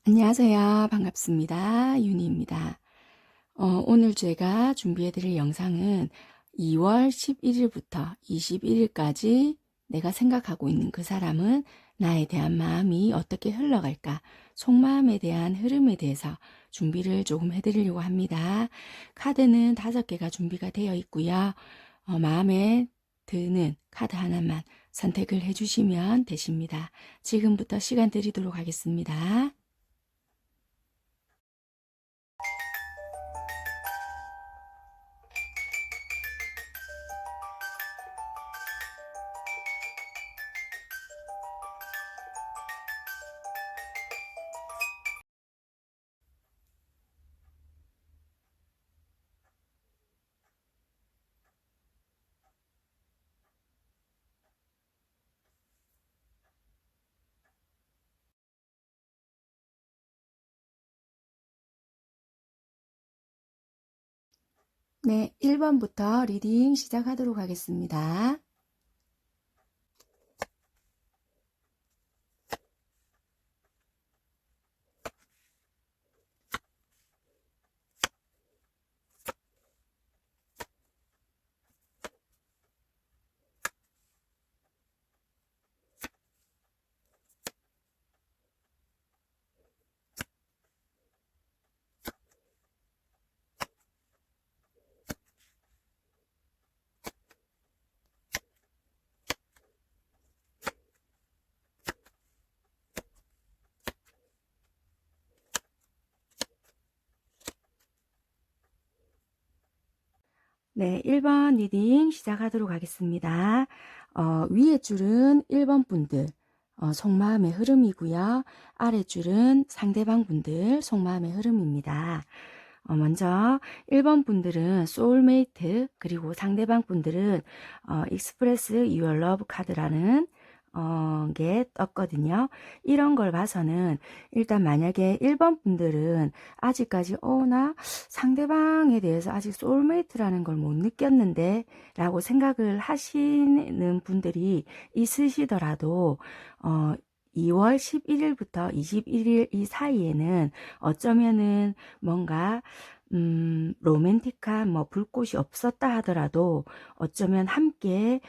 안녕하세요. 반갑습니다. 윤희입니다. 오늘 제가 준비해 드릴 영상은 2월 11일부터 21일까지 내가 생각하고 있는 그 사람은 나에 대한 마음이 어떻게 흘러갈까, 속마음에 대한 흐름에 대해서 준비를 조금 해드리려고 합니다. 카드는 5개가 준비가 되어 있고요. 마음에 드는 카드 하나만 선택을 해주시면 되십니다. 지금부터 시간 드리도록 하겠습니다. 네, 1번부터 리딩 시작하도록 하겠습니다. 네, 1번 리딩 시작하도록 하겠습니다. 위에 줄은 1번 분들 속마음의 흐름이고요. 아래 줄은 상대방 분들 속마음의 흐름입니다. 먼저 1번 분들은 소울메이트, 그리고 상대방 분들은 익스프레스 유얼 러브 카드라는 게 떴거든요. 이런 걸 봐서는 일단 만약에 1번 분들은 아직까지 나 상대방에 대해서 아직 소울메이트라는 걸 못 느꼈는데 라고 생각을 하시는 분들이 있으시더라도 2월 11일부터 21일 이 사이에는 어쩌면은 뭔가 로맨틱한 불꽃이 없었다 하더라도 어쩌면 함께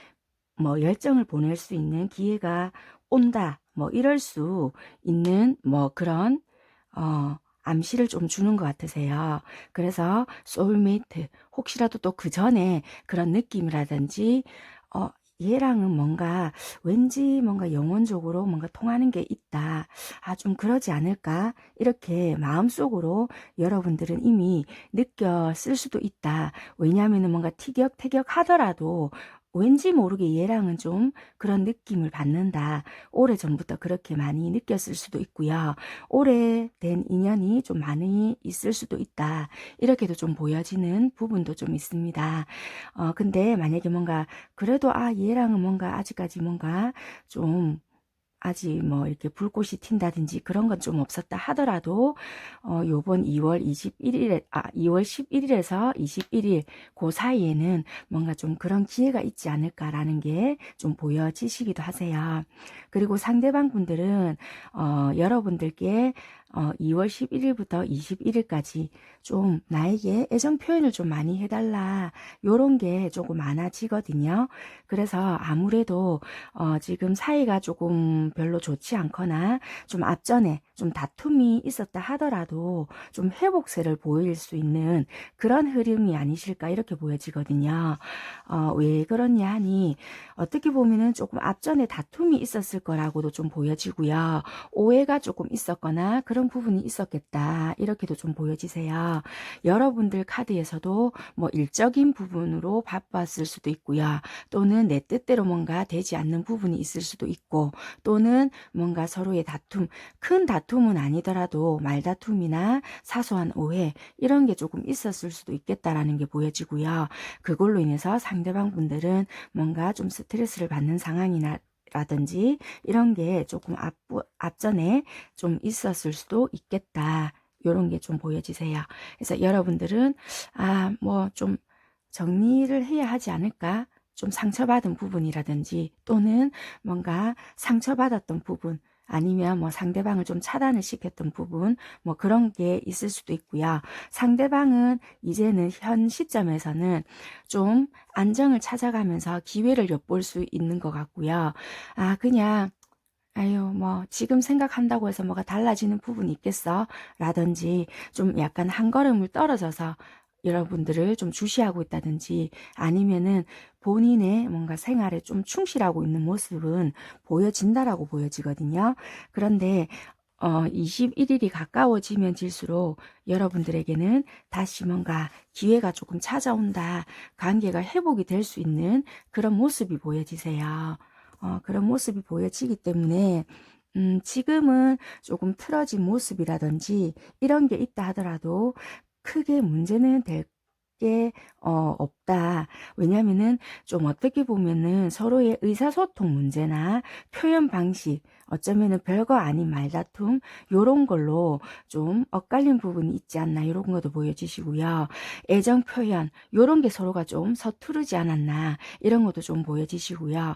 열정을 보낼 수 있는 기회가 온다, 이럴 수 있는 그런 암시를 좀 주는 것 같으세요. 그래서 소울메이트, 혹시라도 또 그 전에 그런 느낌이라든지 얘랑은 뭔가 왠지 뭔가 영혼적으로 뭔가 통하는 게 있다. 좀 그러지 않을까? 이렇게 마음속으로 여러분들은 이미 느꼈을 수도 있다. 왜냐하면 뭔가 티격태격 하더라도 왠지 모르게 얘랑은 좀 그런 느낌을 받는다. 오래전부터 그렇게 많이 느꼈을 수도 있고요. 오래된 인연이 좀 많이 있을 수도 있다. 이렇게도 좀 보여지는 부분도 좀 있습니다. 근데 만약에 뭔가 그래도 얘랑은 뭔가 아직까지 뭔가 좀 아직 이렇게 불꽃이 튄다든지 그런 건 좀 없었다 하더라도 요번 2월 11일에서 21일 그 사이에는 뭔가 좀 그런 기회가 있지 않을까라는 게 좀 보여지시기도 하세요. 그리고 상대방 분들은 여러분들께 2월 11일부터 21일까지 좀 나에게 애정 표현을 좀 많이 해달라, 요런 게 조금 많아지거든요. 그래서 아무래도 지금 사이가 조금 별로 좋지 않거나 좀 앞전에 좀 다툼이 있었다 하더라도 좀 회복세를 보일 수 있는 그런 흐름이 아니실까, 이렇게 보여지거든요. 왜 그러냐 하니 어떻게 보면은 조금 앞전에 다툼이 있었을 거라고도 좀 보여지고요. 오해가 조금 있었거나 그런 부분이 있었겠다, 이렇게도 좀 보여지세요. 여러분들 카드에서도 일적인 부분으로 바빴을 수도 있고요. 또는 내 뜻대로 뭔가 되지 않는 부분이 있을 수도 있고, 또는 뭔가 서로의 다툼, 큰 다툼은 아니더라도 말다툼이나 사소한 오해, 이런 게 조금 있었을 수도 있겠다라는 게 보여지고요. 그걸로 인해서 상대방 분들은 뭔가 좀 스트레스를 받는 상황이나 라든지 이런 게 조금 앞전에 좀 있었을 수도 있겠다. 이런 게 좀 보여지세요. 그래서 여러분들은 좀 정리를 해야 하지 않을까? 좀 상처받은 부분이라든지 또는 뭔가 상처받았던 부분, 아니면 뭐 상대방을 좀 차단을 시켰던 부분, 뭐 그런 게 있을 수도 있고요. 상대방은 이제는 현 시점에서는 좀 안정을 찾아가면서 기회를 엿볼 수 있는 것 같고요. 아, 그냥 아유, 뭐, 지금 생각한다고 해서 뭐가 달라지는 부분이 있겠어? 라든지, 좀 약간 한 걸음을 떨어져서 여러분들을 좀 주시하고 있다든지, 아니면은 본인의 뭔가 생활에 좀 충실하고 있는 모습은 보여진다라고 보여지거든요. 그런데, 21일이 가까워지면 질수록 여러분들에게는 다시 뭔가 기회가 조금 찾아온다, 관계가 회복이 될 수 있는 그런 모습이 보여지세요. 그런 모습이 보여지기 때문에 지금은 조금 틀어진 모습이라든지 이런 게 있다 하더라도 크게 문제는 될 게 없다. 왜냐면은 좀 어떻게 보면은 서로의 의사소통 문제나 표현 방식, 어쩌면은 별거 아닌 말다툼 요런 걸로 좀 엇갈린 부분이 있지 않나 요런 것도 보여지시고요. 애정 표현 요런 게 서로가 좀 서투르지 않았나 이런 것도 좀 보여지시고요.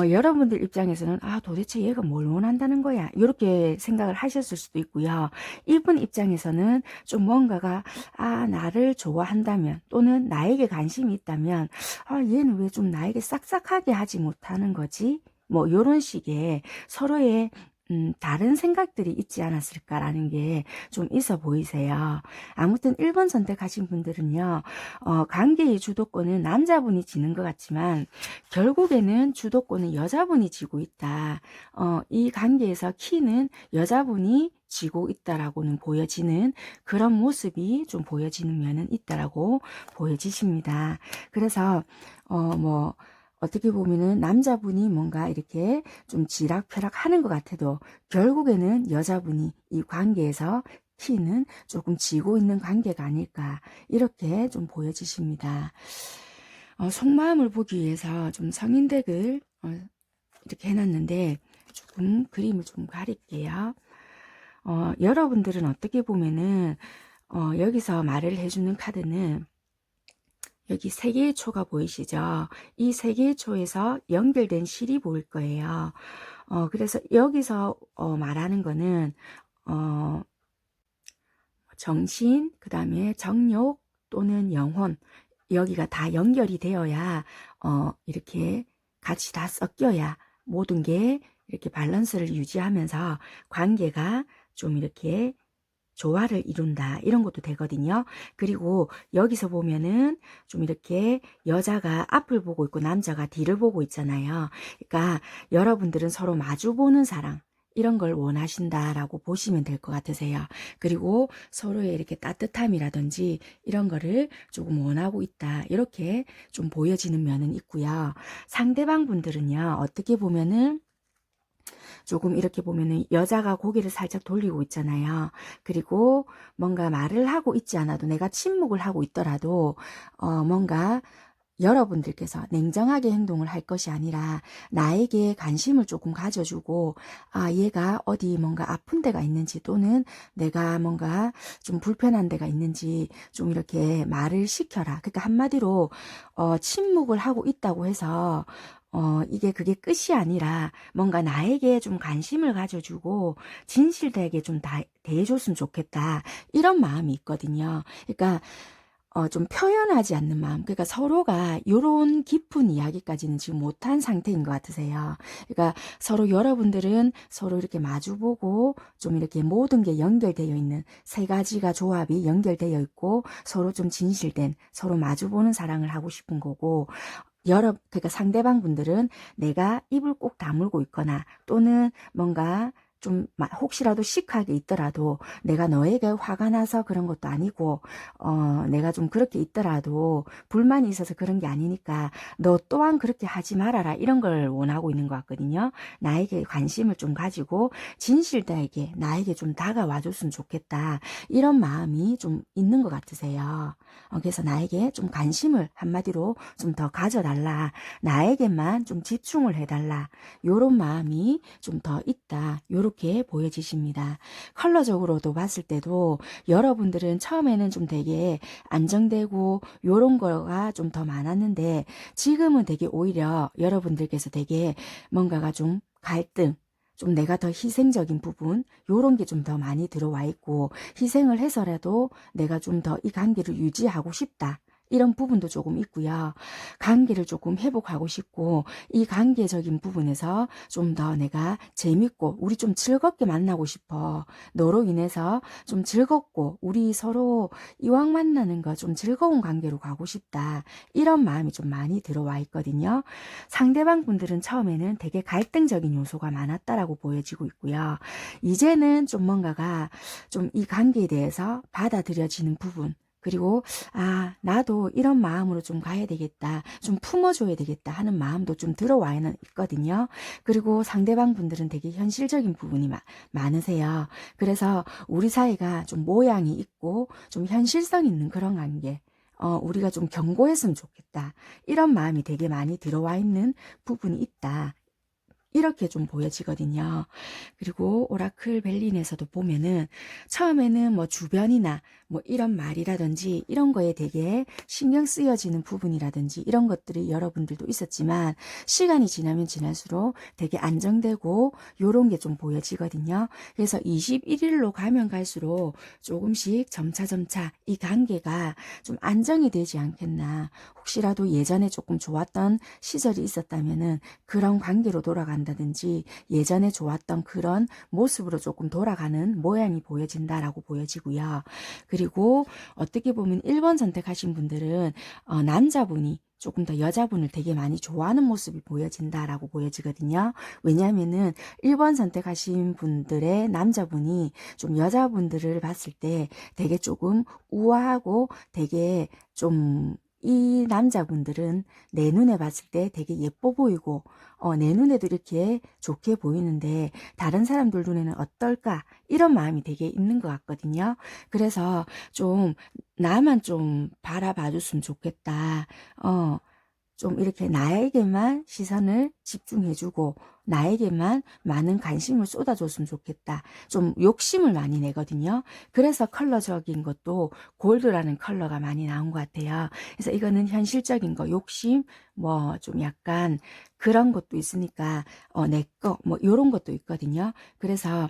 여러분들 입장에서는 아, 도대체 얘가 뭘 원한다는 거야 이렇게 생각을 하셨을 수도 있고요. 이분 입장에서는 좀 뭔가가 아, 나를 좋아한다면 또는 나에게 관심이 있다면 아, 얘는 왜 좀 나에게 싹싹하게 하지 못하는 거지? 뭐 요런 식의 서로의 다른 생각들이 있지 않았을까라는 게 좀 있어 보이세요. 아무튼 1번 선택하신 분들은요, 관계의 주도권은 남자분이 지는 것 같지만 결국에는 주도권은 여자분이 지고 있다. 이 관계에서 키는 여자분이 지고 있다라고는 보여지는 그런 모습이 좀 보여지는 면은 있다라고 보여지십니다. 그래서 뭐 어떻게 보면은 남자분이 뭔가 이렇게 좀 지락펴락 하는 것 같아도 결국에는 여자분이 이 관계에서 키는 조금 지고 있는 관계가 아닐까 이렇게 좀 보여지십니다. 속마음을 보기 위해서 좀 성인덱을 이렇게 해놨는데 조금 그림을 좀 가릴게요. 여러분들은 어떻게 보면은 여기서 말을 해주는 카드는 여기 세 개의 초가 보이시죠? 이 세 개의 초에서 연결된 실이 보일 거예요. 그래서 여기서 말하는 거는 정신, 그 다음에 정욕 또는 영혼 여기가 다 연결이 되어야 이렇게 같이 다 섞여야 모든 게 이렇게 밸런스를 유지하면서 관계가 좀 이렇게 조화를 이룬다 이런 것도 되거든요. 그리고 여기서 보면은 좀 이렇게 여자가 앞을 보고 있고 남자가 뒤를 보고 있잖아요. 그러니까 여러분들은 서로 마주보는 사랑 이런 걸 원하신다라고 보시면 될 것 같으세요. 그리고 서로의 이렇게 따뜻함이라든지 이런 거를 조금 원하고 있다 이렇게 좀 보여지는 면은 있고요. 상대방 분들은요 어떻게 보면은 조금 이렇게 보면은 여자가 고개를 살짝 돌리고 있잖아요. 그리고 뭔가 말을 하고 있지 않아도 내가 침묵을 하고 있더라도 뭔가 여러분들께서 냉정하게 행동을 할 것이 아니라 나에게 관심을 조금 가져주고 아 얘가 어디 뭔가 아픈 데가 있는지 또는 내가 뭔가 좀 불편한 데가 있는지 좀 이렇게 말을 시켜라. 그러니까 한마디로 침묵을 하고 있다고 해서 이게 그게 끝이 아니라 뭔가 나에게 좀 관심을 가져주고 진실되게 좀 대해줬으면 좋겠다. 이런 마음이 있거든요. 그러니까 좀 표현하지 않는 마음. 그러니까 서로가 요런 깊은 이야기까지는 지금 못한 상태인 것 같으세요. 그러니까 서로 여러분들은 서로 이렇게 마주보고 좀 이렇게 모든 게 연결되어 있는 세 가지가 조합이 연결되어 있고 서로 좀 진실된 서로 마주보는 사랑을 하고 싶은 거고 그러니까 상대방 분들은 내가 입을 꼭 다물고 있거나 또는 뭔가 좀 혹시라도 시크하게 있더라도 내가 너에게 화가 나서 그런 것도 아니고 내가 좀 그렇게 있더라도 불만이 있어서 그런 게 아니니까 너 또한 그렇게 하지 말아라 이런 걸 원하고 있는 것 같거든요. 나에게 관심을 좀 가지고 진실되게 나에게 좀 다가와 줬으면 좋겠다 이런 마음이 좀 있는 것 같으세요. 그래서 나에게 좀 관심을 한마디로 좀 더 가져달라 나에게만 좀 집중을 해달라 요런 마음이 좀 더 있다 요렇게 보여지십니다. 컬러적으로도 봤을 때도 여러분들은 처음에는 좀 되게 안정되고 요런 거가 좀 더 많았는데 지금은 되게 오히려 여러분들께서 되게 뭔가가 좀 갈등 좀 내가 더 희생적인 부분 요런 게 좀 더 많이 들어와 있고, 희생을 해서라도 내가 좀 더 이 관계를 유지하고 싶다, 이런 부분도 조금 있고요. 관계를 조금 회복하고 싶고, 이 관계적인 부분에서 좀 더 내가 재밌고 우리 좀 즐겁게 만나고 싶어. 너로 인해서 좀 즐겁고 우리 서로 이왕 만나는 거 좀 즐거운 관계로 가고 싶다, 이런 마음이 좀 많이 들어와 있거든요. 상대방 분들은 처음에는 되게 갈등적인 요소가 많았다라고 보여지고 있고요. 이제는 좀 뭔가가 좀 이 관계에 대해서 받아들여지는 부분, 그리고 나도 이런 마음으로 좀 가야 되겠다, 좀 품어줘야 되겠다 하는 마음도 좀 들어와는 있거든요. 그리고 상대방 분들은 되게 현실적인 부분이 많으세요. 그래서 우리 사이가 좀 모양이 있고 좀 현실성 있는 그런 관계, 우리가 좀 견고했으면 좋겠다, 이런 마음이 되게 많이 들어와 있는 부분이 있다, 이렇게 좀 보여지거든요. 그리고 오라클 벨린에서도 보면은 처음에는 뭐 주변이나 뭐 이런 말이라든지 이런 거에 되게 신경 쓰여지는 부분이라든지 이런 것들이 여러분들도 있었지만, 시간이 지나면 지날수록 되게 안정되고 요런 게 좀 보여지거든요. 그래서 21일로 가면 갈수록 조금씩 점차 이 관계가 좀 안정이 되지 않겠나. 혹시라도 예전에 조금 좋았던 시절이 있었다면은 그런 관계로 돌아간다든지 예전에 좋았던 그런 모습으로 조금 돌아가는 모양이 보여진다라고 보여지고요. 그리고 어떻게 보면 1번 선택하신 분들은 남자분이 조금 더 여자분을 되게 많이 좋아하는 모습이 보여진다라고 보여지거든요. 왜냐하면은 1번 선택하신 분들의 남자분이 좀 여자분들을 봤을 때 되게 조금 우아하고 되게 좀, 이 남자분들은 내 눈에 봤을 때 되게 예뻐 보이고 내 눈에도 이렇게 좋게 보이는데 다른 사람들 눈에는 어떨까, 이런 마음이 되게 있는 것 같거든요. 그래서 좀 나만 좀 바라봐 줬으면 좋겠다. 좀 이렇게 나에게만 시선을 집중해주고 나에게만 많은 관심을 쏟아줬으면 좋겠다. 좀 욕심을 많이 내거든요. 그래서 컬러적인 것도 골드라는 컬러가 많이 나온 것 같아요. 그래서 이거는 현실적인 거, 욕심, 뭐 좀 약간 그런 것도 있으니까 내 거, 뭐 이런 것도 있거든요. 그래서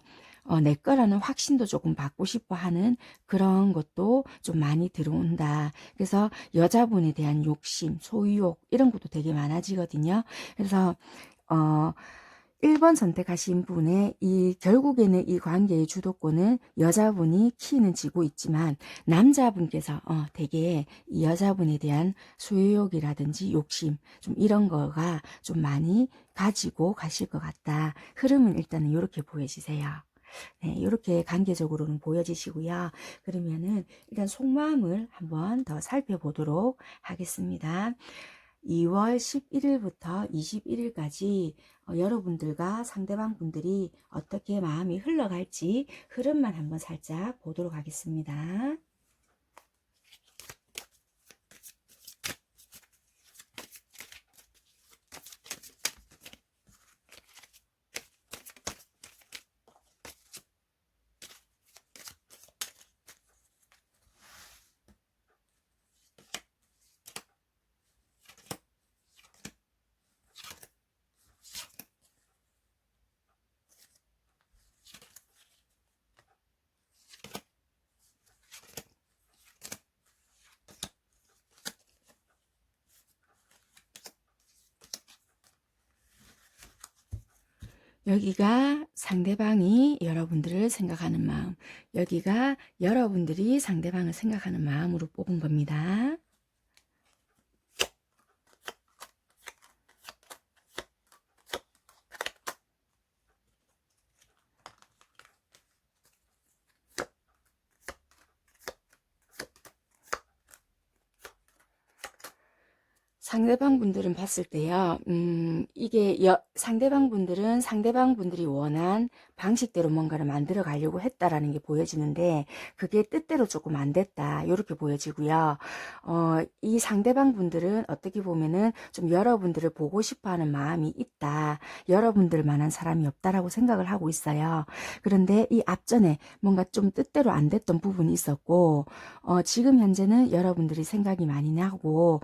내 거라는 확신도 조금 받고 싶어 하는 그런 것도 좀 많이 들어온다. 그래서 여자분에 대한 욕심, 소유욕 이런 것도 되게 많아지거든요. 그래서 어 1번 선택하신 분의 이 결국에는 이 관계의 주도권은 여자분이 키는 쥐고 있지만, 남자분께서 되게 이 여자분에 대한 소유욕이라든지 욕심 좀 이런 거가 좀 많이 가지고 가실 것 같다. 흐름은 일단은 이렇게 보여지세요. 네, 이렇게 관계적으로는 보여지시고요. 그러면은 일단 속마음을 한번 더 살펴보도록 하겠습니다. 2월 11일부터 21일까지 여러분들과 상대방 분들이 어떻게 마음이 흘러갈지 흐름만 한번 살짝 보도록 하겠습니다. 여기가 상대방이 여러분들을 생각하는 마음, 여기가 여러분들이 상대방을 생각하는 마음으로 뽑은 겁니다. 상대방 분들은 봤을 때요, 이게 상대방 분들은 상대방 분들이 원한 방식대로 뭔가를 만들어 가려고 했다라는 게 보여지는데, 그게 뜻대로 조금 안 됐다, 이렇게 보여지고요. 이 상대방 분들은 어떻게 보면은 좀 여러분들을 보고 싶어 하는 마음이 있다. 여러분들만한 사람이 없다라고 생각을 하고 있어요. 그런데 이 앞전에 뭔가 좀 뜻대로 안 됐던 부분이 있었고, 지금 현재는 여러분들이 생각이 많이 나고,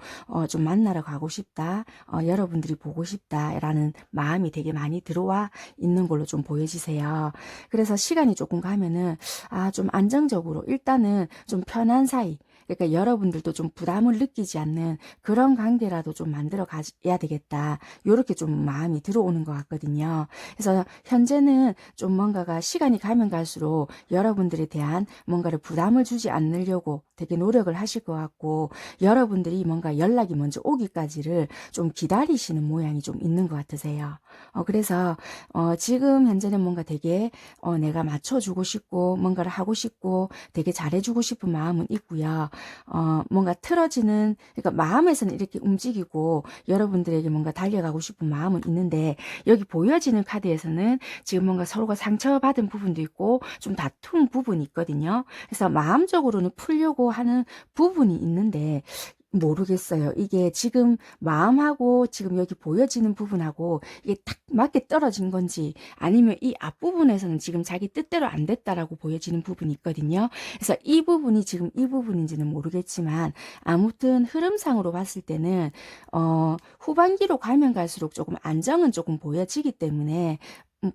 좀 만나러 만나러 가고 싶다, 여러분들이 보고 싶다라는 마음이 되게 많이 들어와 있는 걸로 좀 보여지세요. 그래서 시간이 조금 가면은 좀 안정적으로 일단은 좀 편한 사이, 그러니까 여러분들도 좀 부담을 느끼지 않는 그런 관계라도 좀 만들어 가야 되겠다. 요렇게 좀 마음이 들어오는 것 같거든요. 그래서 현재는 좀 뭔가가 시간이 가면 갈수록 여러분들에 대한 뭔가를 부담을 주지 않으려고 되게 노력을 하실 것 같고, 여러분들이 뭔가 연락이 먼저 오기까지를 좀 기다리시는 모양이 좀 있는 것 같으세요. 그래서 지금 현재는 뭔가 되게 내가 맞춰주고 싶고 뭔가를 하고 싶고 되게 잘해주고 싶은 마음은 있고요. 뭔가 틀어지는, 그러니까 마음에서는 이렇게 움직이고 여러분들에게 뭔가 달려가고 싶은 마음은 있는데, 여기 보여지는 카드에서는 지금 뭔가 서로가 상처받은 부분도 있고 좀 다툰 부분이 있거든요. 그래서 마음적으로는 풀려고 하는 부분이 있는데 모르겠어요. 이게 지금 마음하고 지금 여기 보여지는 부분하고 이게 딱 맞게 떨어진 건지, 아니면 이 앞부분에서는 지금 자기 뜻대로 안 됐다라고 보여지는 부분이 있거든요. 그래서 이 부분이 지금 이 부분인지는 모르겠지만, 아무튼 흐름상으로 봤을 때는 후반기로 가면 갈수록 조금 안정은 조금 보여지기 때문에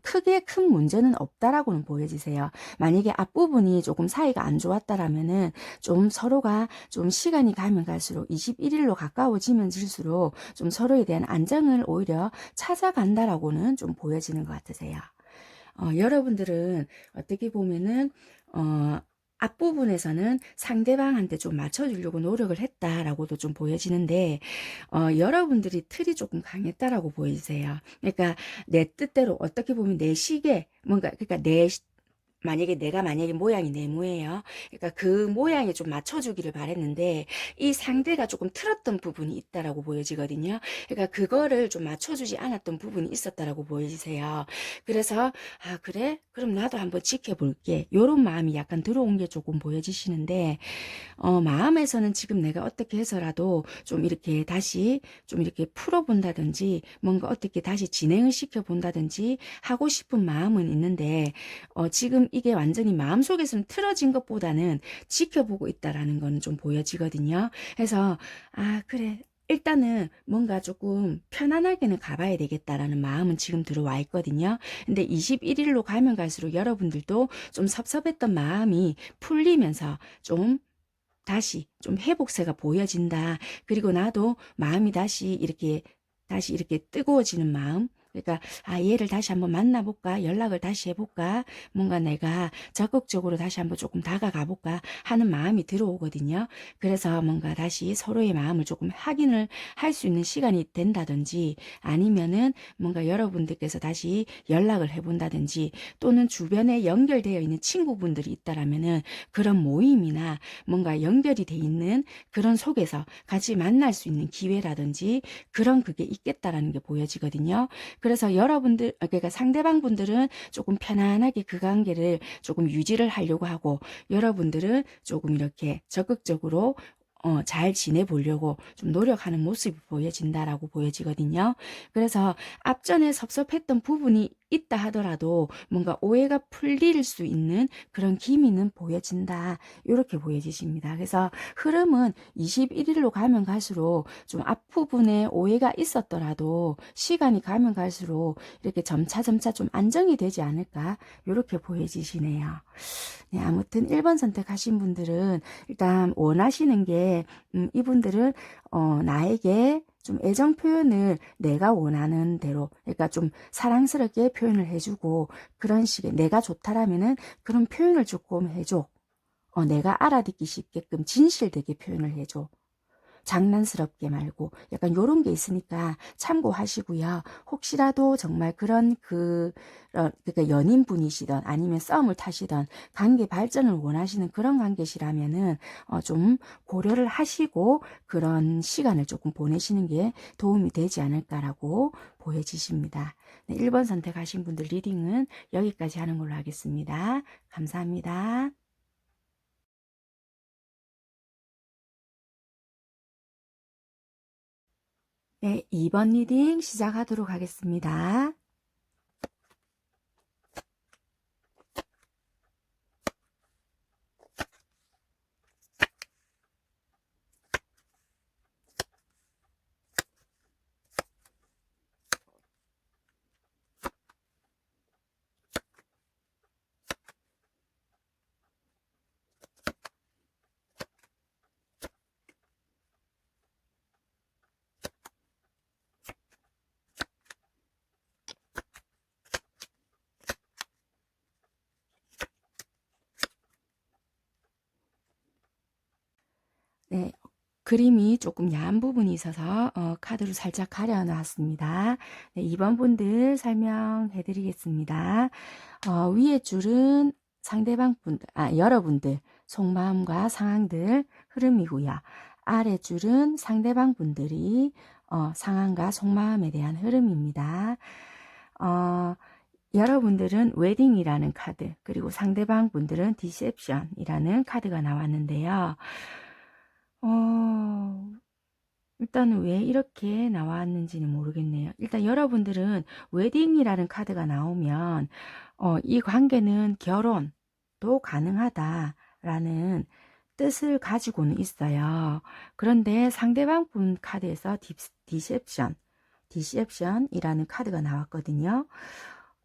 크게 큰 문제는 없다라고는 보여지세요. 만약에 앞부분이 조금 사이가 안 좋았다라면은 좀 서로가 좀 시간이 가면 갈수록 21일로 가까워지면 질수록 좀 서로에 대한 안정을 오히려 찾아간다라고는 좀 보여지는 것 같으세요. 여러분들은 어떻게 보면은 앞부분에서는 상대방한테 좀 맞춰주려고 노력을 했다라고도 좀 보여지는데, 여러분들이 틀이 조금 강했다라고 보이세요. 그러니까 내 뜻대로 어떻게 보면 내 시계, 뭔가, 그러니까 만약에 모양이 네모예요. 그러니까 그 모양에 좀 맞춰주기를 바랬는데 이 상대가 조금 틀었던 부분이 있다라고 보여지거든요. 그러니까 그거를 좀 맞춰주지 않았던 부분이 있었다라고 보여지세요. 그래서 그래? 그럼 나도 한번 지켜볼게. 요런 마음이 약간 들어온 게 조금 보여지시는데, 마음에서는 지금 내가 어떻게 해서라도 좀 이렇게 다시 좀 이렇게 풀어본다든지 뭔가 어떻게 다시 진행을 시켜본다든지 하고 싶은 마음은 있는데, 지금 이게 완전히 마음속에서는 틀어진 것보다는 지켜보고 있다라는 거는 좀 보여지거든요. 그래서 그래, 일단은 뭔가 조금 편안하게는 가봐야 되겠다라는 마음은 지금 들어와 있거든요. 근데 21일로 가면 갈수록 여러분들도 좀 섭섭했던 마음이 풀리면서 좀 다시 좀 회복세가 보여진다. 그리고 나도 마음이 다시 이렇게 뜨거워지는 마음. 그러니까 얘를 다시 한번 만나볼까, 연락을 다시 해볼까, 뭔가 내가 적극적으로 다시 한번 조금 다가가 볼까 하는 마음이 들어오거든요. 그래서 뭔가 다시 서로의 마음을 조금 확인을 할 수 있는 시간이 된다든지, 아니면은 뭔가 여러분들께서 다시 연락을 해본다든지, 또는 주변에 연결되어 있는 친구분들이 있다라면은 그런 모임이나 뭔가 연결이 돼 있는 그런 속에서 같이 만날 수 있는 기회라든지 그런 그게 있겠다라는 게 보여지거든요. 그래서 여러분들, 그러니까 상대방 분들은 조금 편안하게 그 관계를 조금 유지를 하려고 하고, 여러분들은 조금 이렇게 적극적으로 잘 지내보려고 좀 노력하는 모습이 보여진다라고 보여지거든요. 그래서 앞전에 섭섭했던 부분이 있다 하더라도 뭔가 오해가 풀릴 수 있는 그런 기미는 보여진다. 이렇게 보여지십니다. 그래서 흐름은 21일로 가면 갈수록 좀 앞부분에 오해가 있었더라도 시간이 가면 갈수록 이렇게 점차점차 좀 안정이 되지 않을까. 이렇게 보여지시네요. 네, 아무튼 1번 선택하신 분들은 일단 원하시는 게, 이분들은 나에게 좀 애정 표현을 내가 원하는 대로, 그러니까 좀 사랑스럽게 표현을 해주고, 그런 식의 내가 좋다라면은 그런 표현을 조금 해줘. 내가 알아듣기 쉽게끔 진실되게 표현을 해줘. 장난스럽게 말고 약간 요런 게 있으니까 참고하시고요. 혹시라도 정말 그러니까 연인분이시던 아니면 썸을 타시던 관계 발전을 원하시는 그런 관계시라면은 좀 고려를 하시고 그런 시간을 조금 보내시는 게 도움이 되지 않을까라고 보여지십니다. 네, 1번 선택하신 분들 리딩은 여기까지 하는 걸로 하겠습니다. 감사합니다. 네, 2번 리딩 시작하도록 하겠습니다. 그림이 조금 야한 부분이 있어서 카드로 살짝 가려 놨습니다. 네, 2번 분들 설명해 드리겠습니다. 위에 줄은 상대방 분들, 여러분들 속마음과 상황들 흐름이고요. 아래 줄은 상대방 분들이 상황과 속마음에 대한 흐름입니다. 여러분들은 웨딩이라는 카드, 그리고 상대방 분들은 디셉션이라는 카드가 나왔는데요. 일단 왜 이렇게 나왔는지는 모르겠네요. 일단 여러분들은 웨딩이라는 카드가 나오면 이 관계는 결혼도 가능하다라는 뜻을 가지고는 있어요. 그런데 상대방 분 카드에서 디셉션이라는 카드가 나왔거든요.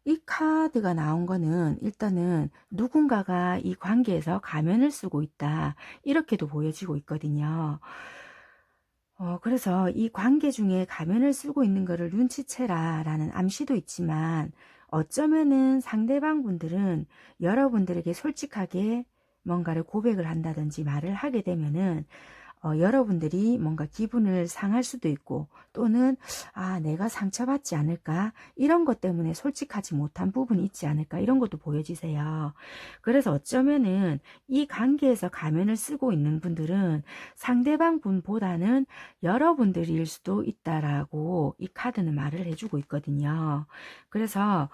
이 카드가 나온 거는 일단은 누군가가 이 관계에서 가면을 쓰고 있다, 이렇게도 보여지고 있거든요. 그래서 이 관계 중에 가면을 쓰고 있는 거를 눈치채라 라는 암시도 있지만, 어쩌면은 상대방 분들은 여러분들에게 솔직하게 뭔가를 고백을 한다든지 말을 하게 되면은 여러분들이 뭔가 기분을 상할 수도 있고, 또는 내가 상처받지 않을까, 이런 것 때문에 솔직하지 못한 부분이 있지 않을까, 이런 것도 보여지세요. 그래서 어쩌면은 이 관계에서 가면을 쓰고 있는 분들은 상대방 분보다는 여러분들일 수도 있다라고 이 카드는 말을 해주고 있거든요. 그래서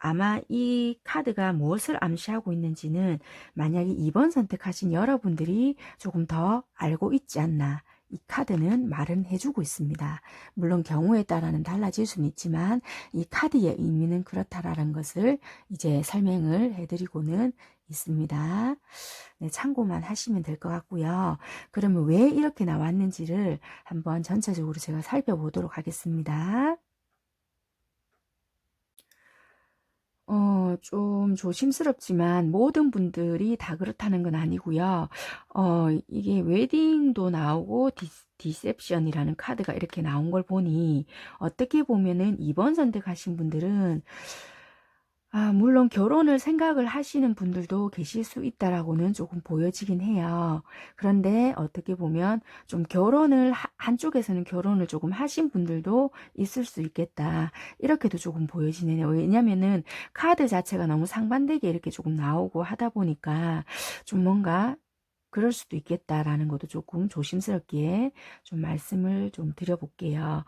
아마 이 카드가 무엇을 암시하고 있는지는 만약에 2번 선택하신 여러분들이 조금 더 알고 있지 않나, 이 카드는 말은 해주고 있습니다. 물론 경우에 따라는 달라질 수는 있지만 이 카드의 의미는 그렇다라는 것을 이제 설명을 해드리고는 있습니다. 네, 참고만 하시면 될 것 같고요. 그러면 왜 이렇게 나왔는지를 한번 전체적으로 제가 살펴보도록 하겠습니다. 좀 조심스럽지만 모든 분들이 다 그렇다는 건 아니고요. 이게 웨딩도 나오고 디셉션이라는 카드가 이렇게 나온 걸 보니, 어떻게 보면은 2번 선택하신 분들은 물론 결혼을 생각을 하시는 분들도 계실 수 있다라고는 조금 보여지긴 해요. 그런데 어떻게 보면 좀 한쪽에서는 결혼을 조금 하신 분들도 있을 수 있겠다, 이렇게도 조금 보여지네요. 왜냐면은 카드 자체가 너무 상반되게 이렇게 조금 나오고 하다 보니까 좀 뭔가 그럴 수도 있겠다라는 것도 조금 조심스럽게 좀 말씀을 좀 드려볼게요.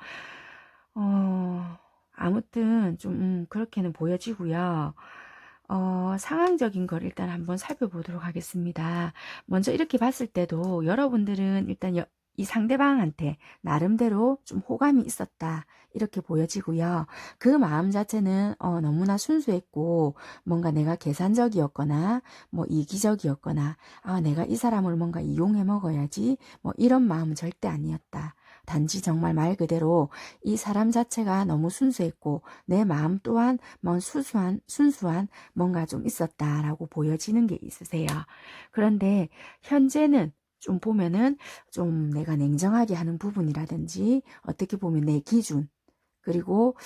아무튼 좀 그렇게는 보여지고요. 상황적인 걸 일단 한번 살펴보도록 하겠습니다. 먼저 이렇게 봤을 때도 여러분들은 일단 이 상대방한테 나름대로 좀 호감이 있었다, 이렇게 보여지고요. 그 마음 자체는 너무나 순수했고, 뭔가 내가 계산적이었거나 뭐 이기적이었거나 내가 이 사람을 뭔가 이용해 먹어야지, 뭐 이런 마음은 절대 아니었다. 단지 정말 말 그대로 이 사람 자체가 너무 순수했고 내 마음 또한 뭐 순수한 뭔가 좀 있었다라고 보여지는 게 있으세요. 그런데 현재는 좀 보면은 좀 내가 냉정하게 하는 부분이라든지, 어떻게 보면 내 기준, 그리고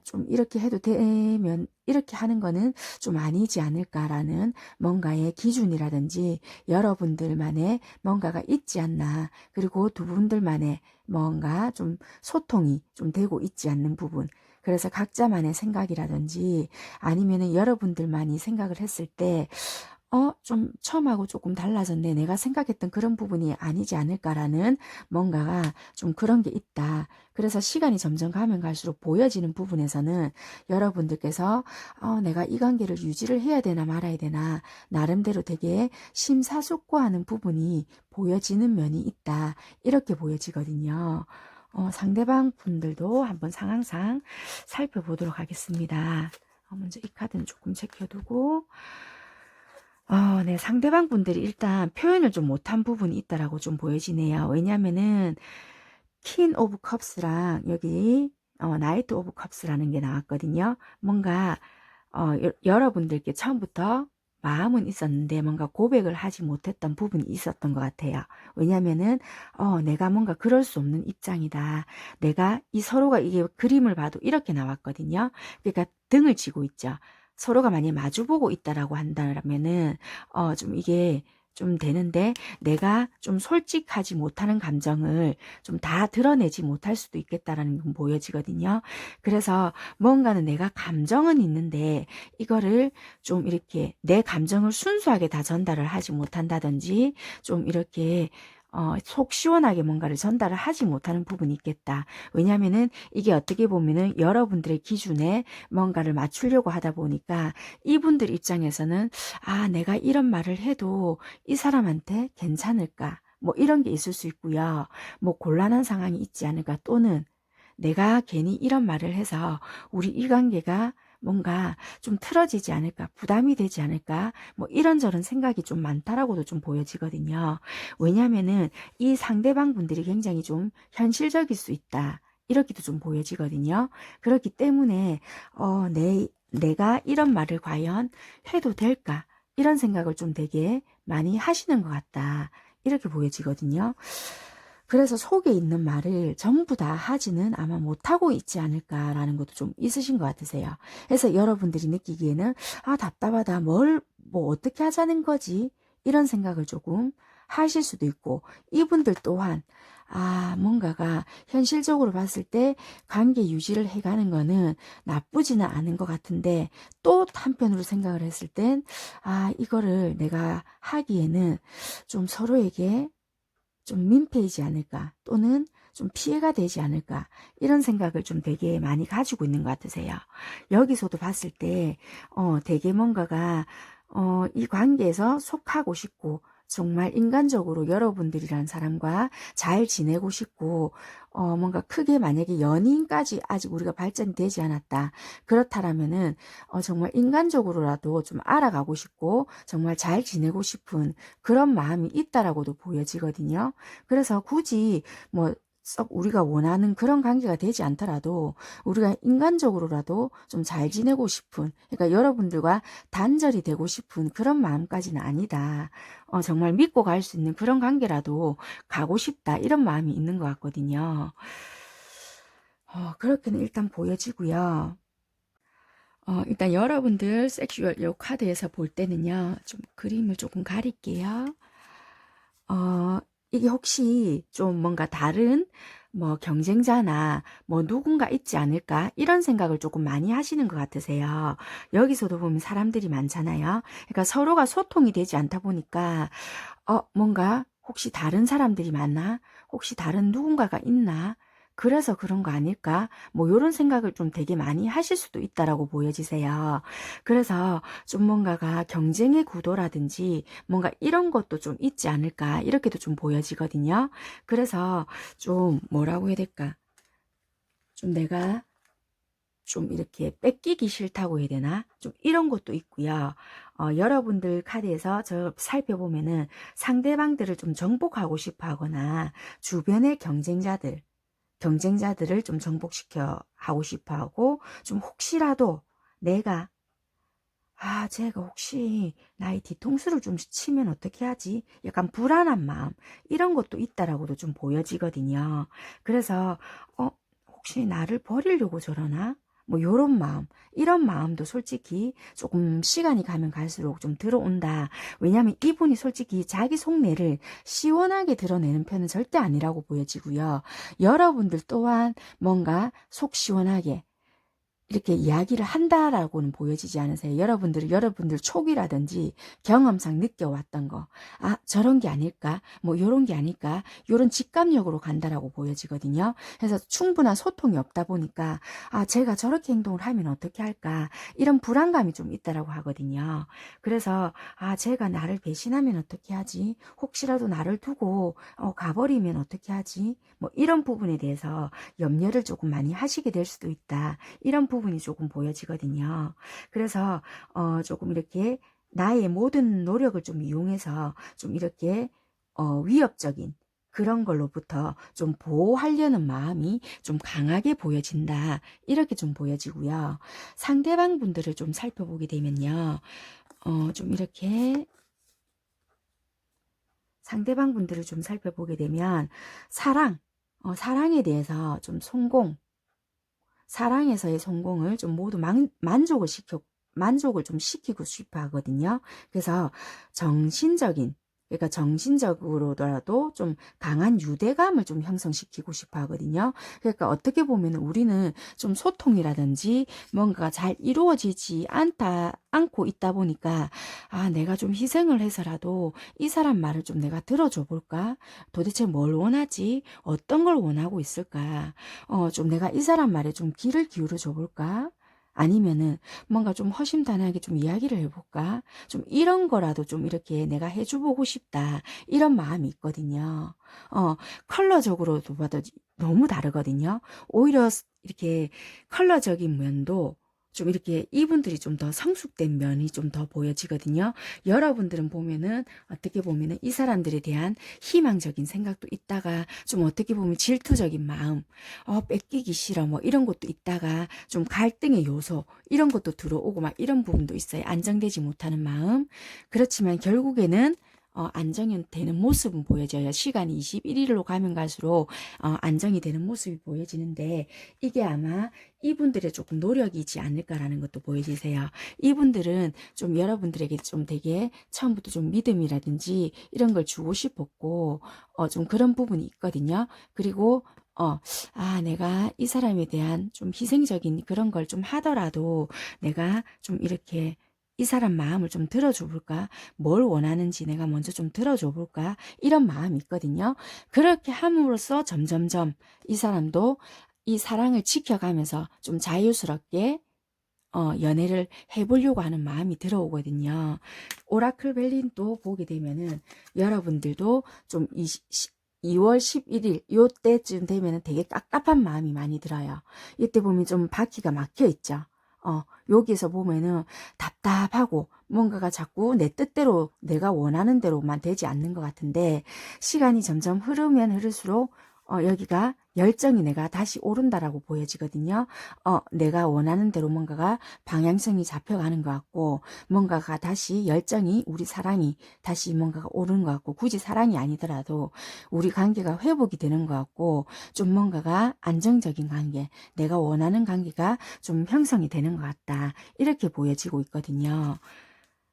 좀 이렇게 해도 되면 이렇게 하는 거는 좀 아니지 않을까라는 뭔가의 기준이라든지 여러분들만의 뭔가가 있지 않나, 그리고 두 분들만의 뭔가 좀 소통이 좀 되고 있지 않는 부분, 그래서 각자만의 생각이라든지 아니면은 여러분들만이 생각을 했을 때 좀 처음하고 조금 달라졌네, 내가 생각했던 그런 부분이 아니지 않을까라는 뭔가가 좀 그런 게 있다. 그래서 시간이 점점 가면 갈수록 보여지는 부분에서는 여러분들께서 내가 이 관계를 유지를 해야 되나 말아야 되나, 나름대로 되게 심사숙고하는 부분이 보여지는 면이 있다, 이렇게 보여지거든요. 상대방 분들도 한번 상황상 살펴보도록 하겠습니다. 먼저 이 카드는 조금 제껴두고, 네, 상대방 분들이 일단 표현을 좀 못한 부분이 있다라고 좀 보여지네요. 왜냐면은 퀸 오브 컵스랑 여기 나이트 오브 컵스라는 게 나왔거든요. 뭔가 여러분들께 처음부터 마음은 있었는데 뭔가 고백을 하지 못했던 부분이 있었던 것 같아요. 왜냐면은 내가 뭔가 그럴 수 없는 입장이다. 내가 이 서로가, 이게 그림을 봐도 이렇게 나왔거든요. 그러니까 등을 치고 있죠. 서로가 만약에 마주보고 있다라고 한다면은 좀 이게 좀 되는데 내가 좀 솔직하지 못하는 감정을 좀 다 드러내지 못할 수도 있겠다라는 건 보여지거든요. 그래서 뭔가는 내가 감정은 있는데 이거를 좀 이렇게 내 감정을 순수하게 다 전달을 하지 못한다든지 좀 이렇게 속 시원하게 뭔가를 전달을 하지 못하는 부분이 있겠다. 왜냐하면은 이게 어떻게 보면은 여러분들의 기준에 뭔가를 맞추려고 하다 보니까 이분들 입장에서는 아, 내가 이런 말을 해도 이 사람한테 괜찮을까? 뭐 이런 게 있을 수 있고요. 뭐 곤란한 상황이 있지 않을까? 또는 내가 괜히 이런 말을 해서 우리 이 관계가 뭔가 좀 틀어지지 않을까, 부담이 되지 않을까, 뭐 이런저런 생각이 좀 많다라고도 좀 보여지거든요. 왜냐면은 이 상대방 분들이 굉장히 좀 현실적일 수 있다. 이렇게도 좀 보여지거든요. 그렇기 때문에 내가 이런 말을 과연 해도 될까? 이런 생각을 좀 되게 많이 하시는 것 같다. 이렇게 보여지거든요. 그래서 속에 있는 말을 전부 다 하지는 아마 못하고 있지 않을까라는 것도 좀 있으신 것 같으세요. 그래서 여러분들이 느끼기에는 아, 답답하다. 뭐 어떻게 하자는 거지? 이런 생각을 조금 하실 수도 있고, 이분들 또한 아, 뭔가가 현실적으로 봤을 때 관계 유지를 해가는 거는 나쁘지는 않은 것 같은데, 또 한편으로 생각을 했을 땐 아, 이거를 내가 하기에는 좀 서로에게 좀 민폐이지 않을까, 또는 좀 피해가 되지 않을까, 이런 생각을 좀 되게 많이 가지고 있는 것 같으세요. 여기서도 봤을 때 되게 뭔가가 이 관계에서 속하고 싶고 정말 인간적으로 여러분들이란 사람과 잘 지내고 싶고 뭔가 크게 만약에 연인까지 아직 우리가 발전이 되지 않았다. 그렇다라면은 정말 인간적으로라도 좀 알아가고 싶고 정말 잘 지내고 싶은 그런 마음이 있다라고도 보여지거든요. 그래서 굳이 뭐 썩 우리가 원하는 그런 관계가 되지 않더라도 우리가 인간적으로라도 좀 잘 지내고 싶은, 그러니까 여러분들과 단절이 되고 싶은 그런 마음까지는 아니다. 정말 믿고 갈 수 있는 그런 관계라도 가고 싶다. 이런 마음이 있는 것 같거든요. 그렇게는 일단 보여지고요. 일단 여러분들 섹슈얼 요 카드에서 볼 때는요. 좀 그림을 조금 가릴게요. 이게 혹시 좀 뭔가 다른 뭐 경쟁자나 뭐 누군가 있지 않을까 이런 생각을 조금 많이 하시는 것 같으세요. 여기서도 보면 사람들이 많잖아요. 그러니까 서로가 소통이 되지 않다 보니까 뭔가 혹시 다른 사람들이 많나? 혹시 다른 누군가가 있나? 그래서 그런 거 아닐까? 뭐 이런 생각을 좀 되게 많이 하실 수도 있다라고 보여지세요. 그래서 좀 뭔가가 경쟁의 구도라든지 뭔가 이런 것도 좀 있지 않을까? 이렇게도 좀 보여지거든요. 그래서 좀 뭐라고 해야 될까? 좀 내가 좀 이렇게 뺏기기 싫다고 해야 되나? 좀 이런 것도 있고요. 여러분들 카드에서 저 살펴보면은 상대방들을 좀 정복하고 싶어 하거나 주변의 경쟁자들을 좀 정복시켜 하고 싶어 하고, 좀 혹시라도 내가 아, 제가 혹시 나의 뒤통수를 좀 치면 어떻게 하지? 약간 불안한 마음, 이런 것도 있다라고도 좀 보여지거든요. 그래서 혹시 나를 버리려고 저러나? 뭐 요런 마음, 이런 마음도 솔직히 조금 시간이 가면 갈수록 좀 들어온다. 왜냐하면 이분이 솔직히 자기 속내를 시원하게 드러내는 편은 절대 아니라고 보여지고요. 여러분들 또한 뭔가 속 시원하게 이렇게 이야기를 한다라고는 보여지지 않으세요. 여러분들 촉이라든지 경험상 느껴왔던 거. 아, 저런 게 아닐까? 뭐, 요런 게 아닐까? 요런 직감력으로 간다라고 보여지거든요. 그래서 충분한 소통이 없다 보니까, 아, 제가 저렇게 행동을 하면 어떻게 할까? 이런 불안감이 좀 있다라고 하거든요. 그래서, 아, 제가 나를 배신하면 어떻게 하지? 혹시라도 나를 두고, 가버리면 어떻게 하지? 뭐, 이런 부분에 대해서 염려를 조금 많이 하시게 될 수도 있다. 이런 부분이 조금 보여지거든요. 그래서 조금 이렇게 나의 모든 노력을 좀 이용해서 좀 이렇게 위협적인 그런 걸로부터 좀 보호하려는 마음이 좀 강하게 보여진다. 이렇게 좀 보여지고요. 상대방 분들을 좀 살펴보게 되면요. 좀 이렇게 상대방 분들을 좀 살펴보게 되면 사랑에 대해서 좀 사랑에서의 성공을 좀 모두 만족을 좀 시키고 싶어 하거든요. 그래서 정신적인 그러니까 정신적으로라도 좀 강한 유대감을 좀 형성시키고 싶어 하거든요. 그러니까 어떻게 보면 우리는 좀 소통이라든지 뭔가 잘 이루어지지 않고 있다 보니까, 아, 내가 좀 희생을 해서라도 이 사람 말을 좀 내가 들어줘 볼까? 도대체 뭘 원하지? 어떤 걸 원하고 있을까? 좀 내가 이 사람 말에 좀 귀를 기울여 줘 볼까? 아니면은 뭔가 좀 허심탄회하게 좀 이야기를 해볼까? 좀 이런 거라도 좀 이렇게 내가 해줘보고 싶다. 이런 마음이 있거든요. 어, 컬러적으로도 봐도 너무 다르거든요. 오히려 이렇게 컬러적인 면도 좀 이렇게 이분들이 좀 더 성숙된 면이 좀 더 보여지거든요. 여러분들은 보면은 어떻게 보면은 이 사람들에 대한 희망적인 생각도 있다가 좀 어떻게 보면 질투적인 마음, 뺏기기 싫어 뭐 이런 것도 있다가 좀 갈등의 요소 이런 것도 들어오고 막 이런 부분도 있어요. 안정되지 못하는 마음. 그렇지만 결국에는 안정이 되는 모습은 보여져요. 시간이 21일로 가면 갈수록 안정이 되는 모습이 보여지는데 이게 아마 이분들의 조금 노력이지 않을까라는 것도 보여지세요. 이분들은 좀 여러분들에게 좀 되게 처음부터 좀 믿음이라든지 이런 걸 주고 싶었고 좀 그런 부분이 있거든요. 그리고 내가 이 사람에 대한 좀 희생적인 그런 걸 좀 하더라도 내가 좀 이렇게 이 사람 마음을 좀 들어줘 볼까? 뭘 원하는지 내가 먼저 좀 들어줘 볼까? 이런 마음이 있거든요. 그렇게 함으로써 점점점 이 사람도 이 사랑을 지켜가면서 좀 자유스럽게 연애를 해보려고 하는 마음이 들어오거든요. 오라클 벨린도 보게 되면은 여러분들도 좀 2월 11일 요때쯤 되면은 되게 깝깝한 마음이 많이 들어요. 이때 보면 좀 바퀴가 막혀 있죠. 여기서 보면은 답답하고 뭔가가 자꾸 내 뜻대로 내가 원하는 대로만 되지 않는 것 같은데 시간이 점점 흐르면 흐를수록 여기가 열정이 내가 다시 오른다라고 보여지거든요. 내가 원하는 대로 뭔가가 방향성이 잡혀가는 것 같고 뭔가가 다시 열정이 우리 사랑이 다시 뭔가가 오르는 것 같고 굳이 사랑이 아니더라도 우리 관계가 회복이 되는 것 같고 좀 뭔가가 안정적인 관계 내가 원하는 관계가 좀 형성이 되는 것 같다. 이렇게 보여지고 있거든요.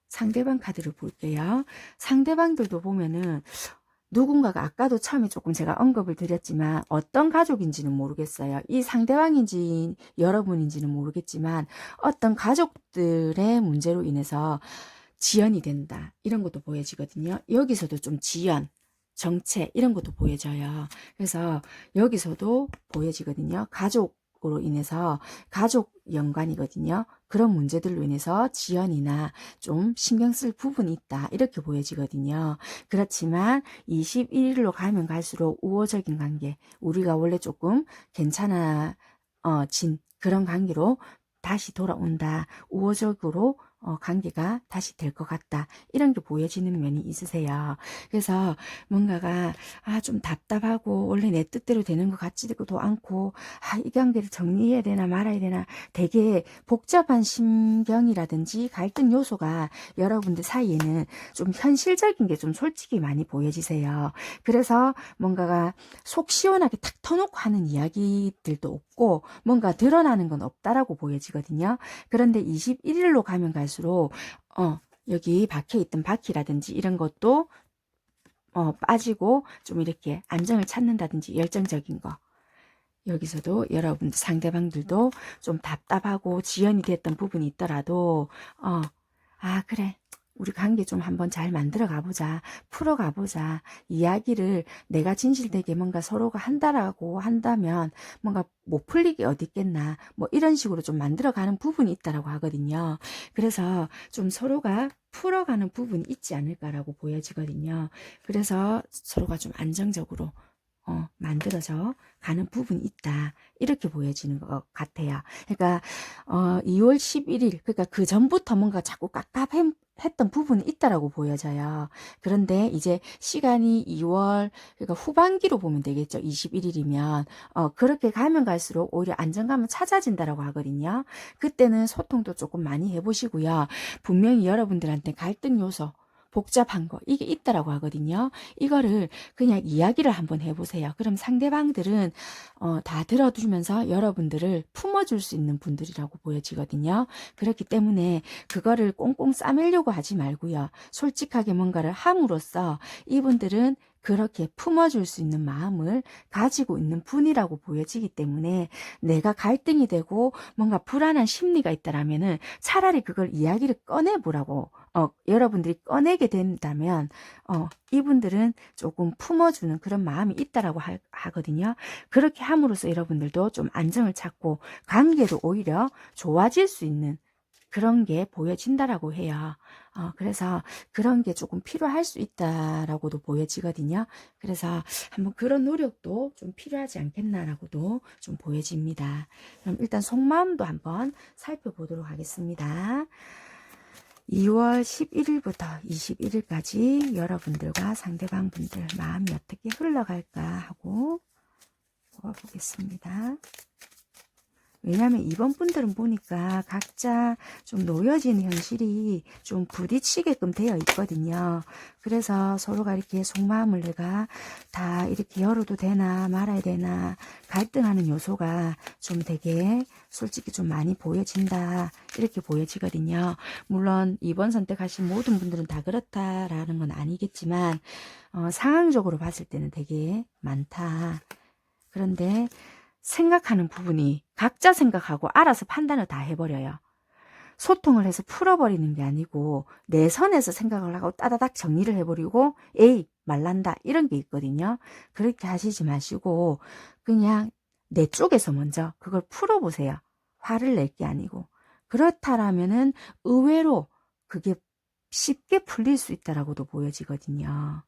상대방 카드를 볼게요. 상대방들도 보면은 누군가가 아까도 처음에 조금 제가 언급을 드렸지만 어떤 가족인지는 모르겠어요. 이 상대방인지 여러분인지는 모르겠지만 어떤 가족들의 문제로 인해서 지연이 된다. 이런 것도 보여지거든요. 여기서도 좀 지연, 정체 이런 것도 보여져요. 그래서 여기서도 보여지거든요. 가족으로 인해서 가족 연관이거든요. 그런 문제들로 인해서 지연이나 좀 신경 쓸 부분이 있다. 이렇게 보여지거든요. 그렇지만 21일로 가면 갈수록 우호적인 관계, 우리가 원래 조금 괜찮아진 그런 관계로 다시 돌아온다. 우호적으로 관계가 다시 될 것 같다. 이런 게 보여지는 면이 있으세요. 그래서 뭔가가 좀 답답하고 원래 내 뜻대로 되는 것 같지도 않고 이 관계를 정리해야 되나 말아야 되나 되게 복잡한 심경이라든지 갈등 요소가 여러분들 사이에는 좀 현실적인 게 좀 솔직히 많이 보여지세요. 그래서 뭔가가 속 시원하게 탁 터놓고 하는 이야기들도 없고 뭔가 드러나는 건 없다라고 보여지거든요. 그런데 21일로 가면 갈수록 여기 박혀있던 바퀴라든지 이런 것도 빠지고 좀 이렇게 안정을 찾는다든지 열정적인 거 여기서도 여러분들 상대방들도 좀 답답하고 지연이 됐던 부분이 있더라도 그래 우리 관계 좀 한번 잘 만들어 가보자 풀어 가보자 이야기를 내가 진실되게 뭔가 서로가 한다라고 한다면 뭔가 못 풀리게 어디 있겠나 뭐 이런 식으로 좀 만들어 가는 부분이 있다라고 하거든요. 그래서 좀 서로가 풀어가는 부분이 있지 않을까라고 보여지거든요. 그래서 서로가 좀 안정적으로 만들어져 가는 부분이 있다. 이렇게 보여지는 것 같아요. 그러니까 2월 11일 그러니까 그 전부터 뭔가 자꾸 깝깝했던 부분이 있다라고 보여져요. 그런데 이제 시간이 2월 그러니까 후반기로 보면 되겠죠. 21일이면 그렇게 가면 갈수록 오히려 안정감은 찾아진다라고 하거든요. 그때는 소통도 조금 많이 해보시고요. 분명히 여러분들한테 갈등 요소 복잡한 거 이게 있다라고 하거든요. 이거를 그냥 이야기를 한번 해보세요. 그럼 상대방들은 다 들어주면서 여러분들을 품어줄 수 있는 분들이라고 보여지거든요. 그렇기 때문에 그거를 꽁꽁 싸매려고 하지 말고요. 솔직하게 뭔가를 함으로써 이분들은 그렇게 품어줄 수 있는 마음을 가지고 있는 분이라고 보여지기 때문에 내가 갈등이 되고 뭔가 불안한 심리가 있다라면은 차라리 그걸 이야기를 꺼내보라고 여러분들이 꺼내게 된다면 이분들은 조금 품어주는 그런 마음이 있다라고 하거든요. 그렇게 함으로써 여러분들도 좀 안정을 찾고 관계도 오히려 좋아질 수 있는 그런 게 보여진다라고 해요. 그래서 그런 게 조금 필요할 수 있다라고도 보여지거든요. 그래서 한번 그런 노력도 좀 필요하지 않겠나라고도 좀 보여집니다. 그럼 일단 속마음도 한번 살펴보도록 하겠습니다. 2월 11일부터 21일까지 여러분들과 상대방 분들 마음이 어떻게 흘러갈까 하고 보겠습니다. 왜냐하면 이번 분들은 보니까 각자 좀 놓여진 현실이 좀 부딪히게끔 되어 있거든요. 그래서 서로가 이렇게 속마음을 내가 다 이렇게 열어도 되나 말아야 되나 갈등하는 요소가 좀 되게 솔직히 좀 많이 보여진다 이렇게 보여지거든요. 물론 이번 선택하신 모든 분들은 다 그렇다라는 건 아니겠지만 상황적으로 봤을 때는 되게 많다. 그런데 생각하는 부분이 각자 생각하고 알아서 판단을 다 해버려요. 소통을 해서 풀어버리는 게 아니고 내 선에서 생각을 하고 따다닥 정리를 해버리고 에이 말란다 이런 게 있거든요. 그렇게 하시지 마시고 그냥 내 쪽에서 먼저 그걸 풀어보세요. 화를 낼 게 아니고. 그렇다라면은 의외로 그게 쉽게 풀릴 수 있다라고도 보여지거든요.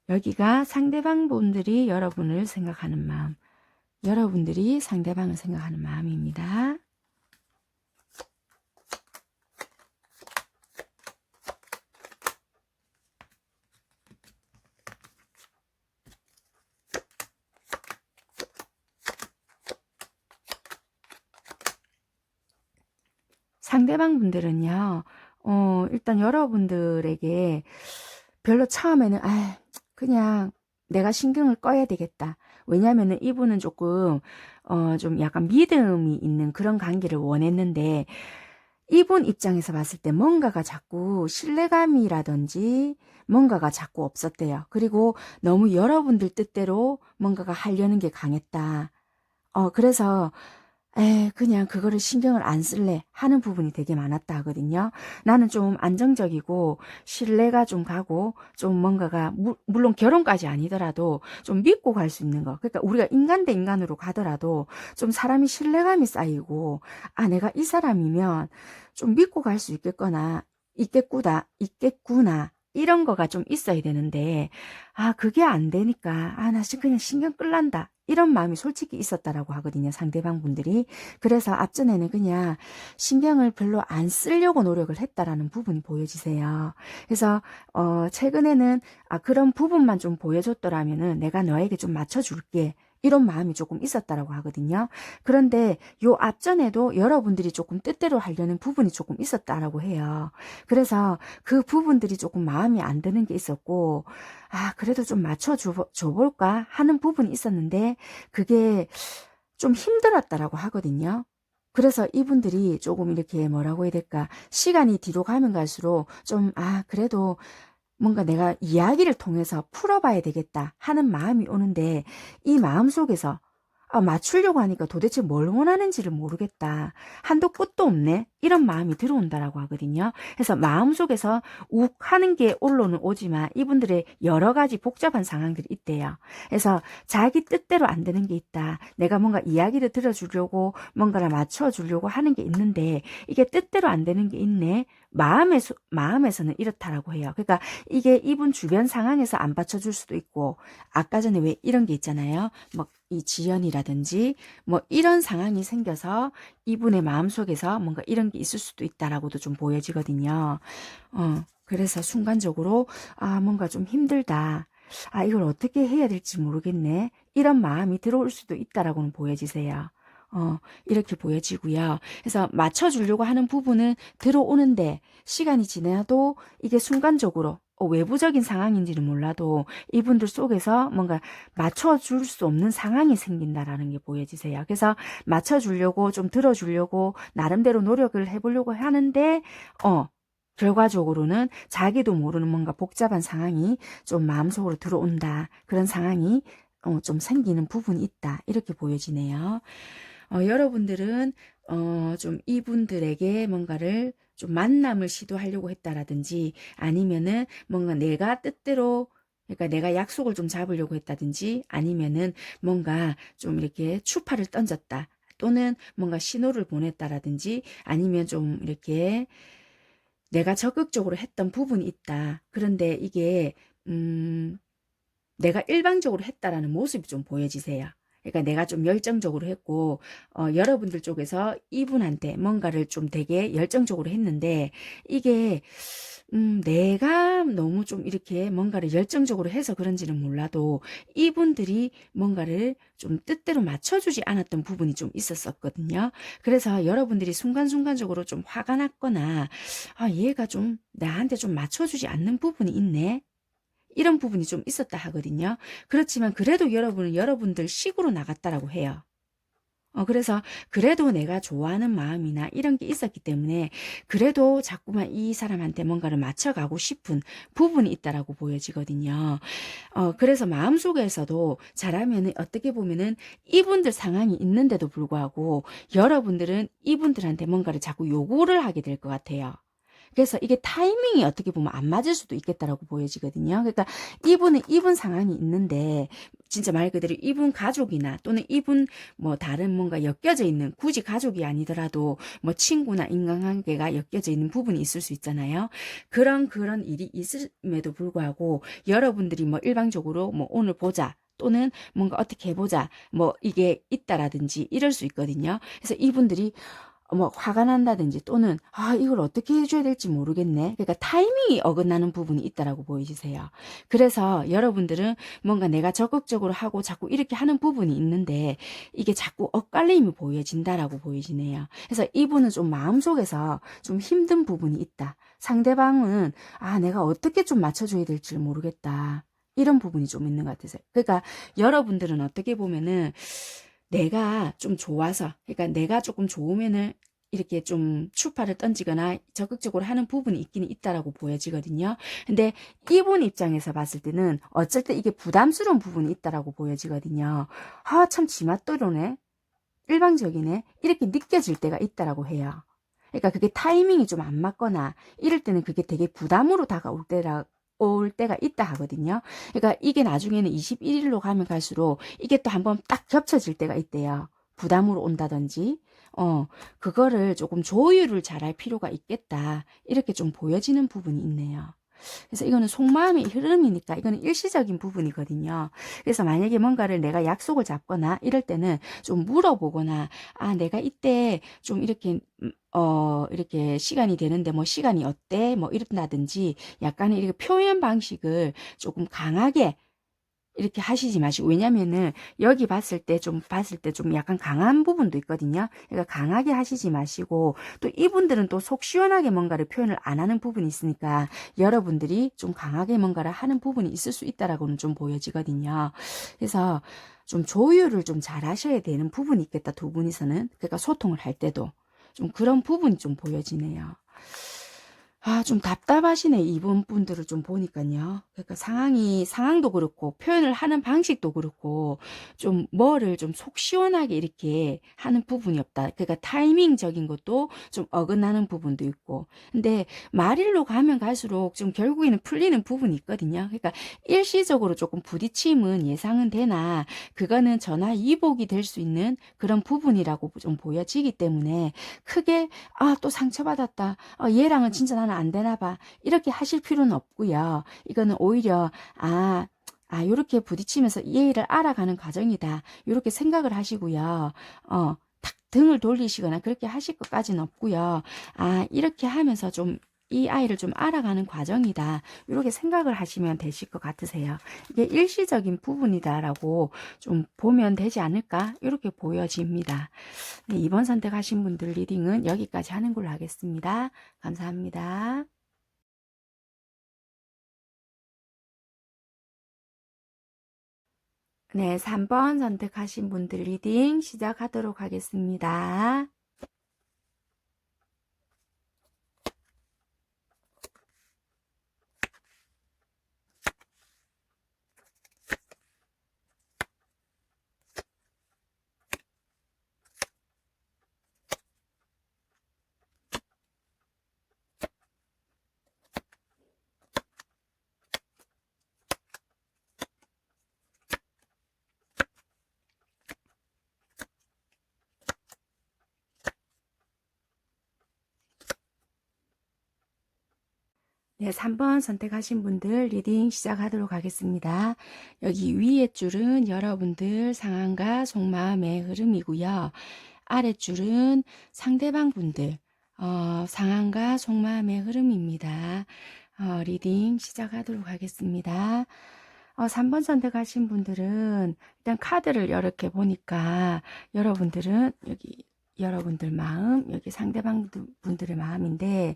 여기가 상대방 분들이 여러분을 생각하는 마음, 여러분들이 상대방을 생각하는 마음입니다. 상대방 분들은요, 일단 여러분들에게 별로 처음에는, 그냥 내가 신경을 꺼야 되겠다. 왜냐면은 이분은 조금, 좀 약간 믿음이 있는 그런 관계를 원했는데, 이분 입장에서 봤을 때 뭔가가 자꾸 신뢰감이라든지 뭔가가 자꾸 없었대요. 그리고 너무 여러분들 뜻대로 뭔가가 하려는 게 강했다. 그래서 그냥 그거를 신경을 안 쓸래 하는 부분이 되게 많았다 하거든요. 나는 좀 안정적이고 신뢰가 좀 가고 좀 뭔가가 물론 결혼까지 아니더라도 좀 믿고 갈 수 있는 거. 그러니까 우리가 인간 대 인간으로 가더라도 좀 사람이 신뢰감이 쌓이고 내가 이 사람이면 좀 믿고 갈 수 있겠구나 이런 거가 좀 있어야 되는데 그게 안 되니까 나 그냥 신경 끌란다 이런 마음이 솔직히 있었다라고 하거든요. 상대방 분들이. 그래서 앞전에는 그냥 신경을 별로 안 쓰려고 노력을 했다라는 부분이 보여지세요. 그래서 최근에는 그런 부분만 좀 보여줬더라면은 내가 너에게 좀 맞춰줄게. 이런 마음이 조금 있었다라고 하거든요. 그런데 요 앞전에도 여러분들이 조금 뜻대로 하려는 부분이 조금 있었다라고 해요. 그래서 그 부분들이 조금 마음이 안 드는 게 있었고 그래도 좀 맞춰줘볼까 하는 부분이 있었는데 그게 좀 힘들었다라고 하거든요. 그래서 이분들이 조금 이렇게 뭐라고 해야 될까 시간이 뒤로 가면 갈수록 좀 그래도 뭔가 내가 이야기를 통해서 풀어봐야 되겠다 하는 마음이 오는데 이 마음 속에서 맞추려고 하니까 도대체 뭘 원하는지를 모르겠다. 한도 끝도 없네. 이런 마음이 들어온다라고 하거든요. 그래서 마음속에서 욱 하는 게 올로는 오지만 이분들의 여러 가지 복잡한 상황들이 있대요. 그래서 자기 뜻대로 안 되는 게 있다. 내가 뭔가 이야기를 들어주려고 뭔가를 맞춰주려고 하는 게 있는데 이게 뜻대로 안 되는 게 있네. 마음에서는 이렇다라고 해요. 그러니까 이게 이분 주변 상황에서 안 받쳐줄 수도 있고 아까 전에 왜 이런 게 있잖아요. 이 지연이라든지 이런 상황이 생겨서 이분의 마음속에서 뭔가 이런 게 있을 수도 있다라고도 좀 보여지거든요. 그래서 순간적으로 뭔가 좀 힘들다. 이걸 어떻게 해야 될지 모르겠네. 이런 마음이 들어올 수도 있다라고는 보여지세요. 이렇게 보여지고요. 그래서 맞춰주려고 하는 부분은 들어오는데 시간이 지나도 이게 순간적으로 외부적인 상황인지는 몰라도 이분들 속에서 뭔가 맞춰줄 수 없는 상황이 생긴다라는 게 보여지세요. 그래서 맞춰주려고 좀 들어주려고 나름대로 노력을 해보려고 하는데 결과적으로는 자기도 모르는 뭔가 복잡한 상황이 좀 마음속으로 들어온다. 그런 상황이 좀 생기는 부분이 있다. 이렇게 보여지네요. 여러분들은 좀 이분들에게 뭔가를 좀 만남을 시도하려고 했다라든지 아니면은 뭔가 내가 뜻대로 그러니까 내가 약속을 좀 잡으려고 했다든지 아니면은 뭔가 좀 이렇게 추파를 던졌다. 또는 뭔가 신호를 보냈다라든지 아니면 좀 이렇게 내가 적극적으로 했던 부분이 있다. 그런데 이게 내가 일방적으로 했다라는 모습이 좀 보여지세요. 그러니까 내가 좀 열정적으로 했고 여러분들 쪽에서 이분한테 뭔가를 좀 되게 열정적으로 했는데 이게 내가 너무 좀 이렇게 뭔가를 열정적으로 해서 그런지는 몰라도 이분들이 뭔가를 좀 뜻대로 맞춰주지 않았던 부분이 좀 있었었거든요. 그래서 여러분들이 순간순간적으로 좀 화가 났거나 얘가 좀 나한테 좀 맞춰주지 않는 부분이 있네. 이런 부분이 좀 있었다 하거든요. 그렇지만 그래도 여러분은 여러분들 식으로 나갔다라고 해요. 그래서 그래도 내가 좋아하는 마음이나 이런 게 있었기 때문에 그래도 자꾸만 이 사람한테 뭔가를 맞춰가고 싶은 부분이 있다라고 보여지거든요. 그래서 마음속에서도 잘하면은 어떻게 보면은 이분들 상황이 있는데도 불구하고 여러분들은 이분들한테 뭔가를 자꾸 요구를 하게 될 것 같아요. 그래서 이게 타이밍이 어떻게 보면 안 맞을 수도 있겠다라고 보여지거든요. 그러니까 이분은 이분 상황이 있는데 진짜 말 그대로 이분 가족이나 또는 이분 뭐 다른 뭔가 엮여져 있는 굳이 가족이 아니더라도 뭐 친구나 인간관계가 엮여져 있는 부분이 있을 수 있잖아요. 그런 일이 있음에도 불구하고 여러분들이 뭐 일방적으로 뭐 오늘 보자 또는 뭔가 어떻게 해보자 뭐 이게 있다라든지 이럴 수 있거든요. 그래서 이분들이 뭐 화가 난다든지 또는 이걸 어떻게 해줘야 될지 모르겠네. 그러니까 타이밍이 어긋나는 부분이 있다라고 보이시세요. 그래서 여러분들은 뭔가 내가 적극적으로 하고 자꾸 이렇게 하는 부분이 있는데 이게 자꾸 엇갈림이 보여진다라고 보이시네요. 그래서 이분은 좀 마음속에서 좀 힘든 부분이 있다. 상대방은 내가 어떻게 좀 맞춰줘야 될지 모르겠다. 이런 부분이 좀 있는 것 같아서. 그러니까 여러분들은 어떻게 보면은 내가 좀 좋아서, 그러니까 내가 조금 좋으면은 이렇게 좀 추파를 던지거나 적극적으로 하는 부분이 있기는 있다라고 보여지거든요. 근데 이분 입장에서 봤을 때는 어쩔 때 이게 부담스러운 부분이 있다라고 보여지거든요. 참 지맛도로네. 일방적이네. 이렇게 느껴질 때가 있다라고 해요. 그러니까 그게 타이밍이 좀 안 맞거나 이럴 때는 그게 되게 부담으로 다가올 올 때가 있다 하거든요. 그러니까 이게 나중에는 21일로 가면 갈수록 이게 또 한번 딱 겹쳐질 때가 있대요. 부담으로 온다든지, 그거를 조금 조율을 잘할 필요가 있겠다. 이렇게 좀 보여지는 부분이 있네요. 그래서 이거는 속마음의 흐름이니까 이거는 일시적인 부분이거든요. 그래서 만약에 뭔가를 내가 약속을 잡거나 이럴 때는 좀 물어보거나 내가 이때 좀 이렇게 이렇게 시간이 되는데 뭐 시간이 어때? 뭐 이런다든지 약간의 이렇게 표현 방식을 조금 강하게 이렇게 하시지 마시고 왜냐면은 여기 봤을 때 좀 약간 강한 부분도 있거든요. 그러니까 강하게 하시지 마시고 또 이분들은 또 속 시원하게 뭔가를 표현을 안 하는 부분이 있으니까 여러분들이 좀 강하게 뭔가를 하는 부분이 있을 수 있다라고는 좀 보여지거든요. 그래서 좀 조율을 좀 잘 하셔야 되는 부분이 있겠다. 두 분이서는. 그러니까 소통을 할 때도 좀 그런 부분이 좀 보여지네요. 좀 답답하시네, 이분 분들을 좀 보니까요. 그러니까 상황도 그렇고, 표현을 하는 방식도 그렇고, 좀 뭐를 좀 속 시원하게 이렇게 하는 부분이 없다. 그러니까 타이밍적인 것도 좀 어긋나는 부분도 있고. 근데 말일로 가면 갈수록 좀 결국에는 풀리는 부분이 있거든요. 그러니까 일시적으로 조금 부딪힘은 예상은 되나, 그거는 전화위복이 될 수 있는 그런 부분이라고 좀 보여지기 때문에 크게, 또 상처받았다. 얘랑은 진짜 나는 안 되나 봐. 이렇게 하실 필요는 없고요. 이거는 오히려 요렇게 부딪히면서 얘를 알아가는 과정이다. 요렇게 생각을 하시고요. 탁 등을 돌리시거나 그렇게 하실 것까지는 없고요. 아, 이렇게 하면서 좀 이 아이를 좀 알아가는 과정이다. 이렇게 생각을 하시면 되실 것 같으세요. 이게 일시적인 부분이다라고 좀 보면 되지 않을까? 이렇게 보여집니다. 네, 이번 선택하신 분들 리딩은 여기까지 하는 걸로 하겠습니다. 감사합니다. 네, 3번 선택하신 분들 리딩 시작하도록 하겠습니다. 네, 3번 선택하신 분들 리딩 시작하도록 하겠습니다. 여기 위에 줄은 여러분들 상황과 속마음의 흐름이고요. 아랫줄은 상대방 분들 상황과 속마음의 흐름입니다. 리딩 시작하도록 하겠습니다. 3번 선택하신 분들은 일단 카드를 이렇게 보니까 여러분들은 여기 여러분들 마음, 여기 상대방 분들의 마음인데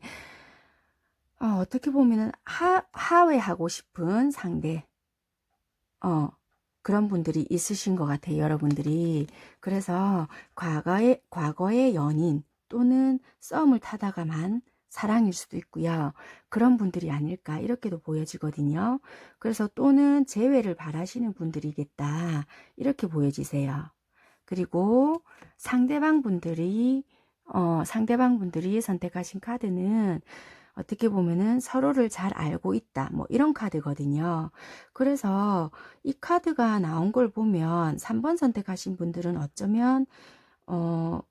어떻게 보면은 하회하고 싶은 상대, 그런 분들이 있으신 것 같아요, 여러분들이. 그래서 과거의 연인 또는 썸을 타다가만 사랑일 수도 있고요. 그런 분들이 아닐까, 이렇게도 보여지거든요. 그래서 또는 재회를 바라시는 분들이겠다, 이렇게 보여지세요. 그리고 상대방 분들이 선택하신 카드는 어떻게 보면은 서로를 잘 알고 있다. 뭐 이런 카드거든요. 그래서 이 카드가 나온 걸 보면 3번 선택하신 분들은 어쩌면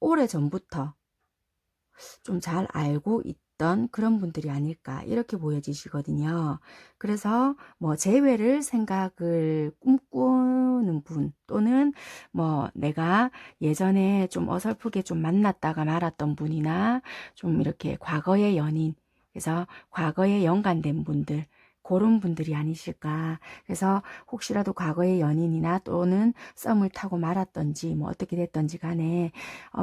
오래 전부터 좀 잘 알고 있던 그런 분들이 아닐까 이렇게 보여지시거든요. 그래서 뭐 재회를 생각을 꿈꾸는 분 또는 뭐 내가 예전에 좀 어설프게 좀 만났다가 말았던 분이나 좀 이렇게 과거의 연인, 그래서 과거에 연관된 분들, 그런 분들이 아니실까. 그래서 혹시라도 과거의 연인이나 또는 썸을 타고 말았던지 뭐 어떻게 됐던지 간에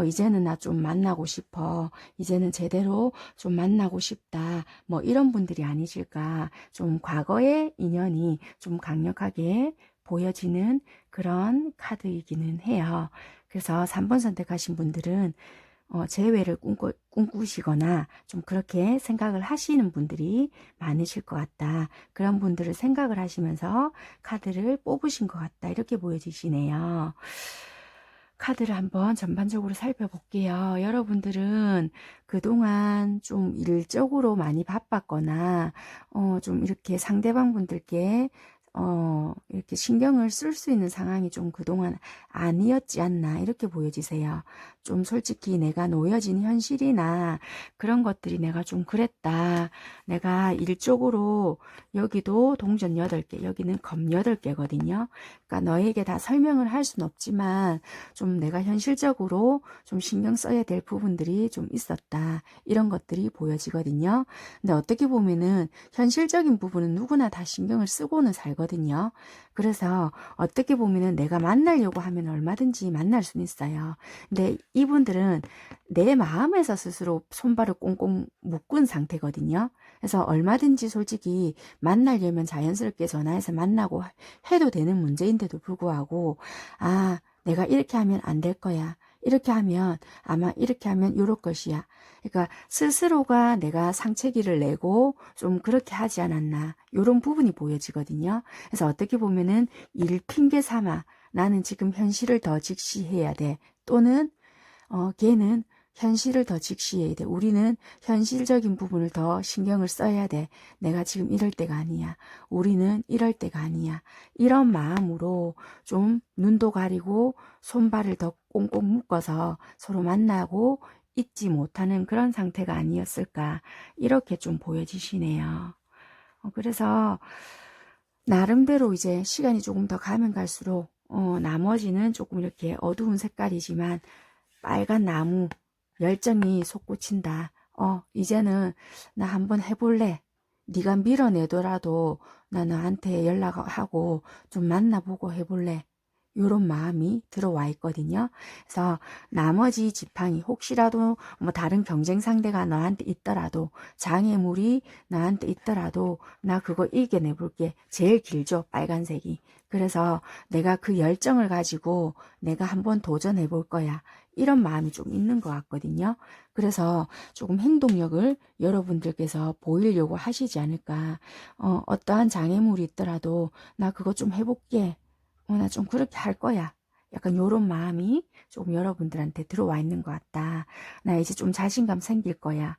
이제는 나 좀 만나고 싶어, 이제는 제대로 좀 만나고 싶다, 뭐 이런 분들이 아니실까. 좀 과거의 인연이 좀 강력하게 보여지는 그런 카드이기는 해요. 그래서 3번 선택하신 분들은 재회를 꿈꾸시거나 좀 그렇게 생각을 하시는 분들이 많으실 것 같다. 그런 분들을 생각을 하시면서 카드를 뽑으신 것 같다. 이렇게 보여지시네요. 카드를 한번 전반적으로 살펴볼게요. 여러분들은 그동안 좀 일적으로 많이 바빴거나 좀 이렇게 상대방 분들께 이렇게 신경을 쓸 수 있는 상황이 좀 그동안 아니었지 않나 이렇게 보여지세요. 좀 솔직히 내가 놓여진 현실이나 그런 것들이 내가 좀 그랬다. 내가 일적으로 여기도 동전 8개, 여기는 검 8개거든요. 그러니까 너에게 다 설명을 할 수는 없지만 좀 내가 현실적으로 좀 신경 써야 될 부분들이 좀 있었다. 이런 것들이 보여지거든요. 근데 어떻게 보면은 현실적인 부분은 누구나 다 신경을 쓰고는 살거든요. 그래서 어떻게 보면은 내가 만나려고 하면 얼마든지 만날 수는 있어요. 근데 이분들은 내 마음에서 스스로 손발을 꽁꽁 묶은 상태거든요. 그래서 얼마든지 솔직히 만나려면 자연스럽게 전화해서 만나고 해도 되는 문제인데도 불구하고 아, 내가 이렇게 하면 안 될 거야. 이렇게 하면 아마 이렇게 하면 요럴 것이야. 그러니까 스스로가 내가 상체기를 내고 좀 그렇게 하지 않았나. 요런 부분이 보여지거든요. 그래서 어떻게 보면은 일 핑계 삼아 나는 지금 현실을 더 직시해야 돼. 또는 걔는 현실을 더 직시해야 돼. 우리는 현실적인 부분을 더 신경을 써야 돼. 내가 지금 이럴 때가 아니야. 우리는 이럴 때가 아니야. 이런 마음으로 좀 눈도 가리고 손발을 더 꽁꽁 묶어서 서로 만나고 잊지 못하는 그런 상태가 아니었을까. 이렇게 좀 보여지시네요. 그래서 나름대로 이제 시간이 조금 더 가면 갈수록 나머지는 조금 이렇게 어두운 색깔이지만 빨간 나무, 열정이 솟구친다. 이제는 나 한번 해볼래. 네가 밀어내더라도 나 너한테 연락하고 좀 만나보고 해볼래. 요런 마음이 들어와 있거든요. 그래서 나머지 지팡이 혹시라도 뭐 다른 경쟁 상대가 너한테 있더라도 장애물이 나한테 있더라도 나 그거 이겨내 볼게. 제일 길죠, 빨간색이. 그래서 내가 그 열정을 가지고 내가 한번 도전해 볼 거야. 이런 마음이 좀 있는 것 같거든요. 그래서 조금 행동력을 여러분들께서 보이려고 하시지 않을까. 어떠한 장애물이 있더라도 나 그거 좀 해볼게. 나 좀 그렇게 할 거야. 약간 요런 마음이 조금 여러분들한테 들어와 있는 것 같다. 나 이제 좀 자신감 생길 거야.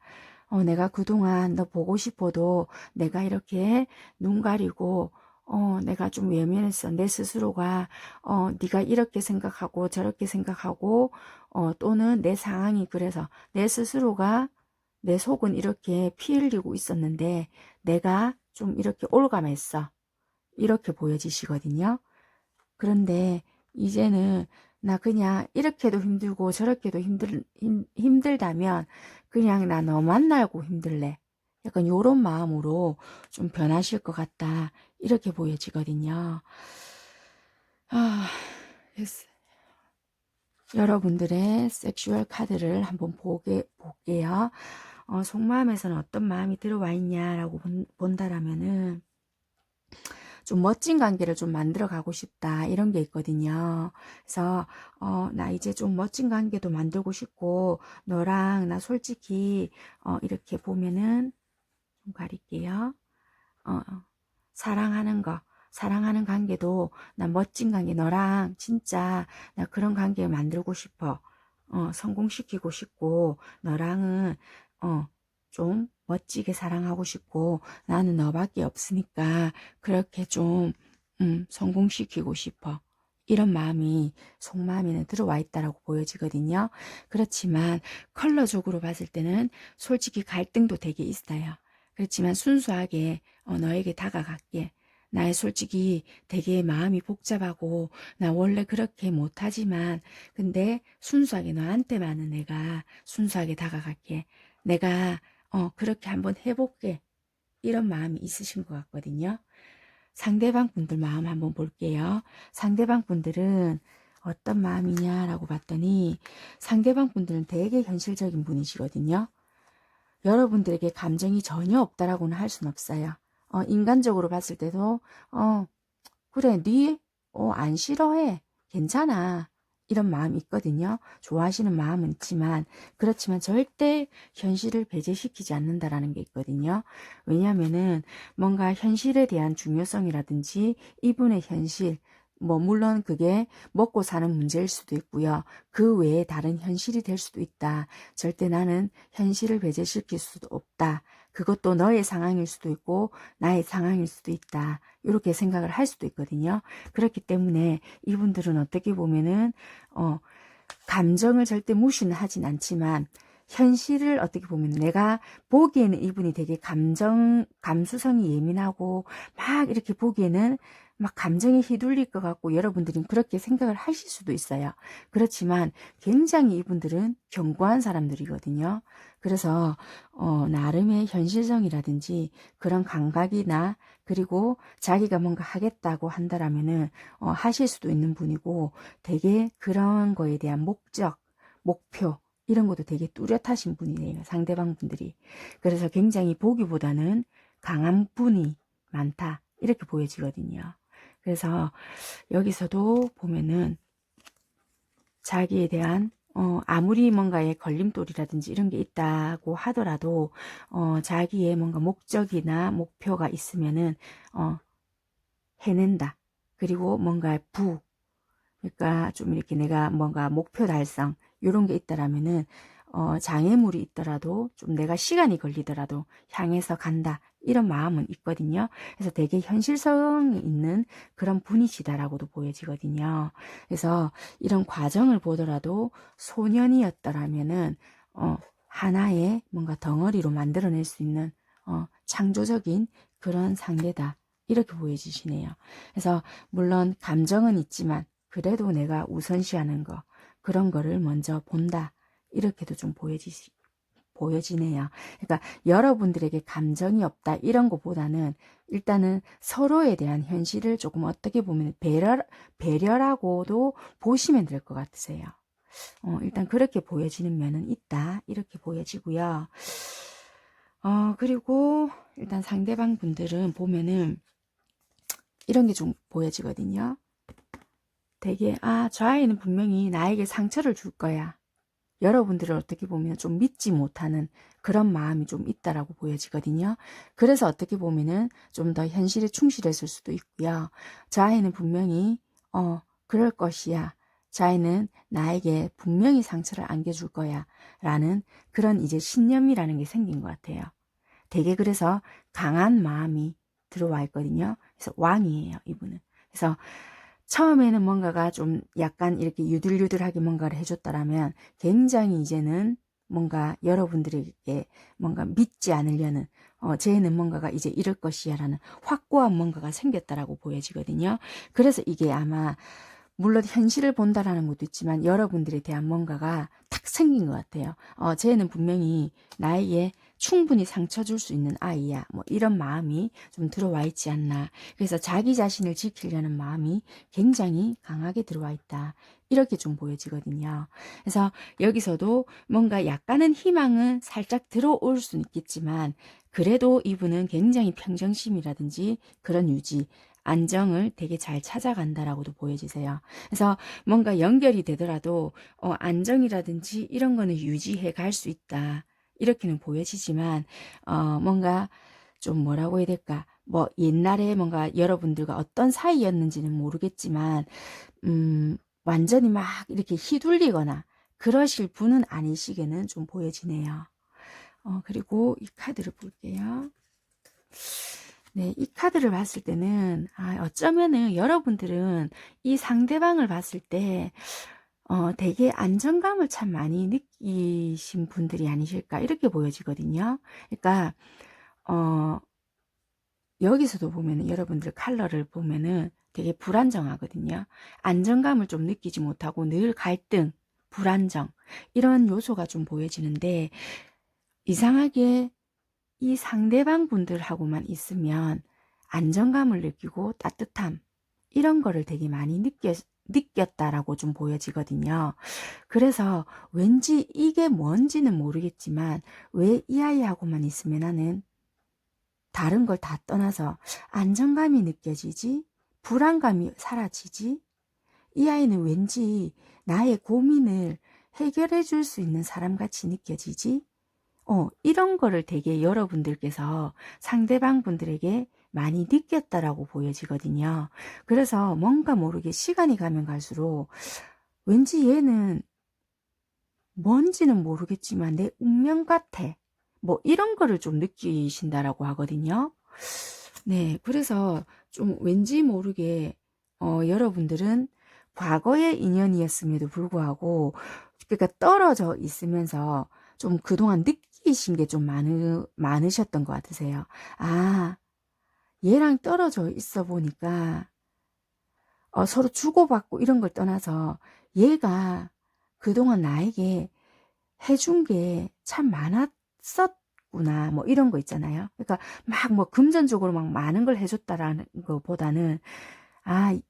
내가 그동안 너 보고 싶어도 내가 이렇게 눈 가리고 내가 좀 외면했어. 내 스스로가 네가 이렇게 생각하고 저렇게 생각하고 또는 내 상황이 그래서 내 스스로가 내 속은 이렇게 피 흘리고 있었는데 내가 좀 이렇게 올감했어. 이렇게 보여지시거든요. 그런데 이제는 나 그냥 이렇게도 힘들고 저렇게도 힘들다면 그냥 나 너 만나고 힘들래. 약간 요런 마음으로 좀 변하실 것 같다. 이렇게 보여지거든요. 아, 여러분들의 섹슈얼 카드를 한번 볼게요. 속마음에서는 어떤 마음이 들어와 있냐라고 본다라면은 좀 멋진 관계를 좀 만들어 가고 싶다 이런 게 있거든요. 그래서 나 이제 좀 멋진 관계도 만들고 싶고 너랑 나 솔직히 이렇게 보면은 좀 가릴게요. 사랑하는 거 사랑하는 관계도 나 멋진 관계 너랑 진짜 나 그런 관계 만들고 싶어. 성공시키고 싶고 너랑은 좀 멋지게 사랑하고 싶고 나는 너밖에 없으니까 그렇게 좀 성공시키고 싶어. 이런 마음이 속마음에는 들어와 있다라고 보여지거든요. 그렇지만 컬러적으로 봤을 때는 솔직히 갈등도 되게 있어요. 그렇지만 순수하게 너에게 다가갈게. 나의 솔직히 되게 마음이 복잡하고 나 원래 그렇게 못하지만 근데 순수하게 너한테만은 내가 순수하게 다가갈게. 내가 그렇게 한번 해볼게. 이런 마음이 있으신 것 같거든요. 상대방 분들 마음 한번 볼게요. 상대방 분들은 어떤 마음이냐라고 봤더니 상대방 분들은 되게 현실적인 분이시거든요. 여러분들에게 감정이 전혀 없다라고는 할 수는 없어요. 인간적으로 봤을 때도 그래 안 싫어해 괜찮아 이런 마음이 있거든요. 좋아하시는 마음은 있지만 그렇지만 절대 현실을 배제시키지 않는다라는 게 있거든요. 왜냐하면은 뭔가 현실에 대한 중요성이라든지 이분의 현실 뭐 물론 그게 먹고 사는 문제일 수도 있고요. 그 외에 다른 현실이 될 수도 있다. 절대 나는 현실을 배제시킬 수도 없다. 그것도 너의 상황일 수도 있고 나의 상황일 수도 있다. 이렇게 생각을 할 수도 있거든요. 그렇기 때문에 이분들은 어떻게 보면은 감정을 절대 무시는 하진 않지만 현실을 어떻게 보면 내가 보기에는 이분이 되게 감수성이 예민하고 막 이렇게 보기에는 막 감정에 휘둘릴 것 같고 여러분들은 그렇게 생각을 하실 수도 있어요. 그렇지만 굉장히 이분들은 견고한 사람들이거든요. 그래서 나름의 현실성이라든지 그런 감각이나 그리고 자기가 뭔가 하겠다고 한다라면은 하실 수도 있는 분이고 되게 그런 거에 대한 목적, 목표 이런 것도 되게 뚜렷하신 분이에요. 상대방 분들이. 그래서 굉장히 보기보다는 강한 분이 많다. 이렇게 보여지거든요. 그래서 여기서도 보면은 자기에 대한 아무리 뭔가의 걸림돌이라든지 이런 게 있다고 하더라도 자기의 뭔가 목적이나 목표가 있으면은 해낸다. 그리고 뭔가 그러니까 좀 이렇게 내가 뭔가 목표 달성 이런 게 있다라면은 장애물이 있더라도 좀 내가 시간이 걸리더라도 향해서 간다 이런 마음은 있거든요. 그래서 되게 현실성이 있는 그런 분이시다라고도 보여지거든요. 그래서 이런 과정을 보더라도 소년이었더라면은 하나의 뭔가 덩어리로 만들어낼 수 있는 창조적인 그런 상대다 이렇게 보여지시네요. 그래서 물론 감정은 있지만 그래도 내가 우선시하는 거 그런 거를 먼저 본다. 이렇게도 좀 보여지네요. 그러니까 여러분들에게 감정이 없다 이런 것보다는 일단은 서로에 대한 현실을 조금 어떻게 보면 배려라고도 보시면 될 것 같으세요. 일단 그렇게 보여지는 면은 있다. 이렇게 보여지고요. 그리고 일단 상대방 분들은 보면은 이런 게 좀 보여지거든요. 되게 저 아이는 분명히 나에게 상처를 줄 거야. 여러분들을 어떻게 보면 좀 믿지 못하는 그런 마음이 좀 있다라고 보여지거든요. 그래서 어떻게 보면은 좀 더 현실에 충실했을 수도 있고요. 저 아이는 분명히 그럴 것이야. 저 아이는 나에게 분명히 상처를 안겨줄 거야. 라는 그런 이제 신념이라는 게 생긴 것 같아요. 되게 그래서 강한 마음이 들어와 있거든요. 그래서 왕이에요, 이분은. 그래서 처음에는 뭔가가 좀 약간 이렇게 유들유들하게 뭔가를 해줬다라면 굉장히 이제는 뭔가 여러분들에게 뭔가 믿지 않으려는 쟤는 뭔가가 이제 이럴 것이야 라는 확고한 뭔가가 생겼다라고 보여지거든요. 그래서 이게 아마 물론 현실을 본다라는 것도 있지만 여러분들에 대한 뭔가가 탁 생긴 것 같아요. 쟤는 분명히 나에게 충분히 상처 줄 수 있는 아이야. 뭐 이런 마음이 좀 들어와 있지 않나. 그래서 자기 자신을 지키려는 마음이 굉장히 강하게 들어와 있다. 이렇게 좀 보여지거든요. 그래서 여기서도 뭔가 약간은 희망은 살짝 들어올 수는 있겠지만 그래도 이분은 굉장히 평정심이라든지 그런 유지, 안정을 되게 잘 찾아간다라고도 보여지세요. 그래서 뭔가 연결이 되더라도 안정이라든지 이런 거는 유지해 갈 수 있다. 이렇게는 보여지지만 뭔가 좀 뭐라고 해야 될까? 뭐 옛날에 뭔가 여러분들과 어떤 사이였는지는 모르겠지만 완전히 막 이렇게 휘둘리거나 그러실 분은 아니시게는 좀 보여지네요. 그리고 이 카드를 볼게요. 네, 이 카드를 봤을 때는 어쩌면은 여러분들은 이 상대방을 봤을 때 되게 안정감을 참 많이 느끼신 분들이 아니실까 이렇게 보여지거든요. 그러니까 여기서도 보면은 여러분들 컬러를 보면은 되게 불안정하거든요. 안정감을 좀 느끼지 못하고 늘 갈등, 불안정 이런 요소가 좀 보여지는데 이상하게 이 상대방 분들하고만 있으면 안정감을 느끼고 따뜻함 이런 거를 되게 많이 느꼈다라고 좀 보여지거든요. 그래서 왠지 이게 뭔지는 모르겠지만 왜 이 아이하고만 있으면 나는 다른 걸 다 떠나서 안정감이 느껴지지? 불안감이 사라지지? 이 아이는 왠지 나의 고민을 해결해 줄 수 있는 사람같이 느껴지지? 이런 거를 되게 여러분들께서 상대방 분들에게 많이 느꼈다라고 보여지거든요. 그래서 뭔가 모르게 시간이 가면 갈수록 왠지 얘는 뭔지는 모르겠지만 내 운명 같아. 뭐 이런 거를 좀 느끼신다라고 하거든요. 네, 그래서 좀 왠지 모르게 여러분들은 과거의 인연이었음에도 불구하고 그러니까 떨어져 있으면서 좀 그동안 느끼신 게 좀 많으셨던 것 같으세요. 얘랑 떨어져 있어 보니까 서로 주고받고 이런 걸 떠나서 얘가 그동안 나에게 해준 게 참 많았었구나. 뭐 이런 거 있잖아요. 그러니까 막 뭐 금전적으로 막 많은 걸 해줬다라는 것보다는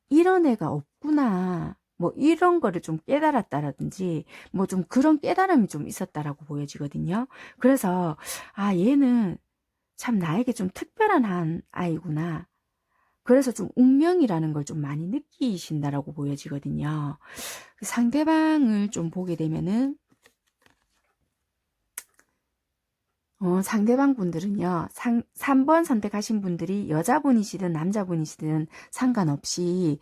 이런 애가 없구나. 뭐 이런 거를 좀 깨달았다라든지 뭐 좀 그런 깨달음이 좀 있었다라고 보여지거든요. 그래서 얘는 참 나에게 좀 특별한 한 아이구나. 그래서 좀 운명이라는 걸 좀 많이 느끼신다라고 보여지거든요. 상대방을 좀 보게 되면은 상대방 분들은요, 3번 선택하신 분들이 여자분이시든 남자분이시든 상관없이,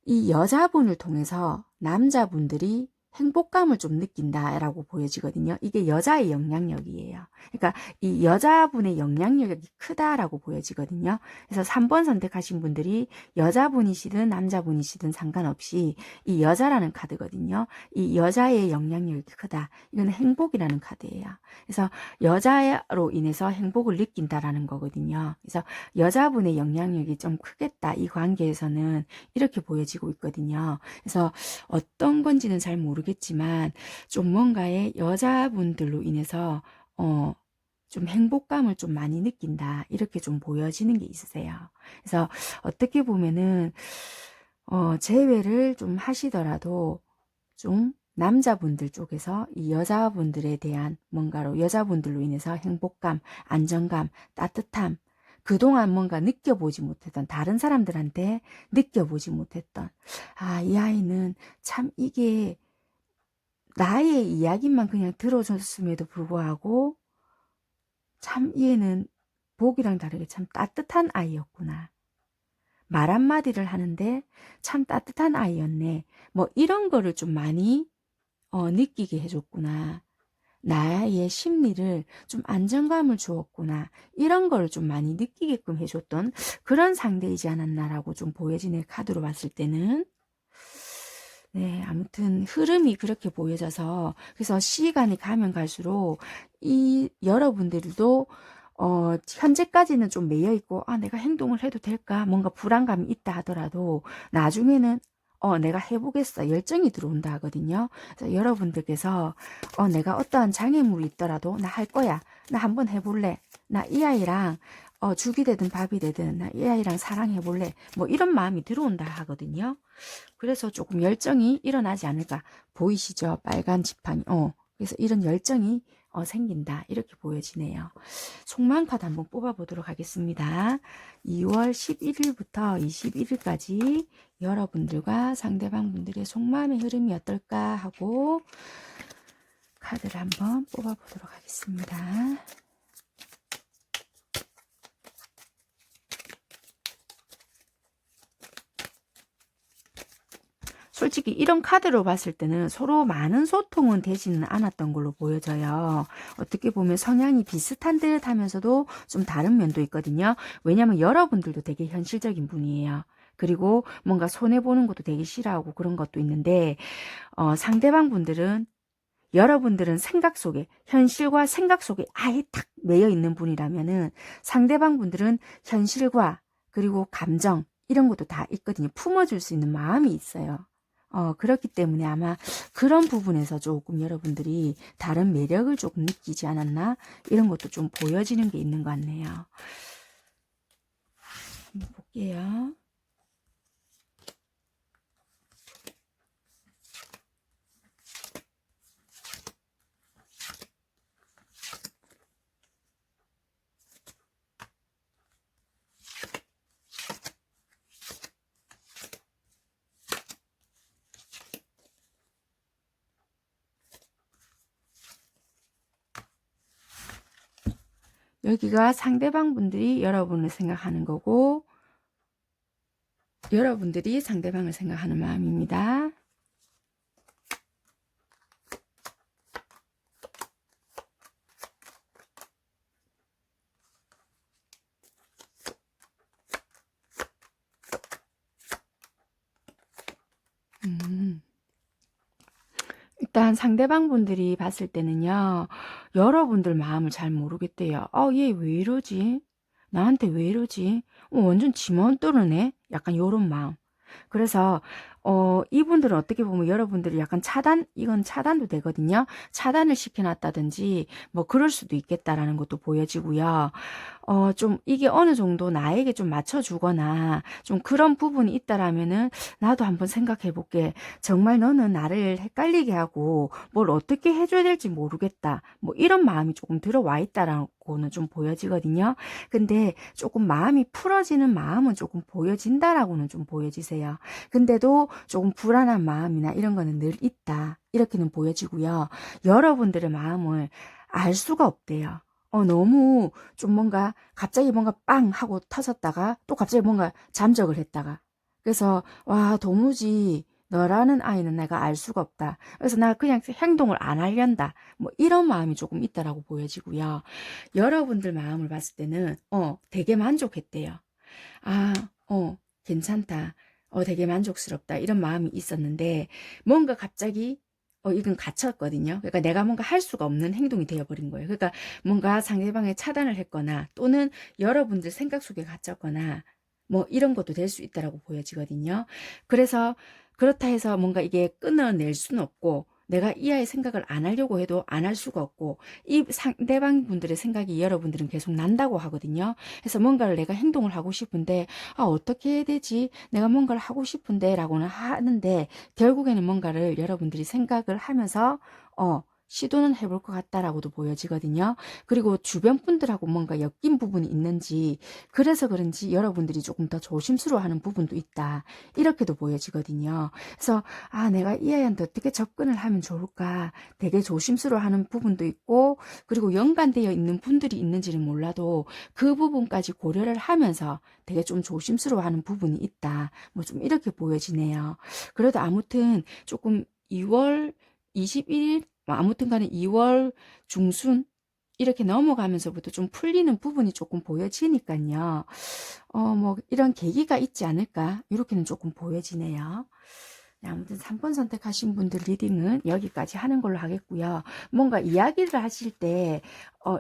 이 여자분을 통해서 남자분들이 행복감을 좀 느낀다라고 보여지거든요. 이게 여자의 영향력이에요. 그러니까 이 여자분의 영향력이 크다라고 보여지거든요. 그래서 3번 선택하신 분들이 여자분이시든 남자분이시든 상관없이 이 여자라는 카드거든요. 이 여자의 영향력이 크다. 이건 행복이라는 카드예요. 그래서 여자로 인해서 행복을 느낀다라는 거거든요. 그래서 여자분의 영향력이 좀 크겠다. 이 관계에서는 이렇게 보여지고 있거든요. 그래서 어떤 건지는 잘 모르겠지만 좀 뭔가의 여자분들로 인해서 좀 행복감을 좀 많이 느낀다. 이렇게 좀 보여지는 게 있으세요. 그래서 어떻게 보면은 재회를 좀 하시더라도 좀 남자분들 쪽에서 이 여자분들에 대한 뭔가로 여자분들로 인해서 행복감, 안정감, 따뜻함, 그동안 뭔가 느껴보지 못했던 다른 사람들한테 느껴보지 못했던 이 아이는 참 이게 나의 이야기만 그냥 들어줬음에도 불구하고 참 얘는 보기랑 다르게 참 따뜻한 아이였구나. 말 한마디를 하는데 참 따뜻한 아이였네. 뭐 이런 거를 좀 많이 느끼게 해줬구나. 나의 심리를 좀 안정감을 주었구나. 이런 걸 좀 많이 느끼게끔 해줬던 그런 상대이지 않았나라고 좀 보여지네, 카드로 봤을 때는. 네, 아무튼 흐름이 그렇게 보여져서 그래서 시간이 가면 갈수록 이 여러분들도 현재까지는 좀 매여 있고 내가 행동을 해도 될까 뭔가 불안감이 있다 하더라도 나중에는 내가 해보겠어 열정이 들어온다 하거든요. 그래서 여러분들께서 내가 어떠한 장애물이 있더라도 나 할 거야. 나 한번 해볼래. 나 이 아이랑 죽이 되든 밥이 되든 나 이 아이랑 사랑해볼래. 뭐 이런 마음이 들어온다 하거든요. 그래서 조금 열정이 일어나지 않을까. 보이시죠? 빨간 지팡이. 그래서 이런 열정이 생긴다. 이렇게 보여지네요. 속마음 카드 한번 뽑아보도록 하겠습니다. 2월 11일부터 21일까지 여러분들과 상대방 분들의 속마음의 흐름이 어떨까 하고 카드를 한번 뽑아보도록 하겠습니다. 솔직히 이런 카드로 봤을 때는 서로 많은 소통은 되지는 않았던 걸로 보여져요. 어떻게 보면 성향이 비슷한 듯 하면서도 좀 다른 면도 있거든요. 왜냐하면 여러분들도 되게 현실적인 분이에요. 그리고 뭔가 손해보는 것도 되게 싫어하고 그런 것도 있는데 상대방 분들은 여러분들은 생각 속에 현실과 생각 속에 아예 탁 매여 있는 분이라면은 상대방 분들은 현실과 그리고 감정 이런 것도 다 있거든요. 품어줄 수 있는 마음이 있어요. 그렇기 때문에 아마 그런 부분에서 조금 여러분들이 다른 매력을 조금 느끼지 않았나 이런 것도 좀 보여지는 게 있는 것 같네요. 한번 볼게요. 여기가 상대방 분들이 여러분을 생각하는 거고 여러분들이 상대방을 생각하는 마음입니다. 일단 상대방 분들이 봤을 때는요. 여러분들 마음을 잘 모르겠대요. 얘 왜 이러지? 나한테 왜 이러지? 완전 지만 떠르네? 약간 요런 마음. 그래서 이분들은 어떻게 보면 여러분들이 약간 이건 차단도 되거든요. 차단을 시켜놨다든지 뭐 그럴 수도 있겠다라는 것도 보여지고요. 좀 이게 어느 정도 나에게 좀 맞춰주거나 좀 그런 부분이 있다라면은 나도 한번 생각해 볼게. 정말 너는 나를 헷갈리게 하고 뭘 어떻게 해줘야 될지 모르겠다. 뭐 이런 마음이 조금 들어와 있다라고는 좀 보여지거든요. 근데 조금 마음이 풀어지는 마음은 조금 보여진다라고는 좀 보여지세요. 근데도 조금 불안한 마음이나 이런 거는 늘 있다. 이렇게는 보여지고요. 여러분들의 마음을 알 수가 없대요. 너무 좀 뭔가 갑자기 뭔가 빵 하고 터졌다가 또 갑자기 뭔가 잠적을 했다가 그래서 와 도무지 너라는 아이는 내가 알 수가 없다. 그래서 나 그냥 행동을 안 하련다. 뭐 이런 마음이 조금 있다라고 보여지고요. 여러분들 마음을 봤을 때는 되게 만족했대요. 아, 괜찮다. 되게 만족스럽다. 이런 마음이 있었는데 뭔가 갑자기 이건 갇혔거든요. 그러니까 내가 뭔가 할 수가 없는 행동이 되어버린 거예요. 그러니까 뭔가 상대방의 차단을 했거나 또는 여러분들 생각 속에 갇혔거나 뭐 이런 것도 될 수 있다라고 보여지거든요. 그래서 그렇다 해서 뭔가 이게 끊어낼 수는 없고 내가 이 아이의 생각을 안 하려고 해도 안 할 수가 없고 이 상대방 분들의 생각이 여러분들은 계속 난다고 하거든요. 그래서 뭔가를 내가 행동을 하고 싶은데 어떻게 해야 되지? 내가 뭔가를 하고 싶은데 라고는 하는데 결국에는 뭔가를 여러분들이 생각을 하면서 시도는 해볼 것 같다라고도 보여지거든요. 그리고 주변 분들하고 뭔가 엮인 부분이 있는지 그래서 그런지 여러분들이 조금 더 조심스러워하는 부분도 있다. 이렇게도 보여지거든요. 그래서 내가 이 아이한테 어떻게 접근을 하면 좋을까 되게 조심스러워하는 부분도 있고 그리고 연관되어 있는 분들이 있는지는 몰라도 그 부분까지 고려를 하면서 되게 좀 조심스러워하는 부분이 있다. 뭐 좀 이렇게 보여지네요. 그래도 아무튼 조금 2월 21일 아무튼 간에 2월 중순 이렇게 넘어가면서부터 좀 풀리는 부분이 조금 보여지니까요. 뭐 이런 계기가 있지 않을까 이렇게는 조금 보여지네요. 네, 아무튼 3번 선택하신 분들 리딩은 여기까지 하는 걸로 하겠고요. 뭔가 이야기를 하실 때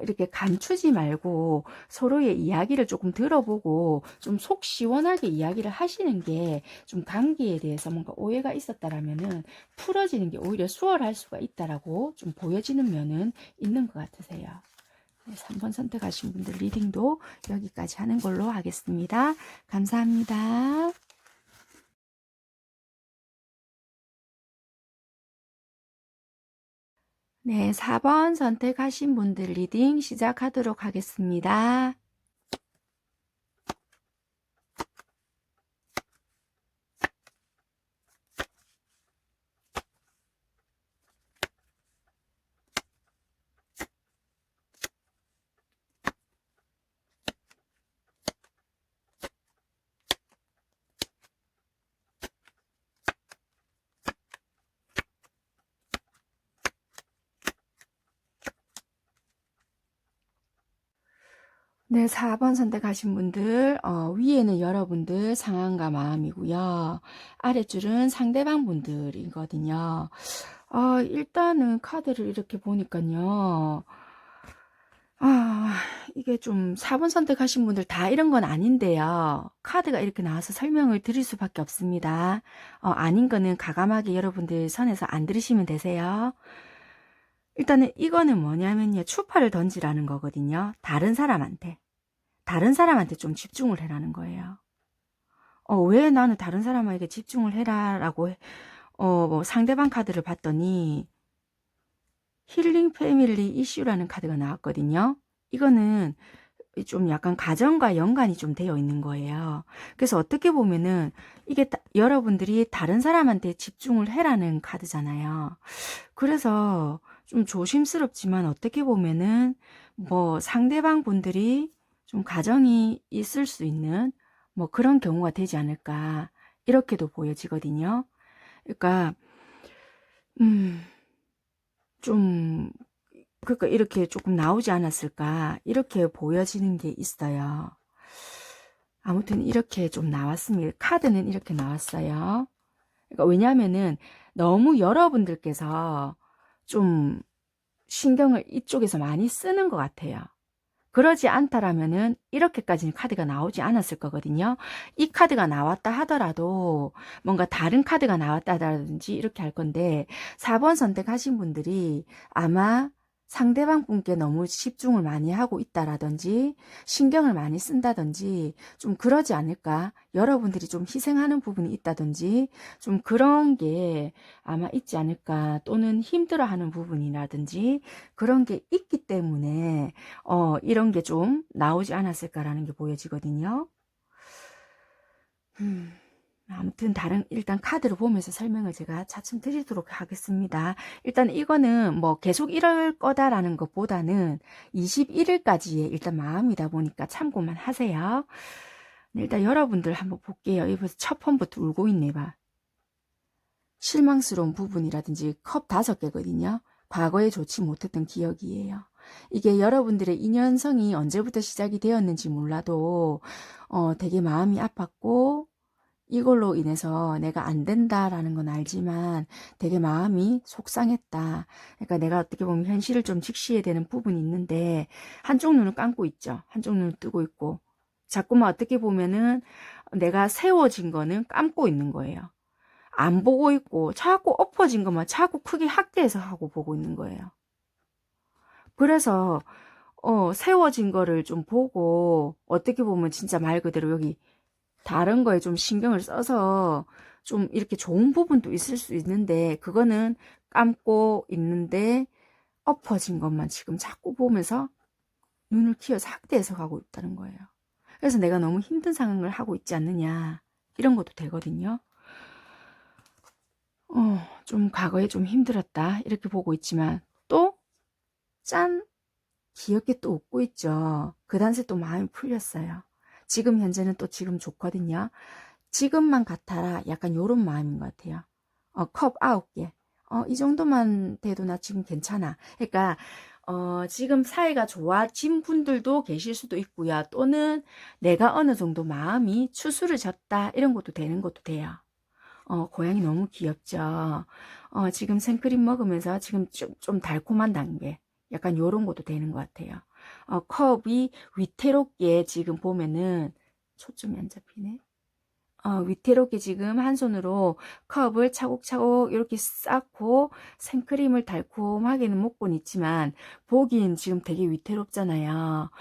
이렇게 감추지 말고 서로의 이야기를 조금 들어보고 좀 속 시원하게 이야기를 하시는 게 좀 관계에 대해서 뭔가 오해가 있었다라면은 풀어지는 게 오히려 수월할 수가 있다라고 좀 보여지는 면은 있는 것 같으세요. 네, 3번 선택하신 분들 리딩도 여기까지 하는 걸로 하겠습니다. 감사합니다. 네, 4번 선택하신 분들 리딩 시작하도록 하겠습니다. 네, 4번 선택하신 분들, 위에는 여러분들 상황과 마음이고요. 아랫줄은 상대방 분들이거든요. 일단은 카드를 이렇게 보니까요. 이게 좀 4번 선택하신 분들 다 이런 건 아닌데요. 카드가 이렇게 나와서 설명을 드릴 수밖에 없습니다. 아닌 거는 과감하게 여러분들 선에서 안 들으시면 되세요. 일단은 이거는 뭐냐면요. 추파를 던지라는 거거든요. 다른 사람한테 좀 집중을 해라는 거예요. 왜 나는 다른 사람에게 집중을 해라라고 뭐 상대방 카드를 봤더니 힐링 패밀리 이슈라는 카드가 나왔거든요. 이거는 좀 약간 가정과 연관이 좀 되어 있는 거예요. 그래서 어떻게 보면은 이게 여러분들이 다른 사람한테 집중을 해라는 카드잖아요. 그래서 좀 조심스럽지만 어떻게 보면은 뭐 상대방 분들이 좀 가정이 있을 수 있는 뭐 그런 경우가 되지 않을까 이렇게도 보여지거든요. 그러니까 좀 그러니까 이렇게 조금 나오지 않았을까 이렇게 보여지는 게 있어요. 아무튼 이렇게 좀 나왔습니다. 카드는 이렇게 나왔어요. 그러니까 왜냐하면은 너무 여러분들께서 좀 신경을 이쪽에서 많이 쓰는 것 같아요. 그러지 않다라면은 이렇게까지는 카드가 나오지 않았을 거거든요. 이 카드가 나왔다 하더라도 뭔가 다른 카드가 나왔다든지 이렇게 할 건데 4번 선택하신 분들이 아마 상대방 분께 너무 집중을 많이 하고 있다라든지 신경을 많이 쓴다든지 좀 그러지 않을까? 여러분들이 좀 희생하는 부분이 있다든지 좀 그런 게 아마 있지 않을까? 또는 힘들어하는 부분이라든지 그런 게 있기 때문에 이런 게 좀 나오지 않았을까라는 게 보여지거든요. 아무튼 일단 카드를 보면서 설명을 제가 차츰 드리도록 하겠습니다. 일단 이거는 뭐 계속 이럴 거다라는 것보다는 21일까지의 일단 마음이다 보니까 참고만 하세요. 네, 일단 여러분들 한번 볼게요. 여기서 첫 폰부터 울고 있네 봐. 실망스러운 부분이라든지 컵 5개거든요. 과거에 좋지 못했던 기억이에요. 이게 여러분들의 인연성이 언제부터 시작이 되었는지 몰라도 되게 마음이 아팠고 이걸로 인해서 내가 안 된다라는 건 알지만 되게 마음이 속상했다. 그러니까 내가 어떻게 보면 현실을 좀 직시해야 되는 부분이 있는데 한쪽 눈을 감고 있죠. 한쪽 눈을 뜨고 있고 자꾸만 어떻게 보면은 내가 세워진 거는 감고 있는 거예요. 안 보고 있고 자꾸 엎어진 것만 자꾸 크게 확대해서 하고 보고 있는 거예요. 그래서 세워진 거를 좀 보고 어떻게 보면 진짜 말 그대로 여기 다른 거에 좀 신경을 써서 좀 이렇게 좋은 부분도 있을 수 있는데 그거는 감고 있는데 엎어진 것만 지금 자꾸 보면서 눈을 키워서 확대해서 가고 있다는 거예요. 그래서 내가 너무 힘든 상황을 하고 있지 않느냐 이런 것도 되거든요. 좀 과거에 좀 힘들었다 이렇게 보고 있지만 또 짠! 귀엽게 또 웃고 있죠. 그 단세 또 마음이 풀렸어요. 지금 현재는 또 지금 좋거든요. 지금만 같아라 약간 요런 마음인 것 같아요. 컵 9개. 이 정도만 돼도 나 지금 괜찮아. 그러니까 지금 사이가 좋아진 분들도 계실 수도 있고요. 또는 내가 어느 정도 마음이 추스를 졌다 이런 것도 되는 것도 돼요. 고양이 너무 귀엽죠. 지금 생크림 먹으면서 지금 좀 달콤한 단계. 약간 요런 것도 되는 것 같아요. 컵이 위태롭게 지금 보면은 초점이 안 잡히네. 위태롭게 지금 한 손으로 컵을 차곡차곡 이렇게 쌓고 생크림을 달콤하게는 먹고는 있지만 보기엔 지금 되게 위태롭잖아요.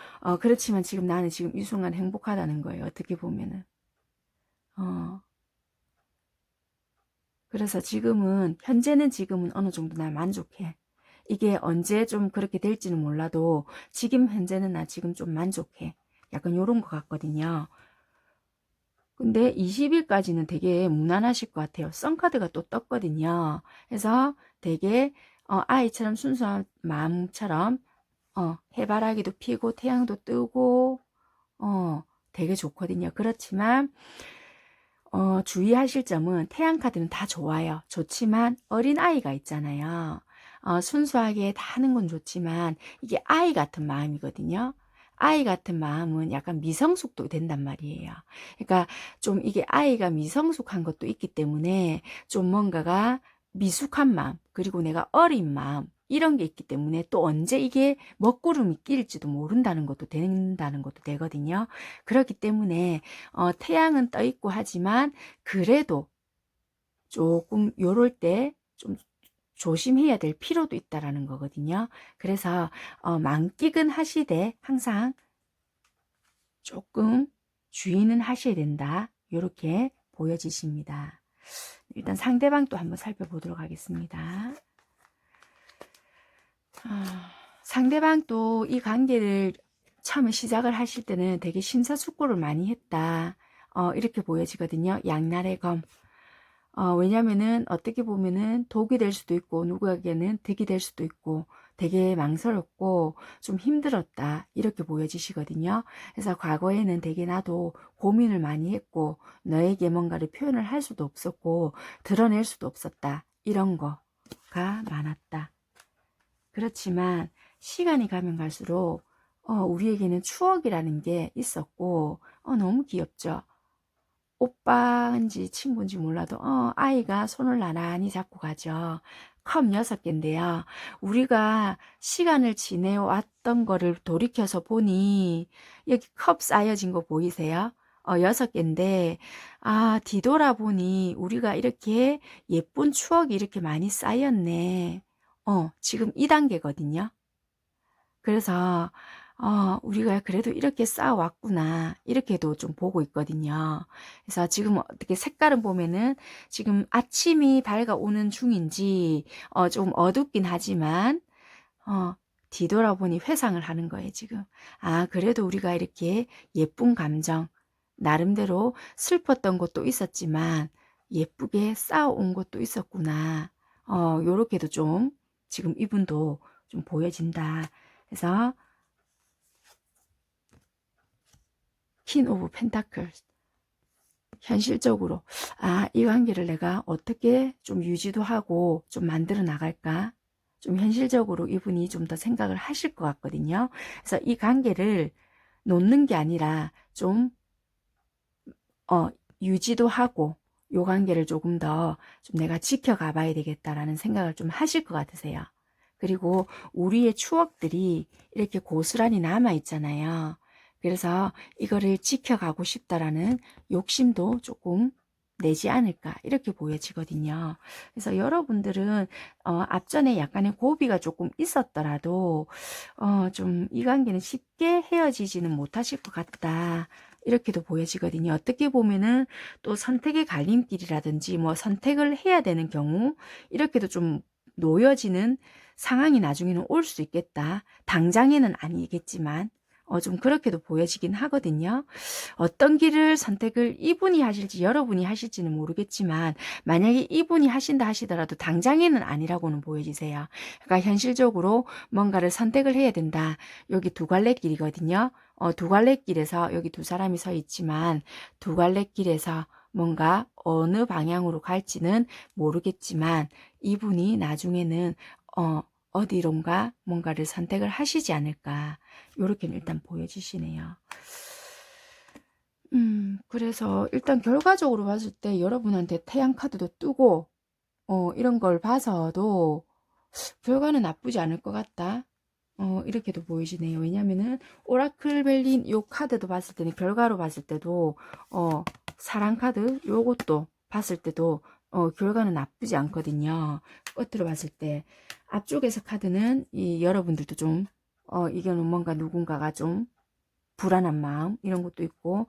그렇지만 지금 나는 지금 이 순간 행복하다는 거예요. 어떻게 보면은. 그래서 지금은 현재는 지금은 어느 정도 나 만족해. 이게 언제 좀 그렇게 될지는 몰라도 지금 현재는 나 지금 좀 만족해. 약간 요런 것 같거든요. 근데 20일까지는 되게 무난하실 것 같아요. 썬카드가 또 떴거든요. 그래서 되게 아이처럼 순수한 마음처럼 해바라기도 피고 태양도 뜨고 되게 좋거든요. 그렇지만 주의하실 점은 태양카드는 다 좋아요. 좋지만 어린아이가 있잖아요. 순수하게 다 하는 건 좋지만 이게 아이 같은 마음이거든요. 아이 같은 마음은 약간 미성숙도 된단 말이에요. 그러니까 좀 이게 아이가 미성숙한 것도 있기 때문에 좀 뭔가가 미숙한 마음, 그리고 내가 어린 마음, 이런 게 있기 때문에 또 언제 이게 먹구름이 낄지도 모른다는 것도 된다는 것도 되거든요. 그렇기 때문에 태양은 떠 있고 하지만 그래도 조금 요럴 때 좀 조심해야 될 필요도 있다라는 거거든요. 그래서 만끽은 하시되 항상 조금 주의는 하셔야 된다. 이렇게 보여지십니다. 일단 상대방 또 한번 살펴보도록 하겠습니다. 상대방 또 이 관계를 처음에 시작을 하실 때는 되게 심사숙고를 많이 했다. 이렇게 보여지거든요. 양날의 검. 왜냐면은 어떻게 보면은 독이 될 수도 있고 누구에게는 득이 될 수도 있고 되게 망설였고 좀 힘들었다 이렇게 보여지시거든요. 그래서 과거에는 되게 나도 고민을 많이 했고 너에게 뭔가를 표현을 할 수도 없었고 드러낼 수도 없었다 이런 거가 많았다. 그렇지만 시간이 가면 갈수록 우리에게는 추억이라는 게 있었고 너무 귀엽죠. 오빠인지 친구인지 몰라도 아이가 손을 나란히 잡고 가죠. 컵 6개인데요. 우리가 시간을 지내왔던 거를 돌이켜서 보니 여기 컵 쌓여진 거 보이세요? 6개인데 뒤돌아보니 우리가 이렇게 예쁜 추억이 이렇게 많이 쌓였네. 지금 2단계거든요. 그래서 우리가 그래도 이렇게 쌓아왔구나 이렇게도 좀 보고 있거든요. 그래서 지금 어떻게 색깔은 보면은 지금 아침이 밝아오는 중인지 좀 어둡긴 하지만 뒤돌아보니 회상을 하는 거예요 지금. 그래도 우리가 이렇게 예쁜 감정 나름대로 슬펐던 것도 있었지만 예쁘게 쌓아온 것도 있었구나. 요렇게도 좀 지금 이분도 좀 보여진다. 그래서 퀸 오브 펜타클 현실적으로 이 관계를 내가 어떻게 좀 유지도 하고 좀 만들어 나갈까? 좀 현실적으로 이분이 좀 더 생각을 하실 것 같거든요. 그래서 이 관계를 놓는 게 아니라 좀 유지도 하고 요 관계를 조금 더 좀 내가 지켜가 봐야 되겠다라는 생각을 좀 하실 것 같으세요. 그리고 우리의 추억들이 이렇게 고스란히 남아 있잖아요. 그래서 이거를 지켜가고 싶다라는 욕심도 조금 내지 않을까 이렇게 보여지거든요. 그래서 여러분들은 앞전에 약간의 고비가 조금 있었더라도 좀 이 관계는 쉽게 헤어지지는 못하실 것 같다. 이렇게도 보여지거든요. 어떻게 보면은 또 선택의 갈림길이라든지 뭐 선택을 해야 되는 경우 이렇게도 좀 놓여지는 상황이 나중에는 올 수 있겠다. 당장에는 아니겠지만 좀 그렇게도 보여지긴 하거든요. 어떤 길을 선택을 이분이 하실지 여러분이 하실지는 모르겠지만 만약에 이분이 하신다 하시더라도 당장에는 아니라고는 보여지세요. 그러니까 현실적으로 뭔가를 선택을 해야 된다. 여기 두 갈래 길이거든요. 두 갈래 길에서 여기 두 사람이 서 있지만 두 갈래 길에서 뭔가 어느 방향으로 갈지는 모르겠지만 이분이 나중에는 어디론가 뭔가를 선택을 하시지 않을까 요렇게는 일단 보여주시네요. 그래서 일단 결과적으로 봤을 때 여러분한테 태양 카드도 뜨고 이런 걸 봐서도 결과는 나쁘지 않을 것 같다. 이렇게도 보이시네요. 왜냐면은 오라클 벨린 요 카드도 봤을 때는 결과로 봤을 때도 사랑 카드 요것도 봤을 때도 결과는 나쁘지 않거든요. 끝으로 봤을 때 앞쪽에서 카드는 이 여러분들도 좀 이거는 뭔가 누군가가 좀 불안한 마음 이런 것도 있고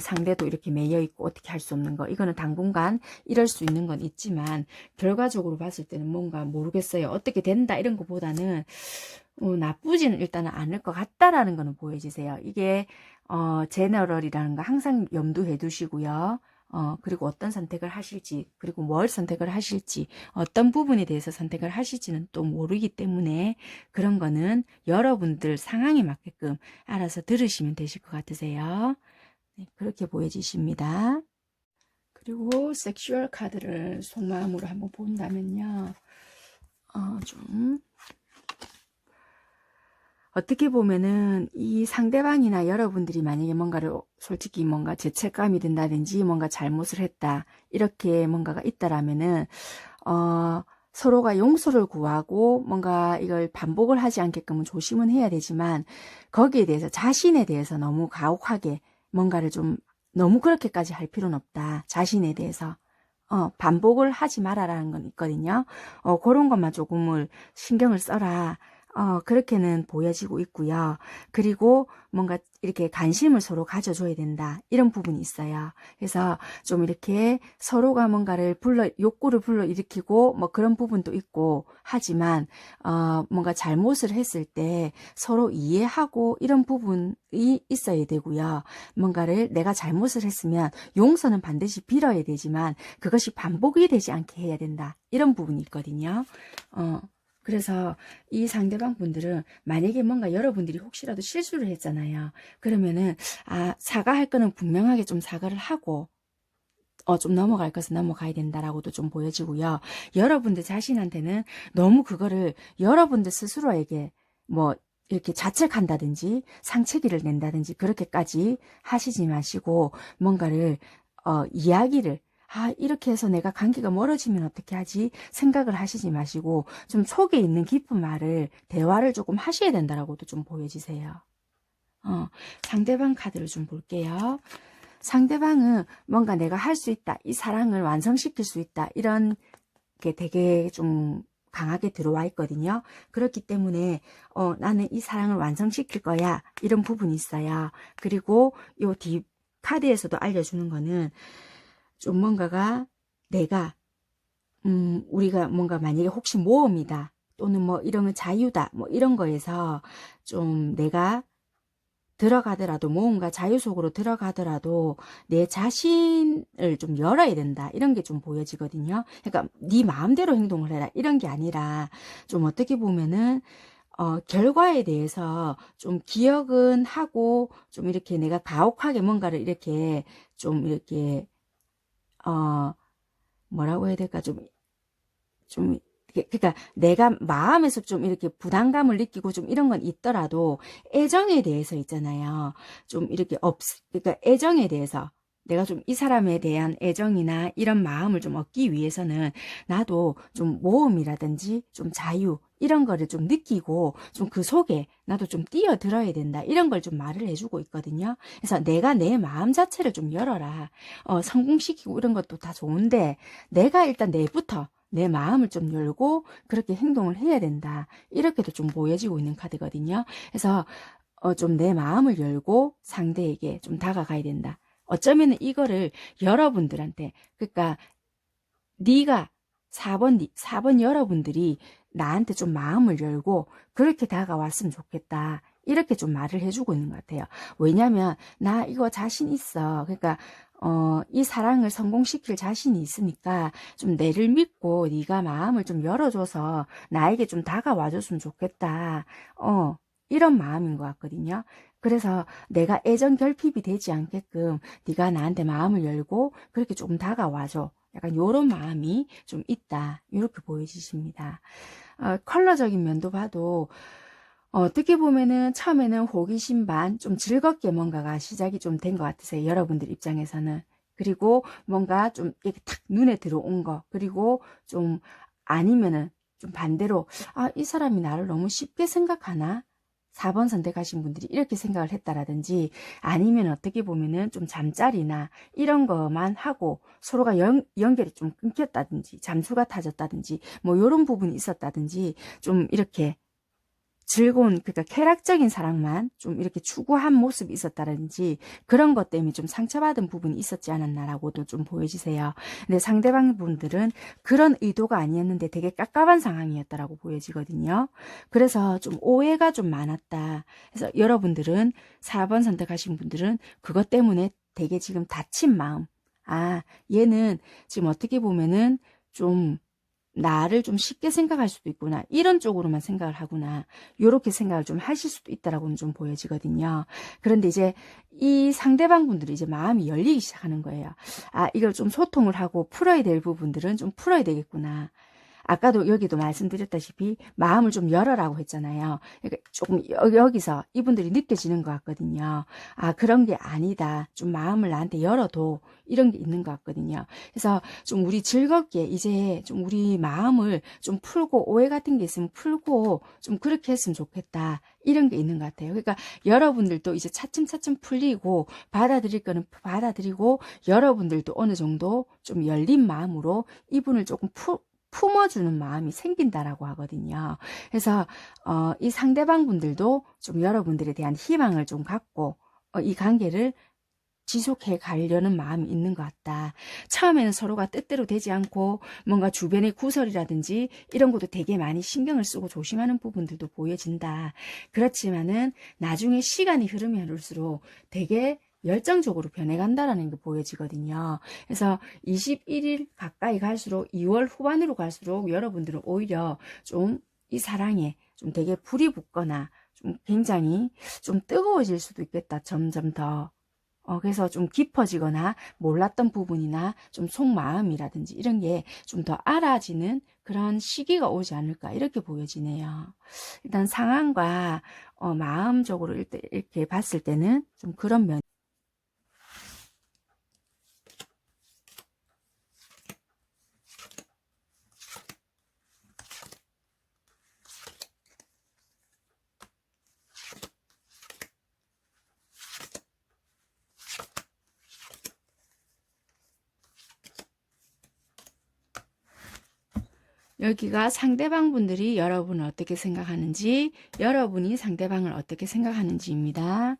상대도 이렇게 매여 있고 어떻게 할 수 없는 거 이거는 당분간 이럴 수 있는 건 있지만 결과적으로 봤을 때는 뭔가 모르겠어요. 어떻게 된다 이런 것보다는 나쁘지는 일단은 않을 것 같다라는 거는 보여지세요. 이게 제너럴이라는 거 항상 염두해 두시고요. 그리고 어떤 선택을 하실지, 그리고 뭘 선택을 하실지, 어떤 부분에 대해서 선택을 하실지는 또 모르기 때문에 그런 거는 여러분들 상황에 맞게끔 알아서 들으시면 되실 것 같으세요. 네, 그렇게 보여지십니다. 그리고 섹슈얼 카드를 속마음으로 한번 본다면요. 좀 어떻게 보면은 이 상대방이나 여러분들이 만약에 뭔가를 솔직히 뭔가 죄책감이 든다든지 뭔가 잘못을 했다 이렇게 뭔가가 있다라면은 서로가 용서를 구하고 뭔가 이걸 반복을 하지 않게끔 조심은 해야 되지만 거기에 대해서 자신에 대해서 너무 가혹하게 뭔가를 좀 너무 그렇게까지 할 필요는 없다. 자신에 대해서 반복을 하지 말아라는 건 있거든요. 그런 것만 조금을 신경을 써라. 그렇게는 보여지고 있고요. 그리고 뭔가 이렇게 관심을 서로 가져줘야 된다. 이런 부분이 있어요. 그래서 좀 이렇게 서로가 뭔가를 욕구를 불러일으키고 뭐 그런 부분도 있고 하지만, 뭔가 잘못을 했을 때 서로 이해하고 이런 부분이 있어야 되고요. 뭔가를 내가 잘못을 했으면 용서는 반드시 빌어야 되지만 그것이 반복이 되지 않게 해야 된다. 이런 부분이 있거든요. 그래서 이 상대방 분들은 만약에 뭔가 여러분들이 혹시라도 실수를 했잖아요. 그러면은 사과할 거는 분명하게 좀 사과를 하고 좀 넘어갈 것은 넘어가야 된다라고도 좀 보여지고요. 여러분들 자신한테는 너무 그거를 여러분들 스스로에게 뭐 이렇게 자책한다든지 상처기를 낸다든지 그렇게까지 하시지 마시고 뭔가를 이야기를 이렇게 해서 내가 관계가 멀어지면 어떻게 하지? 생각을 하시지 마시고 좀 속에 있는 깊은 말을 대화를 조금 하셔야 된다라고도 좀 보여지세요. 상대방 카드를 좀 볼게요. 상대방은 뭔가 내가 할 수 있다. 이 사랑을 완성시킬 수 있다. 이런 게 되게 좀 강하게 들어와 있거든요. 그렇기 때문에 나는 이 사랑을 완성시킬 거야. 이런 부분이 있어요. 그리고 요 뒤 카드에서도 알려주는 거는 좀 뭔가가 내가 우리가 뭔가 만약에 혹시 모험이다 또는 뭐 이런 건 자유다 뭐 이런 거에서 좀 내가 들어가더라도 모험과 자유 속으로 들어가더라도 내 자신을 좀 열어야 된다 이런 게 좀 보여지거든요. 그러니까 네 마음대로 행동을 해라 이런 게 아니라 좀 어떻게 보면은 결과에 대해서 좀 기억은 하고 좀 이렇게 내가 가혹하게 뭔가를 이렇게 좀 이렇게 뭐라고 해야 될까? 좀, 그러니까 내가 마음에서 좀 이렇게 부담감을 느끼고 좀 이런 건 있더라도 애정에 대해서 있잖아요. 좀 이렇게 그러니까 애정에 대해서 내가 좀 이 사람에 대한 애정이나 이런 마음을 좀 얻기 위해서는 나도 좀 모험이라든지 좀 자유 이런 거를 좀 느끼고 좀 그 속에 나도 좀 뛰어들어야 된다. 이런 걸 좀 말을 해주고 있거든요. 그래서 내가 내 마음 자체를 좀 열어라. 성공시키고 이런 것도 다 좋은데 내가 일단 내부터 내 마음을 좀 열고 그렇게 행동을 해야 된다. 이렇게도 좀 보여지고 있는 카드거든요. 그래서 좀 내 마음을 열고 상대에게 좀 다가가야 된다. 어쩌면 이거를 여러분들한테 그러니까 네가 4번 여러분들이 나한테 좀 마음을 열고 그렇게 다가왔으면 좋겠다. 이렇게 좀 말을 해주고 있는 것 같아요. 왜냐면 나 이거 자신 있어. 그러니까 이 사랑을 성공시킬 자신이 있으니까 좀 내를 믿고 네가 마음을 좀 열어줘서 나에게 좀 다가와줬으면 좋겠다. 이런 마음인 것 같거든요. 그래서 내가 애정 결핍이 되지 않게끔 네가 나한테 마음을 열고 그렇게 조금 다가와줘. 약간 요런 마음이 좀 있다. 이렇게 보여지십니다. 컬러적인 면도 봐도 어떻게 보면은 처음에는 호기심 반 좀 즐겁게 뭔가가 시작이 좀 된 것 같으세요. 여러분들 입장에서는. 그리고 뭔가 좀 이렇게 탁 눈에 들어온 거. 그리고 좀 아니면은 좀 반대로 이 사람이 나를 너무 쉽게 생각하나? 4번 선택하신 분들이 이렇게 생각을 했다라든지 아니면 어떻게 보면은 좀 잠자리나 이런 것만 하고 서로가 연결이 좀 끊겼다든지 잠수가 타졌다든지 뭐 이런 부분이 있었다든지 좀 이렇게 즐거운 그러니까 쾌락적인 사랑만 좀 이렇게 추구한 모습이 있었다든지 그런 것 때문에 좀 상처받은 부분이 있었지 않았나라고도 좀 보여지세요. 근데 상대방 분들은 그런 의도가 아니었는데 되게 깝깝한 상황이었다라고 보여지거든요. 그래서 좀 오해가 좀 많았다. 그래서 여러분들은 4번 선택하신 분들은 그것 때문에 되게 지금 다친 마음. 얘는 지금 어떻게 보면은 좀 나를 좀 쉽게 생각할 수도 있구나. 이런 쪽으로만 생각을 하구나. 요렇게 생각을 좀 하실 수도 있다라고는 좀 보여지거든요. 그런데 이제 이 상대방 분들이 이제 마음이 열리기 시작하는 거예요. 이걸 좀 소통을 하고 풀어야 될 부분들은 좀 풀어야 되겠구나. 아까도 여기도 말씀드렸다시피 마음을 좀 열어라고 했잖아요. 그러니까 조금 여기서 이분들이 느껴지는 것 같거든요. 그런 게 아니다. 좀 마음을 나한테 열어도 이런 게 있는 것 같거든요. 그래서 좀 우리 즐겁게 이제 좀 우리 마음을 좀 풀고 오해 같은 게 있으면 풀고 좀 그렇게 했으면 좋겠다. 이런 게 있는 것 같아요. 그러니까 여러분들도 이제 차츰차츰 풀리고 받아들일 거는 받아들이고 여러분들도 어느 정도 좀 열린 마음으로 이분을 조금 품어주는 마음이 생긴다라고 하거든요. 그래서 이 상대방 분들도 좀 여러분들에 대한 희망을 좀 갖고 이 관계를 지속해 가려는 마음이 있는 것 같다. 처음에는 서로가 뜻대로 되지 않고 뭔가 주변의 구설이라든지 이런 것도 되게 많이 신경을 쓰고 조심하는 부분들도 보여진다. 그렇지만은 나중에 시간이 흐르면 흐를수록 되게 열정적으로 변해간다라는 게 보여지거든요. 그래서 21일 가까이 갈수록 2월 후반으로 갈수록 여러분들은 오히려 좀 이 사랑에 좀 되게 불이 붙거나 좀 굉장히 좀 뜨거워질 수도 있겠다. 점점 더. 그래서 좀 깊어지거나 몰랐던 부분이나 좀 속마음이라든지 이런 게 좀 더 알아지는 그런 시기가 오지 않을까 이렇게 보여지네요. 일단 상황과 마음적으로 이렇게 봤을 때는 좀 그런 면. 여기가 상대방 분들이 여러분을 어떻게 생각하는지, 여러분이 상대방을 어떻게 생각하는지입니다.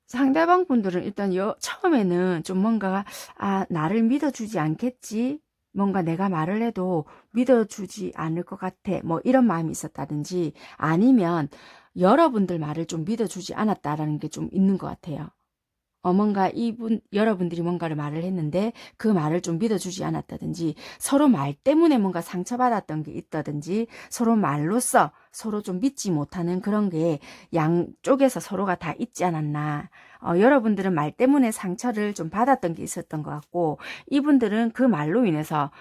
상대방 분들은 일단 처음에는 좀 뭔가 나를 믿어주지 않겠지, 뭔가 내가 말을 해도 믿어주지 않을 것 같아, 뭐 이런 마음이 있었다든지 아니면 여러분들 말을 좀 믿어주지 않았다라는 게 좀 있는 것 같아요. 뭔가 여러분들이 뭔가를 말을 했는데 그 말을 좀 믿어주지 않았다든지 서로 말 때문에 뭔가 상처받았던 게 있다든지 서로 말로써 서로 좀 믿지 못하는 그런 게 양쪽에서 서로가 다 있지 않았나. 여러분들은 말 때문에 상처를 좀 받았던 게 있었던 것 같고 이분들은 그 말로 인해서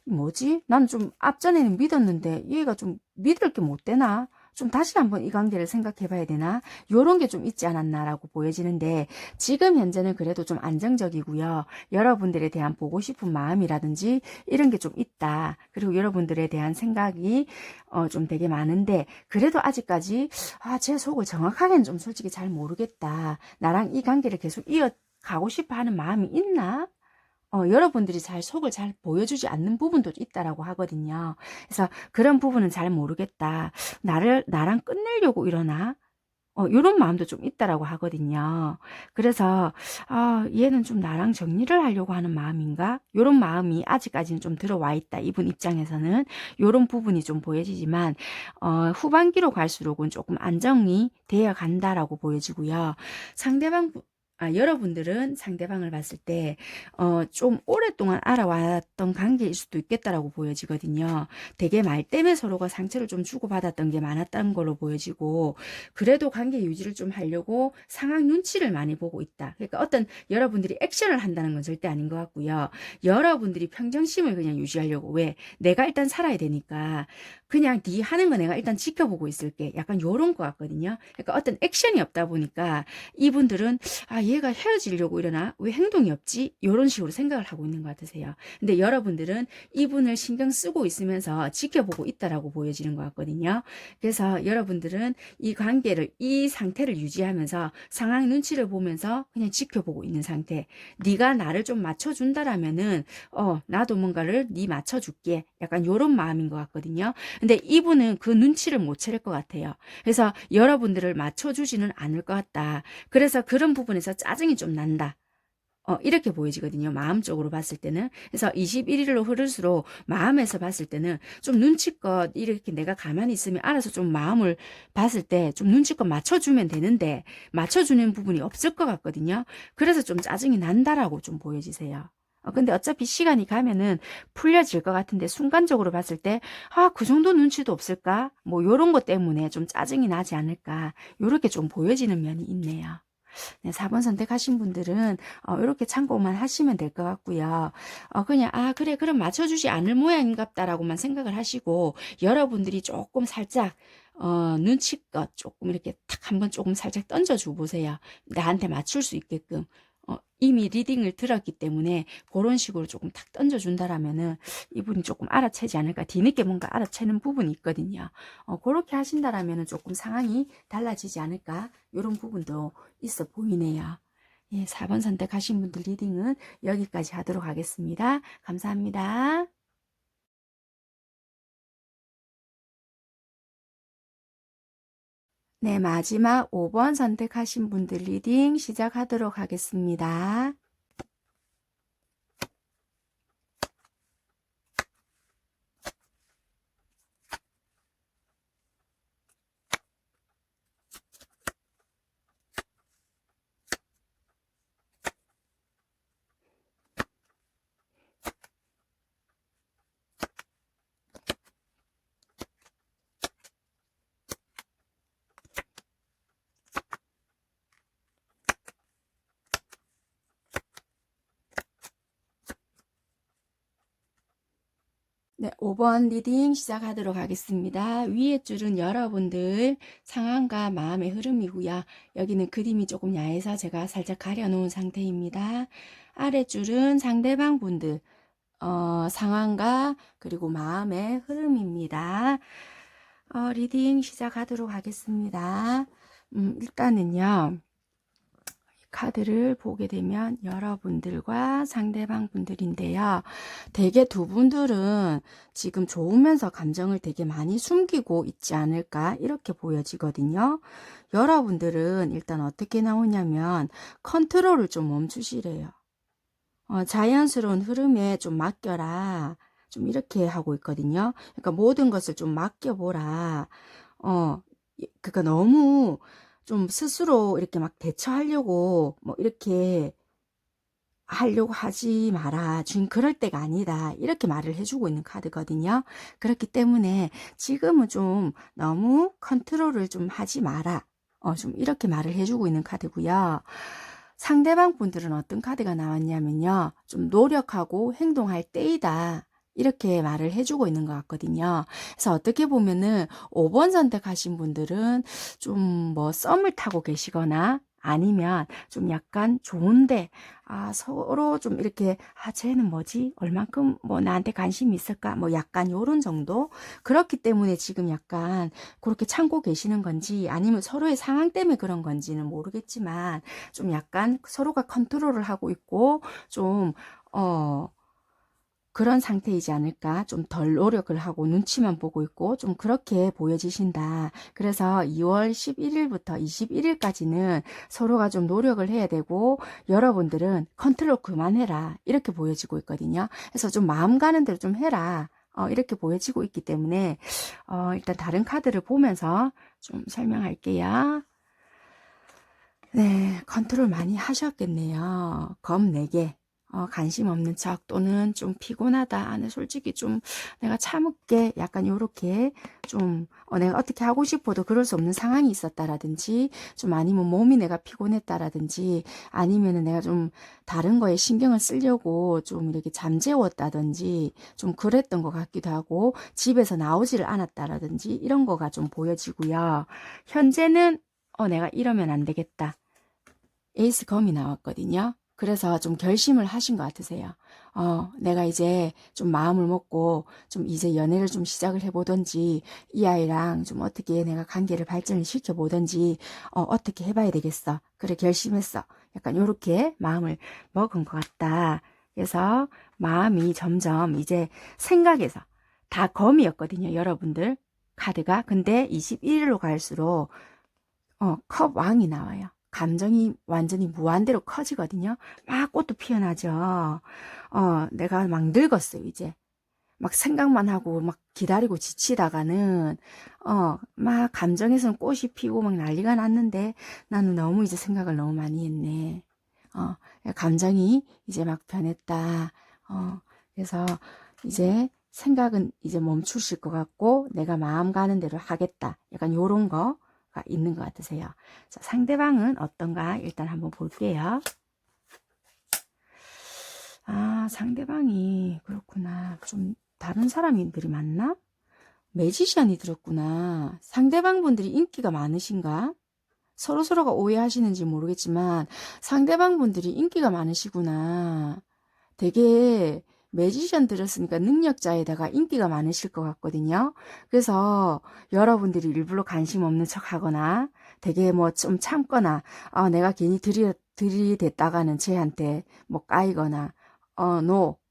뭐지? 나는 좀 앞전에는 믿었는데 얘가 좀 믿을 게 못 되나? 좀 다시 한번 이 관계를 생각해 봐야 되나? 요런 게 좀 있지 않았나라고 보여지는데 지금 현재는 그래도 좀 안정적이고요. 여러분들에 대한 보고 싶은 마음이라든지 이런 게 좀 있다. 그리고 여러분들에 대한 생각이 좀 되게 많은데 그래도 아직까지 제 속을 정확하게는 좀 솔직히 잘 모르겠다. 나랑 이 관계를 계속 이어가고 싶어 하는 마음이 있나? 여러분들이 잘 속을 잘 보여주지 않는 부분도 있다라고 하거든요. 그래서 그런 부분은 잘 모르겠다. 나랑 끝내려고 이러나? 요런 마음도 좀 있다라고 하거든요. 그래서, 얘는 좀 나랑 정리를 하려고 하는 마음인가? 요런 마음이 아직까지는 좀 들어와 있다. 이분 입장에서는. 요런 부분이 좀 보여지지만, 후반기로 갈수록은 조금 안정이 되어 간다라고 보여지고요. 여러분들은 상대방을 봤을 때, 좀 오랫동안 알아왔던 관계일 수도 있겠다라고 보여지거든요. 되게 말 때문에 서로가 상처를 좀 주고받았던 게 많았다는 걸로 보여지고, 그래도 관계 유지를 좀 하려고 상황 눈치를 많이 보고 있다. 그러니까 어떤 여러분들이 액션을 한다는 건 절대 아닌 것 같고요. 여러분들이 평정심을 그냥 유지하려고 왜 내가 일단 살아야 되니까 그냥 네 하는 거 내가 일단 지켜보고 있을게. 약간 요런 것 같거든요. 그러니까 어떤 액션이 없다 보니까 이분들은 얘가 헤어지려고 이러나 왜 행동이 없지? 요런 식으로 생각을 하고 있는 것 같으세요. 근데 여러분들은 이분을 신경 쓰고 있으면서 지켜보고 있다라고 보여지는 것 같거든요. 그래서 여러분들은 이 상태를 유지하면서 상황 눈치를 보면서 그냥 지켜보고 있는 상태. 네가 나를 좀 맞춰준다라면은 나도 뭔가를 네 맞춰줄게. 약간 요런 마음인 것 같거든요. 근데 이분은 그 눈치를 못 채릴 것 같아요. 그래서 여러분들을 맞춰주지는 않을 것 같다. 그래서 그런 부분에서 짜증이 좀 난다. 이렇게 보여지거든요. 마음적으로 봤을 때는. 그래서 21일로 흐를수록 마음에서 봤을 때는 좀 눈치껏 이렇게 내가 가만히 있으면 알아서 좀 마음을 봤을 때 좀 눈치껏 맞춰주면 되는데 맞춰주는 부분이 없을 것 같거든요. 그래서 좀 짜증이 난다라고 좀 보여지세요. 근데 어차피 시간이 가면은 풀려질 것 같은데 순간적으로 봤을 때, 그 정도 눈치도 없을까? 뭐 요런 것 때문에 좀 짜증이 나지 않을까? 요렇게 좀 보여지는 면이 있네요. 네, 4번 선택하신 분들은 이렇게 참고만 하시면 될 것 같고요. 그냥 그래 그럼 맞춰주지 않을 모양인갑다라고만 생각을 하시고 여러분들이 조금 살짝 눈치껏 조금 이렇게 탁 한번 조금 살짝 던져줘 보세요. 나한테 맞출 수 있게끔. 이미 리딩을 들었기 때문에 그런 식으로 조금 탁 던져준다라면은 이분이 조금 알아채지 않을까. 뒤늦게 뭔가 알아채는 부분이 있거든요. 그렇게 하신다라면은 조금 상황이 달라지지 않을까. 이런 부분도 있어 보이네요. 예, 4번 선택하신 분들 리딩은 여기까지 하도록 하겠습니다. 감사합니다. 네, 마지막 5번 선택하신 분들 리딩 시작하도록 하겠습니다. 네, 5번 리딩 시작하도록 하겠습니다. 위에 줄은 여러분들 상황과 마음의 흐름이고요. 여기는 그림이 조금 야해서 제가 살짝 가려놓은 상태입니다. 아래 줄은 상대방 분들 상황과 그리고 마음의 흐름입니다. 리딩 시작하도록 하겠습니다. 일단은요. 카드를 보게 되면 여러분들과 상대방 분들인데요. 대개 두 분들은 지금 좋으면서 감정을 되게 많이 숨기고 있지 않을까 이렇게 보여지거든요. 여러분들은 일단 어떻게 나오냐면 컨트롤을 좀 멈추시래요. 자연스러운 흐름에 좀 맡겨라. 좀 이렇게 하고 있거든요. 그러니까 모든 것을 좀 맡겨보라. 그러니까 너무 좀 스스로 이렇게 막 대처하려고 뭐 이렇게 하려고 하지 마라. 지금 그럴 때가 아니다. 이렇게 말을 해주고 있는 카드거든요. 그렇기 때문에 지금은 좀 너무 컨트롤을 좀 하지 마라. 좀 이렇게 말을 해주고 있는 카드고요. 상대방 분들은 어떤 카드가 나왔냐면요. 좀 노력하고 행동할 때이다. 이렇게 말을 해주고 있는 것 같거든요. 그래서 어떻게 보면은 5번 선택하신 분들은 좀 뭐 썸을 타고 계시거나 아니면 좀 약간 좋은데 서로 좀 이렇게 쟤는 뭐지? 얼만큼 뭐 나한테 관심이 있을까? 뭐 약간 요런 정도? 그렇기 때문에 지금 약간 그렇게 참고 계시는 건지 아니면 서로의 상황 때문에 그런 건지는 모르겠지만 좀 약간 서로가 컨트롤을 하고 있고 좀 그런 상태이지 않을까? 좀 덜 노력을 하고 눈치만 보고 있고 좀 그렇게 보여지신다. 그래서 2월 11일부터 21일까지는 서로가 좀 노력을 해야 되고 여러분들은 컨트롤 그만해라. 이렇게 보여지고 있거든요. 그래서 좀 마음 가는 대로 좀 해라. 이렇게 보여지고 있기 때문에 일단 다른 카드를 보면서 좀 설명할게요. 네, 컨트롤 많이 하셨겠네요. 검 4개. 관심 없는 척 또는 좀 피곤하다. 나 솔직히 좀 내가 참을게. 약간 요렇게 좀 내가 어떻게 하고 싶어도 그럴 수 없는 상황이 있었다라든지 좀 아니면 몸이 내가 피곤했다라든지 아니면은 내가 좀 다른 거에 신경을 쓰려고 좀 이렇게 잠재웠다든지 좀 그랬던 것 같기도 하고 집에서 나오지를 않았다라든지 이런 거가 좀 보여지고요. 현재는 내가 이러면 안 되겠다. 에이스 검이 나왔거든요. 그래서 좀 결심을 하신 것 같으세요. 내가 이제 좀 마음을 먹고 좀 이제 연애를 좀 시작을 해보든지 이 아이랑 좀 어떻게 내가 관계를 발전을 시켜보든지 어떻게 해봐야 되겠어. 그래 결심했어. 약간 요렇게 마음을 먹은 것 같다. 그래서 마음이 점점 이제 생각에서 다 검이었거든요. 여러분들 카드가. 근데 21일로 갈수록 컵 왕이 나와요. 감정이 완전히 무한대로 커지거든요. 막 꽃도 피어나죠. 내가 막 늙었어요, 이제. 막 생각만 하고 막 기다리고 지치다가는, 막 감정에서는 꽃이 피고 막 난리가 났는데 나는 너무 이제 생각을 너무 많이 했네. 어, 감정이 이제 막 변했다. 그래서 이제 생각은 이제 멈추실 것 같고 내가 마음 가는 대로 하겠다. 약간 요런 거. 있는 것 같으세요. 자, 상대방은 어떤가 일단 한번 볼게요. 상대방이 그렇구나. 좀 다른 사람들이 많나? 매지션이 들었구나. 상대방 분들이 인기가 많으신가? 서로서로가 오해하시는지 모르겠지만 상대방 분들이 인기가 많으시구나. 되게 매지션 들었으니까 능력자에다가 인기가 많으실 것 같거든요. 그래서 여러분들이 일부러 관심 없는 척 하거나 되게 뭐 좀 참거나 내가 괜히 들이댔다가는 쟤한테 뭐 까이거나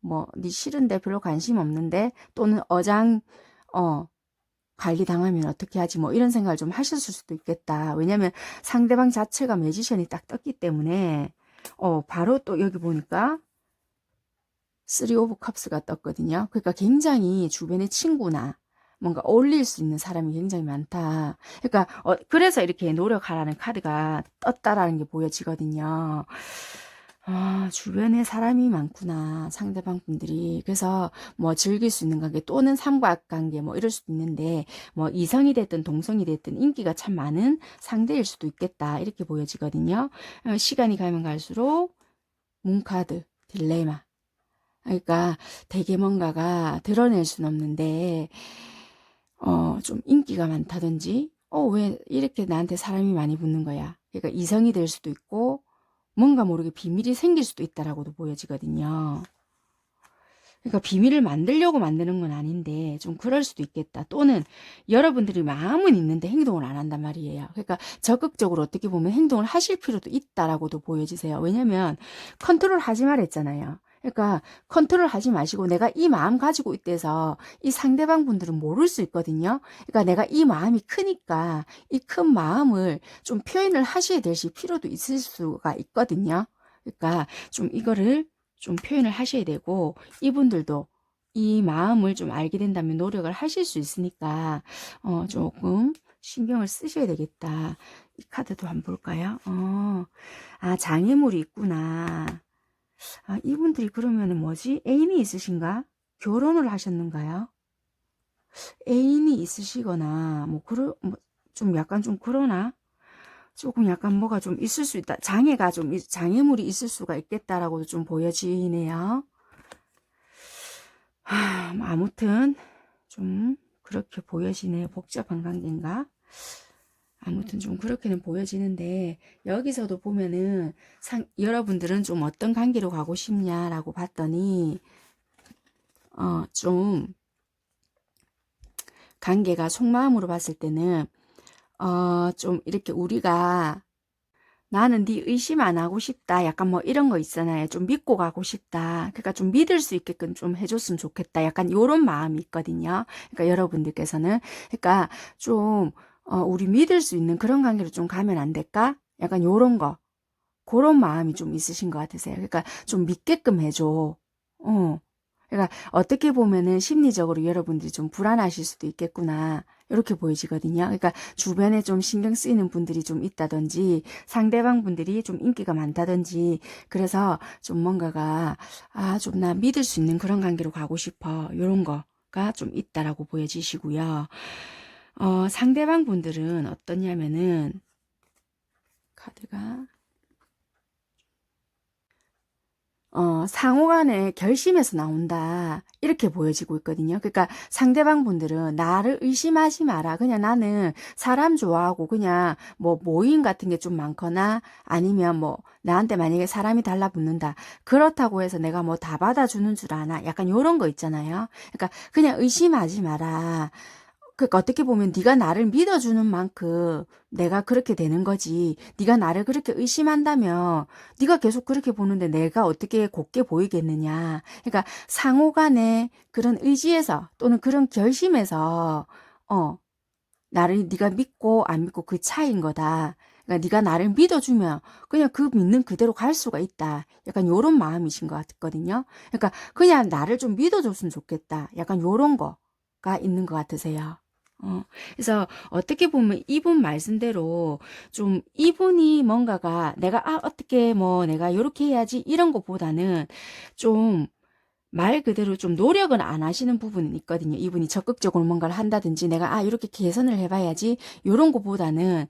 뭐 니 싫은데 별로 관심 없는데 또는 관리 당하면 어떻게 하지 뭐 이런 생각을 좀 하셨을 수도 있겠다. 왜냐면 상대방 자체가 매지션이 딱 떴기 때문에 바로 또 여기 보니까 3 오브 컵스가 떴거든요. 그러니까 굉장히 주변의 친구나 뭔가 어울릴 수 있는 사람이 굉장히 많다. 그러니까 그래서 이렇게 노력하라는 카드가 떴다라는 게 보여지거든요. 주변에 사람이 많구나. 상대방 분들이. 그래서 뭐 즐길 수 있는 관계 또는 삼각관계 뭐 이럴 수도 있는데 뭐 이성이 됐든 동성이 됐든 인기가 참 많은 상대일 수도 있겠다. 이렇게 보여지거든요. 시간이 가면 갈수록 문카드, 딜레마. 그러니까 되게 뭔가가 드러낼 수는 없는데 좀 인기가 많다든지 왜 이렇게 나한테 사람이 많이 붙는 거야. 그러니까 이성이 될 수도 있고 뭔가 모르게 비밀이 생길 수도 있다라고도 보여지거든요. 그러니까 비밀을 만들려고 만드는 건 아닌데 좀 그럴 수도 있겠다. 또는 여러분들이 마음은 있는데 행동을 안 한단 말이에요. 그러니까 적극적으로 어떻게 보면 행동을 하실 필요도 있다라고도 보여지세요. 왜냐면 컨트롤 하지 말했잖아요. 그러니까 컨트롤 하지 마시고 내가 이 마음 가지고 있대서 이 상대방 분들은 모를 수 있거든요. 그러니까 내가 이 마음이 크니까 이 큰 마음을 좀 표현을 하셔야 되실 필요도 있을 수가 있거든요. 그러니까 좀 이거를 좀 표현을 하셔야 되고 이분들도 이 마음을 좀 알게 된다면 노력을 하실 수 있으니까 조금 신경을 쓰셔야 되겠다. 이 카드도 한번 볼까요? 장애물이 있구나. 이분들이 그러면은 뭐지? 애인이 있으신가? 결혼을 하셨는가요? 애인이 있으시거나 좀 약간 좀 그러나? 조금 약간 뭐가 좀 있을 수 있다. 장애물이 있을 수가 있겠다라고 좀 보여지네요. 뭐 아무튼 좀 그렇게 보여지네요. 복잡한 관계인가? 아무튼 좀 그렇게는 보여지는데 여기서도 보면은 여러분들은 좀 어떤 관계로 가고 싶냐라고 봤더니 좀 관계가 속마음으로 봤을 때는 좀 이렇게 우리가 나는 네 의심 안 하고 싶다. 약간 뭐 이런 거 있잖아요. 좀 믿고 가고 싶다. 그러니까 좀 믿을 수 있게끔 좀 해줬으면 좋겠다. 약간 요런 마음이 있거든요. 그러니까 여러분들께서는. 그러니까 좀, 우리 믿을 수 있는 그런 관계로 좀 가면 안 될까? 약간 요런 거. 그런 마음이 좀 있으신 것 같으세요. 그러니까 좀 믿게끔 해줘. 그러니까 어떻게 보면은 심리적으로 여러분들이 좀 불안하실 수도 있겠구나. 이렇게 보여지거든요. 그러니까 주변에 좀 신경 쓰이는 분들이 좀 있다든지 상대방 분들이 좀 인기가 많다든지 그래서 좀 뭔가가 좀 나 믿을 수 있는 그런 관계로 가고 싶어. 이런 거가 좀 있다라고 보여지시고요. 상대방 분들은 어떠냐면은 카드가 상호 간의 결심에서 나온다. 이렇게 보여지고 있거든요. 그러니까 상대방 분들은 나를 의심하지 마라. 그냥 나는 사람 좋아하고 그냥 뭐 모임 같은 게 좀 많거나 아니면 뭐 나한테 만약에 사람이 달라붙는다. 그렇다고 해서 내가 뭐 다 받아주는 줄 아나. 약간 요런 거 있잖아요. 그러니까 그냥 의심하지 마라. 그러니까 어떻게 보면 네가 나를 믿어주는 만큼 내가 그렇게 되는 거지. 네가 나를 그렇게 의심한다면 네가 계속 그렇게 보는데 내가 어떻게 곱게 보이겠느냐. 그러니까 상호 간에 그런 의지에서 또는 그런 결심에서 나를 네가 믿고 안 믿고 그 차이인 거다. 그러니까 네가 나를 믿어주면 그냥 그 믿는 그대로 갈 수가 있다. 약간 요런 마음이신 것 같거든요. 그러니까 그냥 나를 좀 믿어줬으면 좋겠다. 약간 요런 거가 있는 것 같으세요. 그래서 어떻게 보면 이분 말씀대로 좀 이분이 뭔가가 내가 어떻게 뭐 내가 요렇게 해야지 이런 것보다는 좀 말 그대로 좀 노력은 안 하시는 부분은 있거든요. 이분이 적극적으로 뭔가를 한다든지 내가 이렇게 개선을 해봐야지 요런 것보다는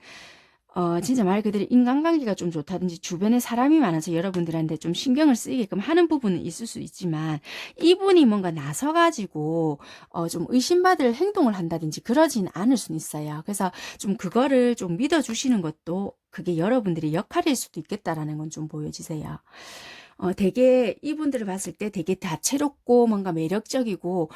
진짜 말 그대로 인간관계가 좀 좋다든지 주변에 사람이 많아서 여러분들한테 좀 신경을 쓰이게끔 하는 부분은 있을 수 있지만 이분이 뭔가 나서가지고 좀 의심받을 행동을 한다든지 그러진 않을 수는 있어요. 그래서 좀 그거를 좀 믿어주시는 것도 그게 여러분들의 역할일 수도 있겠다라는 건 좀 보여지세요. 되게 이분들을 봤을 때 되게 다채롭고 뭔가 매력적이고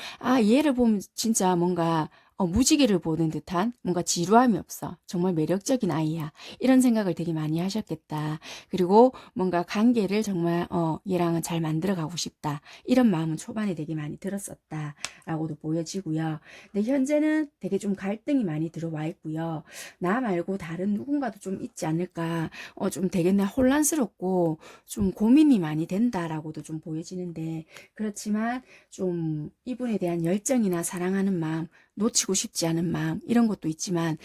얘를 보면 진짜 뭔가 무지개를 보는 듯한 뭔가 지루함이 없어. 정말 매력적인 아이야. 이런 생각을 되게 많이 하셨겠다. 그리고 뭔가 관계를 정말 얘랑은 잘 만들어 가고 싶다. 이런 마음은 초반에 되게 많이 들었었다. 라고도 보여지고요. 근데 현재는 되게 좀 갈등이 많이 들어와 있고요. 나 말고 다른 누군가도 좀 있지 않을까. 좀 되게 혼란스럽고 좀 고민이 많이 된다라고도 좀 보여지는데 그렇지만 좀 이분에 대한 열정이나 사랑하는 마음 놓치고 싶지 않은 마음 이런 것도 있지만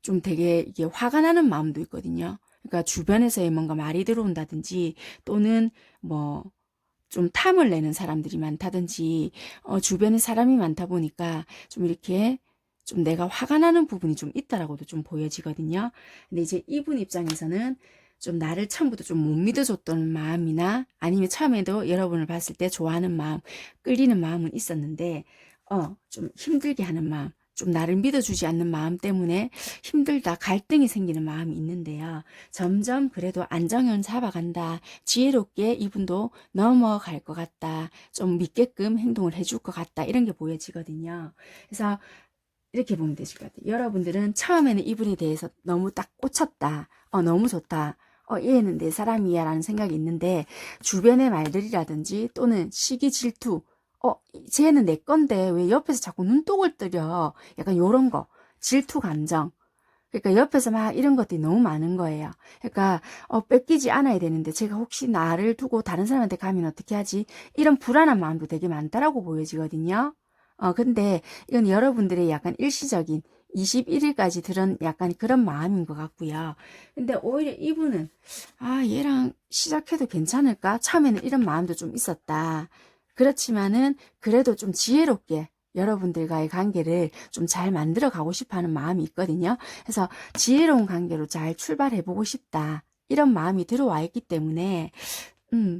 좀 되게 이게 화가 나는 마음도 있거든요. 그러니까 주변에서의 뭔가 말이 들어온다든지 또는 뭐 좀 탐을 내는 사람들이 많다든지 주변에 사람이 많다 보니까 좀 이렇게 좀 내가 화가 나는 부분이 좀 있다라고도 좀 보여지거든요. 근데 이제 이분 입장에서는 좀 나를 처음부터 좀 못 믿어줬던 마음이나 아니면 처음에도 여러분을 봤을 때 좋아하는 마음, 끌리는 마음은 있었는데 좀 힘들게 하는 마음, 좀 나를 믿어주지 않는 마음 때문에 힘들다, 갈등이 생기는 마음이 있는데요. 점점 그래도 안정은 잡아간다. 지혜롭게 이분도 넘어갈 것 같다. 좀 믿게끔 행동을 해줄 것 같다. 이런 게 보여지거든요. 그래서 이렇게 보면 되실 것 같아요. 여러분들은 처음에는 이분에 대해서 너무 딱 꽂혔다. 너무 좋다. 얘는 내 사람이야 라는 생각이 있는데 주변의 말들이라든지 또는 시기 질투 쟤는 내 건데 왜 옆에서 자꾸 눈독을 들여 약간 요런 거 질투 감정 그러니까 옆에서 막 이런 것들이 너무 많은 거예요. 그러니까 뺏기지 않아야 되는데 제가 혹시 나를 두고 다른 사람한테 가면 어떻게 하지? 이런 불안한 마음도 되게 많다라고 보여지거든요. 근데 이건 여러분들의 약간 일시적인 21일까지 들은 약간 그런 마음인 것 같고요. 근데 오히려 이분은 얘랑 시작해도 괜찮을까? 처음에는 이런 마음도 좀 있었다. 그렇지만은 그래도 좀 지혜롭게 여러분들과의 관계를 좀 잘 만들어 가고 싶어 하는 마음이 있거든요. 그래서 지혜로운 관계로 잘 출발해 보고 싶다. 이런 마음이 들어와 있기 때문에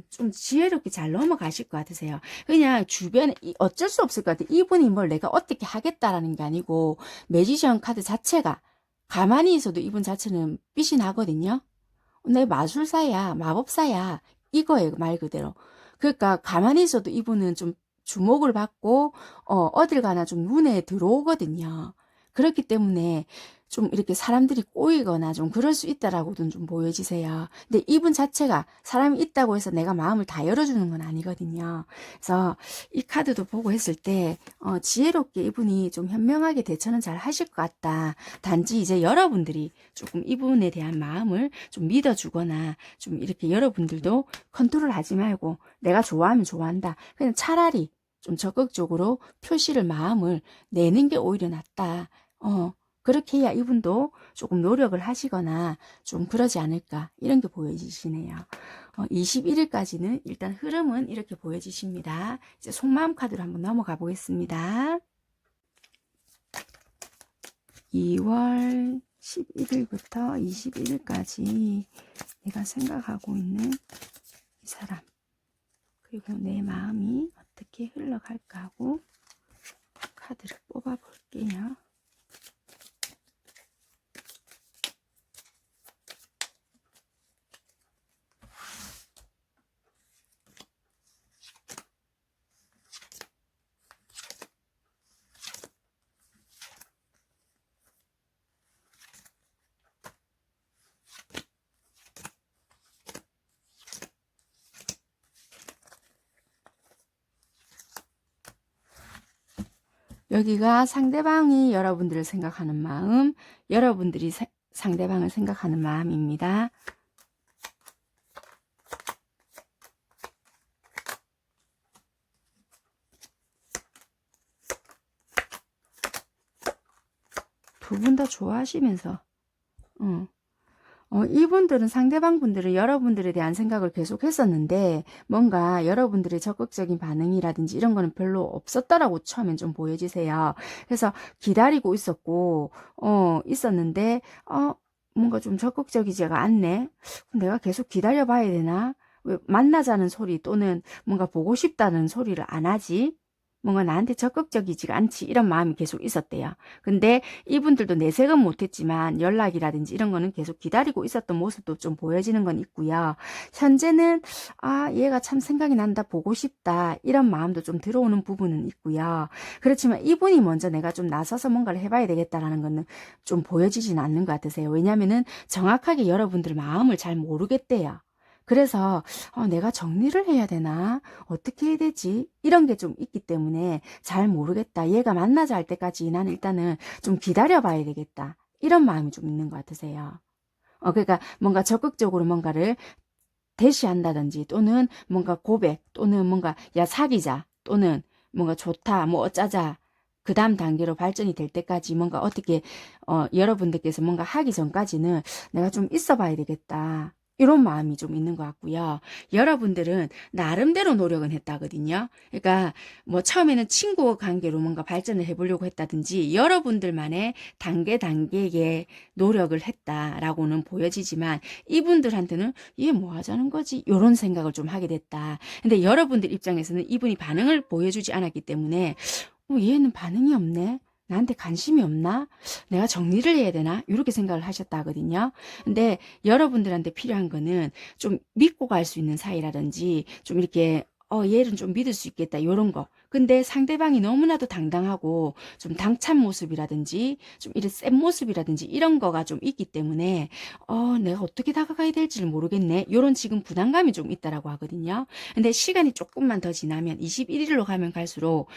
좀 지혜롭게 잘 넘어가실 것 같으세요. 그냥 주변에 어쩔 수 없을 것 같아요. 이분이 뭘 내가 어떻게 하겠다라는 게 아니고 매지션 카드 자체가 가만히 있어도 이분 자체는 빛이 나거든요. 내 마술사야, 마법사야 이거예요, 말 그대로. 그러니까 가만히 있어도 이분은 좀 주목을 받고 어딜 가나 좀 눈에 들어오거든요. 그렇기 때문에 좀 이렇게 사람들이 꼬이거나 좀 그럴 수 있다라고도 좀 보여지세요. 근데 이분 자체가 사람이 있다고 해서 내가 마음을 다 열어주는 건 아니거든요. 그래서 이 카드도 보고 했을 때 지혜롭게 이분이 좀 현명하게 대처는 잘 하실 것 같다. 단지 이제 여러분들이 조금 이분에 대한 마음을 좀 믿어주거나 좀 이렇게 여러분들도 컨트롤 하지 말고 내가 좋아하면 좋아한다. 그냥 차라리 좀 적극적으로 표시를 마음을 내는 게 오히려 낫다. 그렇게 해야 이분도 조금 노력을 하시거나 좀 그러지 않을까 이런 게 보여지시네요. 21일까지는 일단 흐름은 이렇게 보여지십니다. 이제 속마음 카드로 한번 넘어가 보겠습니다. 2월 11일부터 21일까지 내가 생각하고 있는 이 사람 그리고 내 마음이 어떻게 흘러갈까 하고 카드를 뽑아 볼게요. 여기가 상대방이 여러분들을 생각하는 마음, 여러분들이 상대방을 생각하는 마음입니다. 두 분 다 좋아하시면서 이분들은 상대방 분들은 여러분들에 대한 생각을 계속 했었는데 뭔가 여러분들의 적극적인 반응이라든지 이런 거는 별로 없었다라고 처음엔 좀 보여지세요. 그래서 기다리고 있었고 있었는데 뭔가 좀 적극적이지가 않네. 내가 계속 기다려 봐야 되나? 왜 만나자는 소리 또는 뭔가 보고 싶다는 소리를 안 하지? 뭔가 나한테 적극적이지가 않지 이런 마음이 계속 있었대요. 근데 이분들도 내색은 못했지만 연락이라든지 이런 거는 계속 기다리고 있었던 모습도 좀 보여지는 건 있고요. 현재는 얘가 참 생각이 난다 보고 싶다 이런 마음도 좀 들어오는 부분은 있고요. 그렇지만 이분이 먼저 내가 좀 나서서 뭔가를 해봐야 되겠다라는 거는 좀 보여지진 않는 것 같으세요. 왜냐하면은 정확하게 여러분들 마음을 잘 모르겠대요. 그래서 내가 정리를 해야 되나? 어떻게 해야 되지? 이런 게 좀 있기 때문에 잘 모르겠다. 얘가 만나자 할 때까지 난 일단은 좀 기다려 봐야 되겠다. 이런 마음이 좀 있는 것 같으세요. 그러니까 뭔가 적극적으로 뭔가를 대시한다든지 또는 뭔가 고백 또는 뭔가 야 사귀자 또는 뭔가 좋다 뭐 어쩌자 그 다음 단계로 발전이 될 때까지 뭔가 어떻게 여러분들께서 뭔가 하기 전까지는 내가 좀 있어 봐야 되겠다. 이런 마음이 좀 있는 것 같고요. 여러분들은 나름대로 노력은 했다거든요. 그러니까 뭐 처음에는 친구 관계로 뭔가 발전을 해보려고 했다든지 여러분들만의 단계의 노력을 했다라고는 보여지지만 이분들한테는 얘 뭐 하자는 거지? 이런 생각을 좀 하게 됐다. 근데 여러분들 입장에서는 이분이 반응을 보여주지 않았기 때문에 얘는 반응이 없네. 나한테 관심이 없나? 내가 정리를 해야 되나? 이렇게 생각을 하셨다 하거든요. 근데 여러분들한테 필요한 거는 좀 믿고 갈 수 있는 사이라든지 좀 이렇게 얘는 좀 믿을 수 있겠다 이런 거. 근데 상대방이 너무나도 당당하고 좀 당찬 모습이라든지 좀 이런 센 모습이라든지 이런 거가 좀 있기 때문에 내가 어떻게 다가가야 될지를 모르겠네. 이런 지금 부담감이 좀 있다라고 하거든요. 근데 시간이 조금만 더 지나면 21일로 가면 갈수록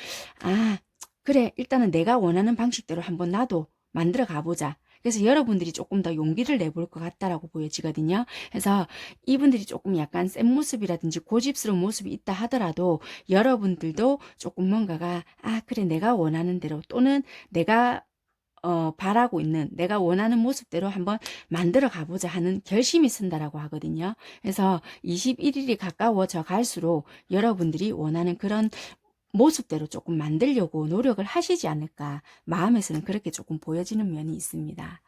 그래 일단은 내가 원하는 방식대로 한번 나도 만들어 가보자. 그래서 여러분들이 조금 더 용기를 내볼 것 같다라고 보여지거든요. 그래서 이분들이 조금 약간 센 모습이라든지 고집스러운 모습이 있다 하더라도 여러분들도 조금 뭔가가 그래 내가 원하는 대로 또는 내가 바라고 있는 내가 원하는 모습대로 한번 만들어 가보자 하는 결심이 쓴다라고 하거든요. 그래서 21일이 가까워져 갈수록 여러분들이 원하는 그런 모습대로 조금 만들려고 노력을 하시지 않을까 마음에서는 그렇게 조금 보여지는 면이 있습니다.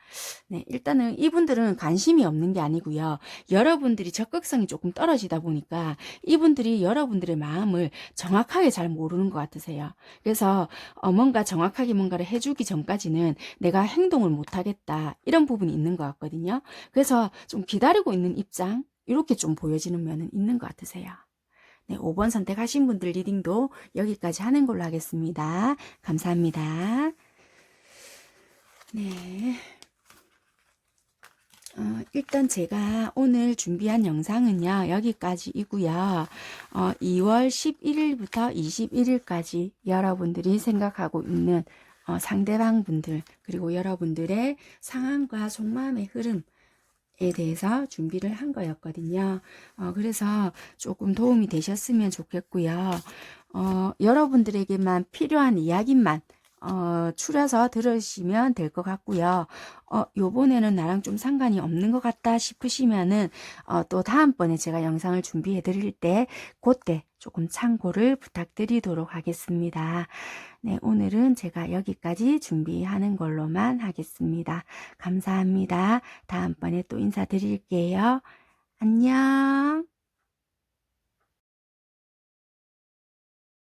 네, 일단은 이분들은 관심이 없는 게 아니고요. 여러분들이 적극성이 조금 떨어지다 보니까 이분들이 여러분들의 마음을 정확하게 잘 모르는 것 같으세요. 그래서 뭔가 정확하게 뭔가를 해주기 전까지는 내가 행동을 못하겠다 이런 부분이 있는 것 같거든요. 그래서 좀 기다리고 있는 입장 이렇게 좀 보여지는 면은 있는 것 같으세요. 네, 5번 선택하신 분들 리딩도 여기까지 하는 걸로 하겠습니다. 감사합니다. 네. 일단 제가 오늘 준비한 영상은요, 여기까지이고요. 2월 11일부터 21일까지 여러분들이 생각하고 있는 상대방 분들, 그리고 여러분들의 상황과 속마음의 흐름, 에 대해서 준비를 한 거였거든요. 그래서 조금 도움이 되셨으면 좋겠고요. 여러분들에게만 필요한 이야기만 추려서 들으시면 될 것 같고요. 요번에는 나랑 좀 상관이 없는 것 같다 싶으시면은 또 다음번에 제가 영상을 준비해 드릴 때 그때 조금 참고를 부탁드리도록 하겠습니다. 네, 오늘은 제가 여기까지 준비하는 걸로만 하겠습니다. 감사합니다. 다음번에 또 인사드릴게요. 안녕.